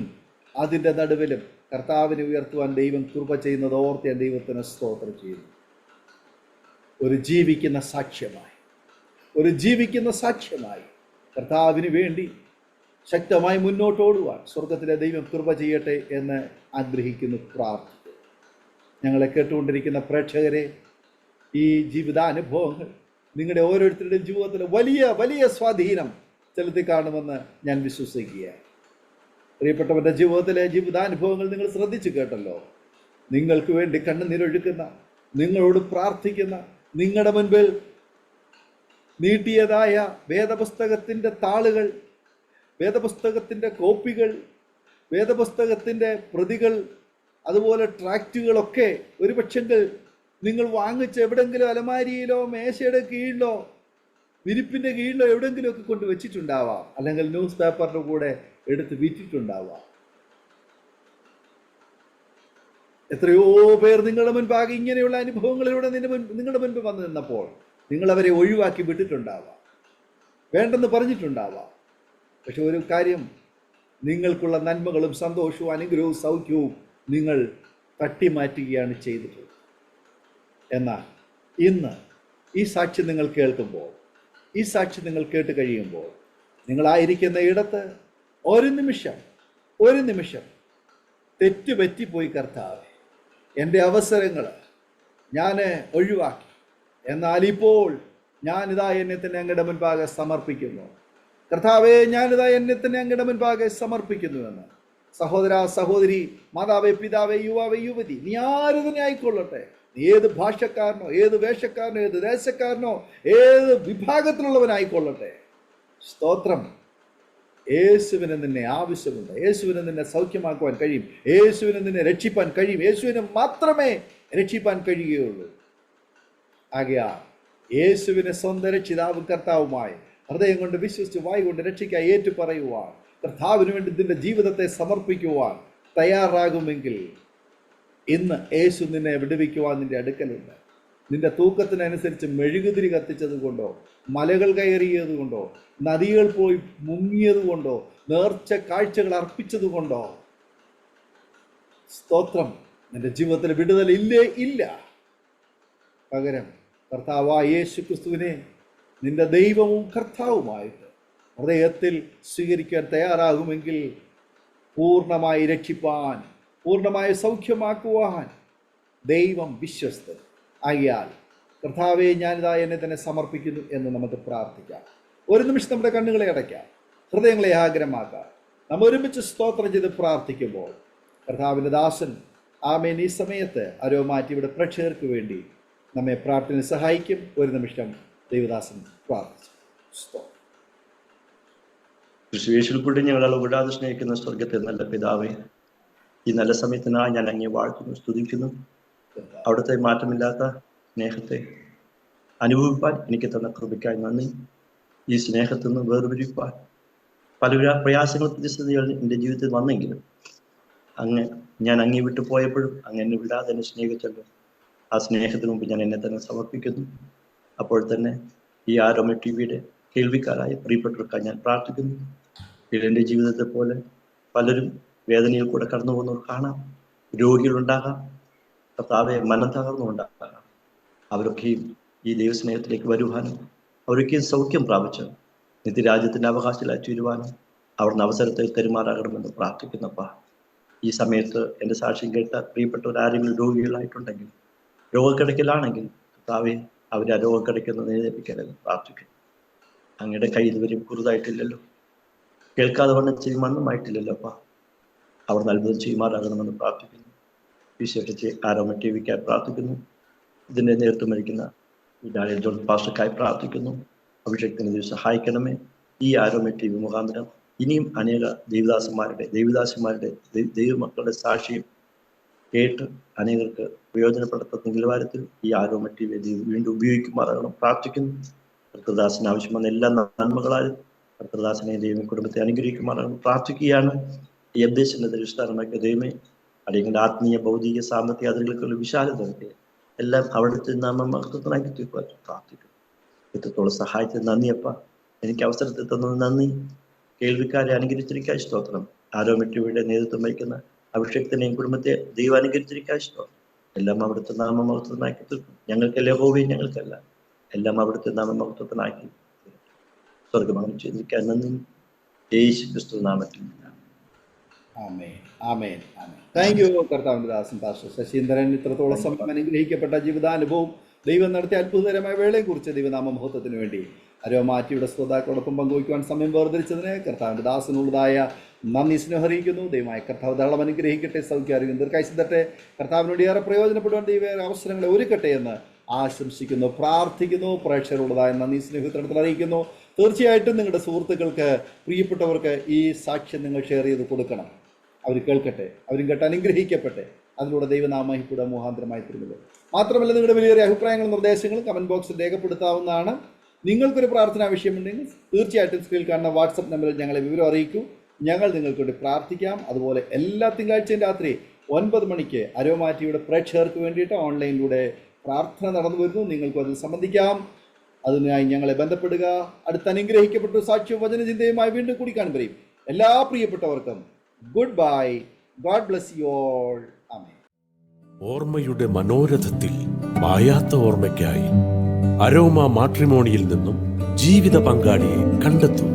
അതിൻ്റെ നടുവിലും കർത്താവിനെ ഉയർത്തുവാൻ ദൈവം കൃപ ചെയ്യുന്നത് ഓർത്ത് ഞാൻ ദൈവത്തിന് സ്തോത്രം ചെയ്യുന്നു. ഒരു ജീവിക്കുന്ന സാക്ഷ്യമായി കർത്താവിന് വേണ്ടി ശക്തമായി മുന്നോട്ടോടുവാൻ സ്വർഗത്തിലെ ദൈവം കൃപ ചെയ്യട്ടെ എന്ന് ആഗ്രഹിക്കുന്നു, പ്രാർത്ഥിക്കുന്നു. ഞങ്ങളെ കേട്ടുകൊണ്ടിരിക്കുന്ന പ്രേക്ഷകരെ, ഈ ജീവിതാനുഭവങ്ങൾ നിങ്ങളുടെ ഓരോരുത്തരുടെയും ജീവിതത്തിൽ വലിയ വലിയ സ്വാധീനം ചെലുത്തി കാണുമെന്ന് ഞാൻ വിശ്വസിക്കുകയാണ്. പ്രിയപ്പെട്ടവരുടെ ജീവിതത്തിലെ ജീവിതാനുഭവങ്ങൾ നിങ്ങൾ ശ്രദ്ധിച്ചു കേട്ടല്ലോ. നിങ്ങൾക്ക് വേണ്ടി കണ്ണുനീരൊഴുക്കുന്ന, നിങ്ങളോട് പ്രാർത്ഥിക്കുന്ന, നിങ്ങളുടെ മുൻപിൽ നീട്ടിയതായ വേദപുസ്തകത്തിൻ്റെ താളുകൾ, വേദപുസ്തകത്തിൻ്റെ കോപ്പികൾ, വേദപുസ്തകത്തിൻ്റെ പ്രതികൾ, അതുപോലെ ട്രാക്റ്റുകളൊക്കെ ഒരുപക്ഷെങ്കിൽ നിങ്ങൾ വാങ്ങിച്ച് എവിടെങ്കിലും അലമാരിയിലോ മേശയുടെ കീഴിലോ വിരിപ്പിൻ്റെ കീഴിലോ എവിടെയെങ്കിലുമൊക്കെ കൊണ്ട് വെച്ചിട്ടുണ്ടാവാം. അല്ലെങ്കിൽ ന്യൂസ് പേപ്പറിൻ്റെ കൂടെ എടുത്ത് വിറ്റിട്ടുണ്ടാവാം. എത്രയോ പേർ നിങ്ങളുടെ മുൻപാകെ ഇങ്ങനെയുള്ള അനുഭവങ്ങളിലൂടെ നിങ്ങളുടെ മുൻപ് വന്നു നിന്നപ്പോൾ നിങ്ങളവരെ ഒഴിവാക്കി വിട്ടിട്ടുണ്ടാവാം, വേണ്ടെന്ന് പറഞ്ഞിട്ടുണ്ടാവാം. പക്ഷെ ഒരു കാര്യം, നിങ്ങൾക്കുള്ള നന്മകളും സന്തോഷവും അനുഗ്രഹവും സൗഖ്യവും നിങ്ങൾ തട്ടിമാറ്റുകയാണ് ചെയ്തിട്ടുള്ളത്. എന്നാൽ ഇന്ന് ഈ സാക്ഷ്യം നിങ്ങൾ കേൾക്കുമ്പോൾ, ഈ സാക്ഷ്യം നിങ്ങൾ കേട്ട് കഴിയുമ്പോൾ, നിങ്ങളായിരിക്കുന്ന ഇടത്ത് ഒരു നിമിഷം തെറ്റുപറ്റിപ്പോയി, കർത്താവേ എൻ്റെ അവസരങ്ങൾ ഞാൻ ഒഴിവാക്കി, എന്നാൽ ഇപ്പോൾ ഞാനിതാ എന്നെ തന്നെ അങ്ങയുടെ മുൻപാകെ സമർപ്പിക്കുന്നു. കർത്താവേ, ഞാനിതാ എന്നെ തന്നെ അങ്ങയുടെ മുൻപാകെ സമർപ്പിക്കുന്നുവെന്ന് സഹോദര, സഹോദരി, മാതാവേ, പിതാവേ, യുവാവേ, യുവതി, നീ ആര് തന്നെ ആയിക്കൊള്ളട്ടെ, നീ ഏത് ഭാഷക്കാരനോ, ഏത് വേഷക്കാരനോ, ഏത് ദേശക്കാരനോ, ഏത് വിഭാഗത്തിലുള്ളവനായിക്കൊള്ളട്ടെ, സ്തോത്രം. യേശുവിന് നിന്നെ ആവശ്യമുണ്ട്. യേശുവിന് നിന്നെ സൗഖ്യമാക്കുവാൻ കഴിയും. യേശുവിന് നിന്നെ രക്ഷിപ്പാൻ കഴിയും. യേശുവിന് മാത്രമേ രക്ഷിപ്പാൻ കഴിയുകയുള്ളൂ. ആകയാൽ യേശുവിനെ സ്വന്തം രക്ഷിതാവും കർത്താവുമായി ഹൃദയം കൊണ്ട് വിശ്വസിച്ച് വായ് കൊണ്ട് രക്ഷിക്കാൻ ഏറ്റു പറയുവാൻ, കർത്താവിന് വേണ്ടി നിന്റെ ജീവിതത്തെ സമർപ്പിക്കുവാൻ തയ്യാറാകുമെങ്കിൽ ഇന്ന് യേശു നിന്നെ വിടുവിക്കുവാൻ നിന്റെ അടുക്കലുണ്ട്. നിന്റെ തൂക്കത്തിനനുസരിച്ച് മെഴുകുതിരി കത്തിച്ചത് കൊണ്ടോ, മലകൾ കയറിയത് കൊണ്ടോ, നദികൾ പോയി മുങ്ങിയത് കൊണ്ടോ, നേർച്ച കാഴ്ചകൾ അർപ്പിച്ചത് കൊണ്ടോ സ്തോത്രം, നിന്റെ ജീവിതത്തിൽ വിടുതൽ ഇല്ലേ? ഇല്ല. പകരം കർത്താവായ യേശു ക്രിസ്തുവിനെ നിന്റെ ദൈവവും കർത്താവുമായിട്ട് ഹൃദയത്തിൽ സ്വീകരിക്കാൻ തയ്യാറാകുമെങ്കിൽ പൂർണ്ണമായി രക്ഷിപ്പാൻ, പൂർണ്ണമായി സൗഖ്യമാക്കുവാൻ ദൈവം വിശ്വസ്തൻ. ആകിയാൽ കർത്താവെ, ഞാനിതാ എന്നെ തന്നെ സമർപ്പിക്കുന്നു എന്ന് നമുക്ക് പ്രാർത്ഥിക്കാം. ഒരു നിമിഷം നമ്മുടെ കണ്ണുകളെ അടയ്ക്കാം, ഹൃദയങ്ങളെ ആഗ്രഹമാക്കാം. നമ്മൾ ഒരുമിച്ച് സ്തോത്രം ചെയ്ത് പ്രാർത്ഥിക്കുമ്പോൾ കർത്താവിൻ്റെ ദാസൻ ആമേൻ ഈ സമയത്ത് അരോമാറ്റിയുടെ പ്രേക്ഷകർക്ക് വേണ്ടി നമ്മെ പ്രാർത്ഥന സഹായിക്കും. ഒരു നിമിഷം ദൈവദാസൻ പ്രാർത്ഥിച്ചു. യേശുവിൽ കൂടി ഞങ്ങളെ വിടാതെ സ്നേഹിക്കുന്ന സ്വർഗത്തെ നല്ല പിതാവേ, ഈ നല്ല സമയത്തിനായി ഞാൻ അങ്ങേ വാഴ്ത്തുന്നു, സ്തുതിക്കുന്നു. അവിടുത്തെ മാറ്റമില്ലാത്ത സ്നേഹത്തെ അനുഭവിപ്പാൻ എനിക്ക് തന്ന കൃപയ്ക്കായി നന്ദി. ഈ സ്നേഹത്തിൽ നിന്ന് വേർപിരിപ്പാൻ പല പ്രയാസങ്ങൾ, പ്രതിസന്ധികൾ എൻ്റെ ജീവിതത്തിൽ വന്നെങ്കിലും ഞാൻ അങ്ങേ വിട്ടു പോയപ്പോഴും അങ്ങ് എന്നെ വിടാതെ എന്നെ സ്നേഹിച്ചല്ലോ. ആ സ്നേഹത്തിന് മുമ്പ് ഞാൻ എന്നെ തന്നെ സമർപ്പിക്കുന്നു. അപ്പോൾ തന്നെ ഈ ആരോമ ടിവിയുടെ കേൾവിക്കാരായ പ്രിയപ്പെട്ടവർക്കായി ഞാൻ പ്രാർത്ഥിക്കുന്നു. എൻ്റെ ജീവിതത്തെ പോലെ പലരും വേദനയിൽ കൂടെ കടന്നു പോകുന്നവർ കാണാം, രോഗികളുണ്ടാകാം, കർത്താവെ മനം തകർന്നുണ്ടാകാം. അവരൊക്കെയും ഈ ദൈവസ്നേഹത്തിലേക്ക് വരുവാനും അവരൊക്കെയും സൗഖ്യം പ്രാപിച്ച് നിത്യരാജ്യത്തിൻ്റെ അവകാശത്തിലായി ചേരുവാനും അവിടുന്ന് അവസരത്തിൽ തെരുമാറാകണമെന്ന് പ്രാർത്ഥിക്കുന്നപ്പ. ഈ സമയത്ത് എൻ്റെ സാക്ഷ്യം കേട്ട പ്രിയപ്പെട്ടവരാരെങ്കിലും രോഗികളായിട്ടുണ്ടെങ്കിൽ, രോഗക്കിടക്കിലാണെങ്കിൽ കർത്താവെ അവരെ ആ രോഗക്കിടക്കുന്നത് എഴുന്നേൽപ്പിക്കരുത് പ്രാർത്ഥിക്കുന്നു. അങ്ങയുടെ കൈ ഇതുവരെയും കുറുതായിട്ടില്ലല്ലോ, കേൾക്കാതെ വണ്ണം ചെയ്യുമണ്ണുമായിട്ടില്ലല്ലോ അപ്പ. അവിടുന്ന് അത്ഭുതം ചെയ്യുമാറാകണമെന്ന് പ്രാർത്ഥിക്കുന്നു. വിശേഷിച്ച് ആരോമ ടിവിക്കായി പ്രാർത്ഥിക്കുന്നു. ഇതിൻ്റെ നേതൃത്വം വഹിക്കുന്ന ഈ ഡാനിയൽ ജോൺ പാസ്റ്റർക്കായി പ്രാർത്ഥിക്കുന്നു. അഭിഷേകത്തിന് ഇത് സഹായിക്കണമേ. ഈ ആരോമ ടിവി മുഖാന്തരം ഇനിയും അനേക ദൈവദാസന്മാരുടെ ദൈവമക്കളുടെ സാക്ഷ്യം കേട്ട് അനേകർക്ക് പ്രയോജനപ്പെടുത്തുന്ന നിലവാരത്തിൽ ഈ ആരോമ ടിവി വീണ്ടും ഉപയോഗിക്കുമാറാകണം പ്രാർത്ഥിക്കുന്നു. കർത്തൃദാസന് ആവശ്യമായ എല്ലാ നന്മകളാലും കർത്തൃദാസനെ ദൈവം കുടുംബത്തെ അനുഗ്രഹിക്കുമാറാകണം പ്രാർത്ഥിക്കുകയാണ്. ഈ ഉദ്ദേശത്തിന്റെ ദൃഷ്ടാനമാക്കിയ ദൈവമേ, അടിയങ്ങളുടെ ആത്മീയ, ഭൗതിക, സാമ്പത്തിക അതിർകൾക്കുള്ള വിശാലതയൊക്കെ എല്ലാം അവിടുത്തെ നാമമഹത്വത്തിനാക്കി തീർക്കുവാൻ പ്രാർത്ഥിക്കുന്നു. ഇത്രത്തോളം സഹായത്തിന് നന്ദിയപ്പ. എനിക്ക് അവസരത്തിൽ തന്നത് നന്ദി. കേൾവിക്കാരെ അനുകരിച്ചിരിക്കാൻ സ്തോത്രം. ആരോമ ടിവിയുടെ നേതൃത്വം വഹിക്കുന്ന അഭിഷേകത്തിനെയും കുടുംബത്തെ ദൈവം അനുകരിച്ചിരിക്കാൻ സ്തോത്രം. എല്ലാം അവിടുത്തെ നാമമഹത്വത്തിനാക്കി തീർക്കും. ഞങ്ങൾക്കല്ല യഹോവേ, ഞങ്ങൾക്കല്ല, എല്ലാം അവിടുത്തെ നാമമഹത്വത്തിനാക്കി സ്വർഗമനം ചെയ്തിരിക്കാൻ നന്ദി. യേശു ക്രിസ്തു നാമത്തിൽ. ആമേൻ, ആമേൻ, ആമേൻ. താങ്ക് യു കർത്താവിൻ്റെ ദാസൻ പാസ്റ്റർ ശശീന്ദ്രൻ. ഇത്രത്തോളം സമയം അനുഗ്രഹിക്കപ്പെട്ട ജീവിതാനുഭവം, ദൈവം നടത്തിയ അത്ഭുതകരമായ വേളയെക്കുറിച്ച് ദൈവനാമ മഹത്വത്തിന് വേണ്ടി അരോമാറ്റിയുടെ ശ്രോതാക്കളോടൊപ്പം പങ്കുവയ്ക്കുവാൻ സമയം വേർതിരിച്ചതിന് കർത്താവിൻ്റെ ദാസനുള്ളതായ നന്ദി സ്നേഹം അറിയിക്കുന്നു. ദൈവമായ കർത്താവ് ധാരാളം അനുഗ്രഹിക്കട്ടെ, സൗഖ്യാരോഗ്യം ദീർഘായുസ്സത്തെ കർത്താവിനോട് ഏറെ പ്രയോജനപ്പെടുവാൻ ദൈവം അവസരങ്ങളെ ഒരുക്കട്ടെ എന്ന് ആശംസിക്കുന്നു, പ്രാർത്ഥിക്കുന്നു. പ്രേക്ഷകരുള്ളതായ നന്ദി സ്നേഹത്തിൽ അറിയിക്കുന്നു. തീർച്ചയായിട്ടും നിങ്ങളുടെ സുഹൃത്തുക്കൾക്ക്, പ്രിയപ്പെട്ടവർക്ക് ഈ സാക്ഷ്യം നിങ്ങൾ ഷെയർ ചെയ്ത് കൊടുക്കണം. അവർ കേൾക്കട്ടെ, അവരും കേട്ട് അനുഗ്രഹിക്കട്ടെ. അതിലൂടെ ദൈവനാമഹിക്കൂടെ മുഖാന്തരമായി തീരുന്നത്. മാത്രമല്ല, നിങ്ങളുടെ വലിയ അഭിപ്രായങ്ങളും നിർദ്ദേശങ്ങളും കമൻറ്റ് ബോക്സിൽ രേഖപ്പെടുത്താവുന്നതാണ്. നിങ്ങൾക്കൊരു പ്രാർത്ഥനാ വിഷയമുണ്ടെങ്കിൽ തീർച്ചയായിട്ടും സ്ക്രീനിൽ കാണുന്ന വാട്സപ്പ് നമ്പറിൽ ഞങ്ങളെ വിവരം അറിയിക്കൂ. ഞങ്ങൾ നിങ്ങൾക്ക് വേണ്ടി പ്രാർത്ഥിക്കാം. അതുപോലെ എല്ലാ തിങ്കളാഴ്ചയും രാത്രി 9 മണിക്ക് അരോമാറ്റിയുടെ പ്രേക്ഷകർക്ക് വേണ്ടിയിട്ട് ഓൺലൈനിലൂടെ പ്രാർത്ഥന നടന്നു വരുന്നു. നിങ്ങൾക്കും അതിൽ സംബന്ധിക്കാം. അതിനായി ഞങ്ങളെ ബന്ധപ്പെടുക. അടുത്ത അനുഗ്രഹിക്കപ്പെട്ട സാക്ഷ്യവും വചനചിന്തയുമായി വീണ്ടും കൂടി കാണുകയും എല്ലാ പ്രിയപ്പെട്ടവർക്കും goodbye. God bless you all. ആമേൻ. ഓർമ്മയുടെ മനോരഥത്തിൽ മായാത്ത ഓർമ്മയ്ക്കായി അരോമ മാട്രിമോണിയിൽ നിന്നും ജീവിത പങ്കാളിയെ കണ്ടെത്തൂ.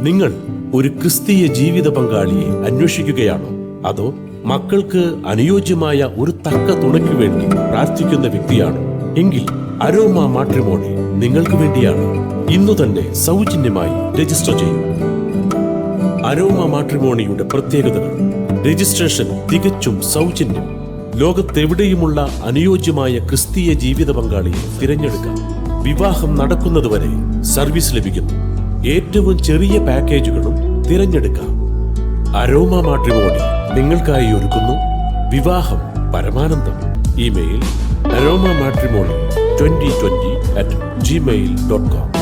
നിങ്ങൾ ഒരു ക്രിസ്തീയ ജീവിത പങ്കാളിയെ അന്വേഷിക്കുകയാണോ? അതോ മക്കൾക്ക് അനുയോജ്യമായ ഒരു തക്ക തുണയ്ക്ക് വേണ്ടി പ്രാർത്ഥിക്കുന്ന വ്യക്തിയാണോ? എങ്കിൽ അരോമ മാട്രിമോണി നിങ്ങൾക്ക് വേണ്ടിയാണ്. ഇന്നു തന്നെ സൗജന്യമായി രജിസ്റ്റർ ചെയ്യൂ. അരോമ മാട്രിമോണിയുടെ പ്രത്യേകതകൾ: രജിസ്ട്രേഷൻ തികച്ചും സൗജന്യം. ലോകത്തെവിടെയുമുള്ള അനുയോജ്യമായ ക്രിസ്തീയ ജീവിത പങ്കാളിയെ തിരഞ്ഞെടുക്കാം. വിവാഹം നടക്കുന്നതുവരെ സർവീസ് ലഭിക്കുന്നു. ഏറ്റവും ചെറിയ പാക്കേജുകളും തിരഞ്ഞെടുക്കാം. അരോമ മാട്രിമോണി നിങ്ങൾക്കായി ഒരുക്കുന്നു വിവാഹം പരമാനന്ദം. Email aroma matrimony2020@gmail.com.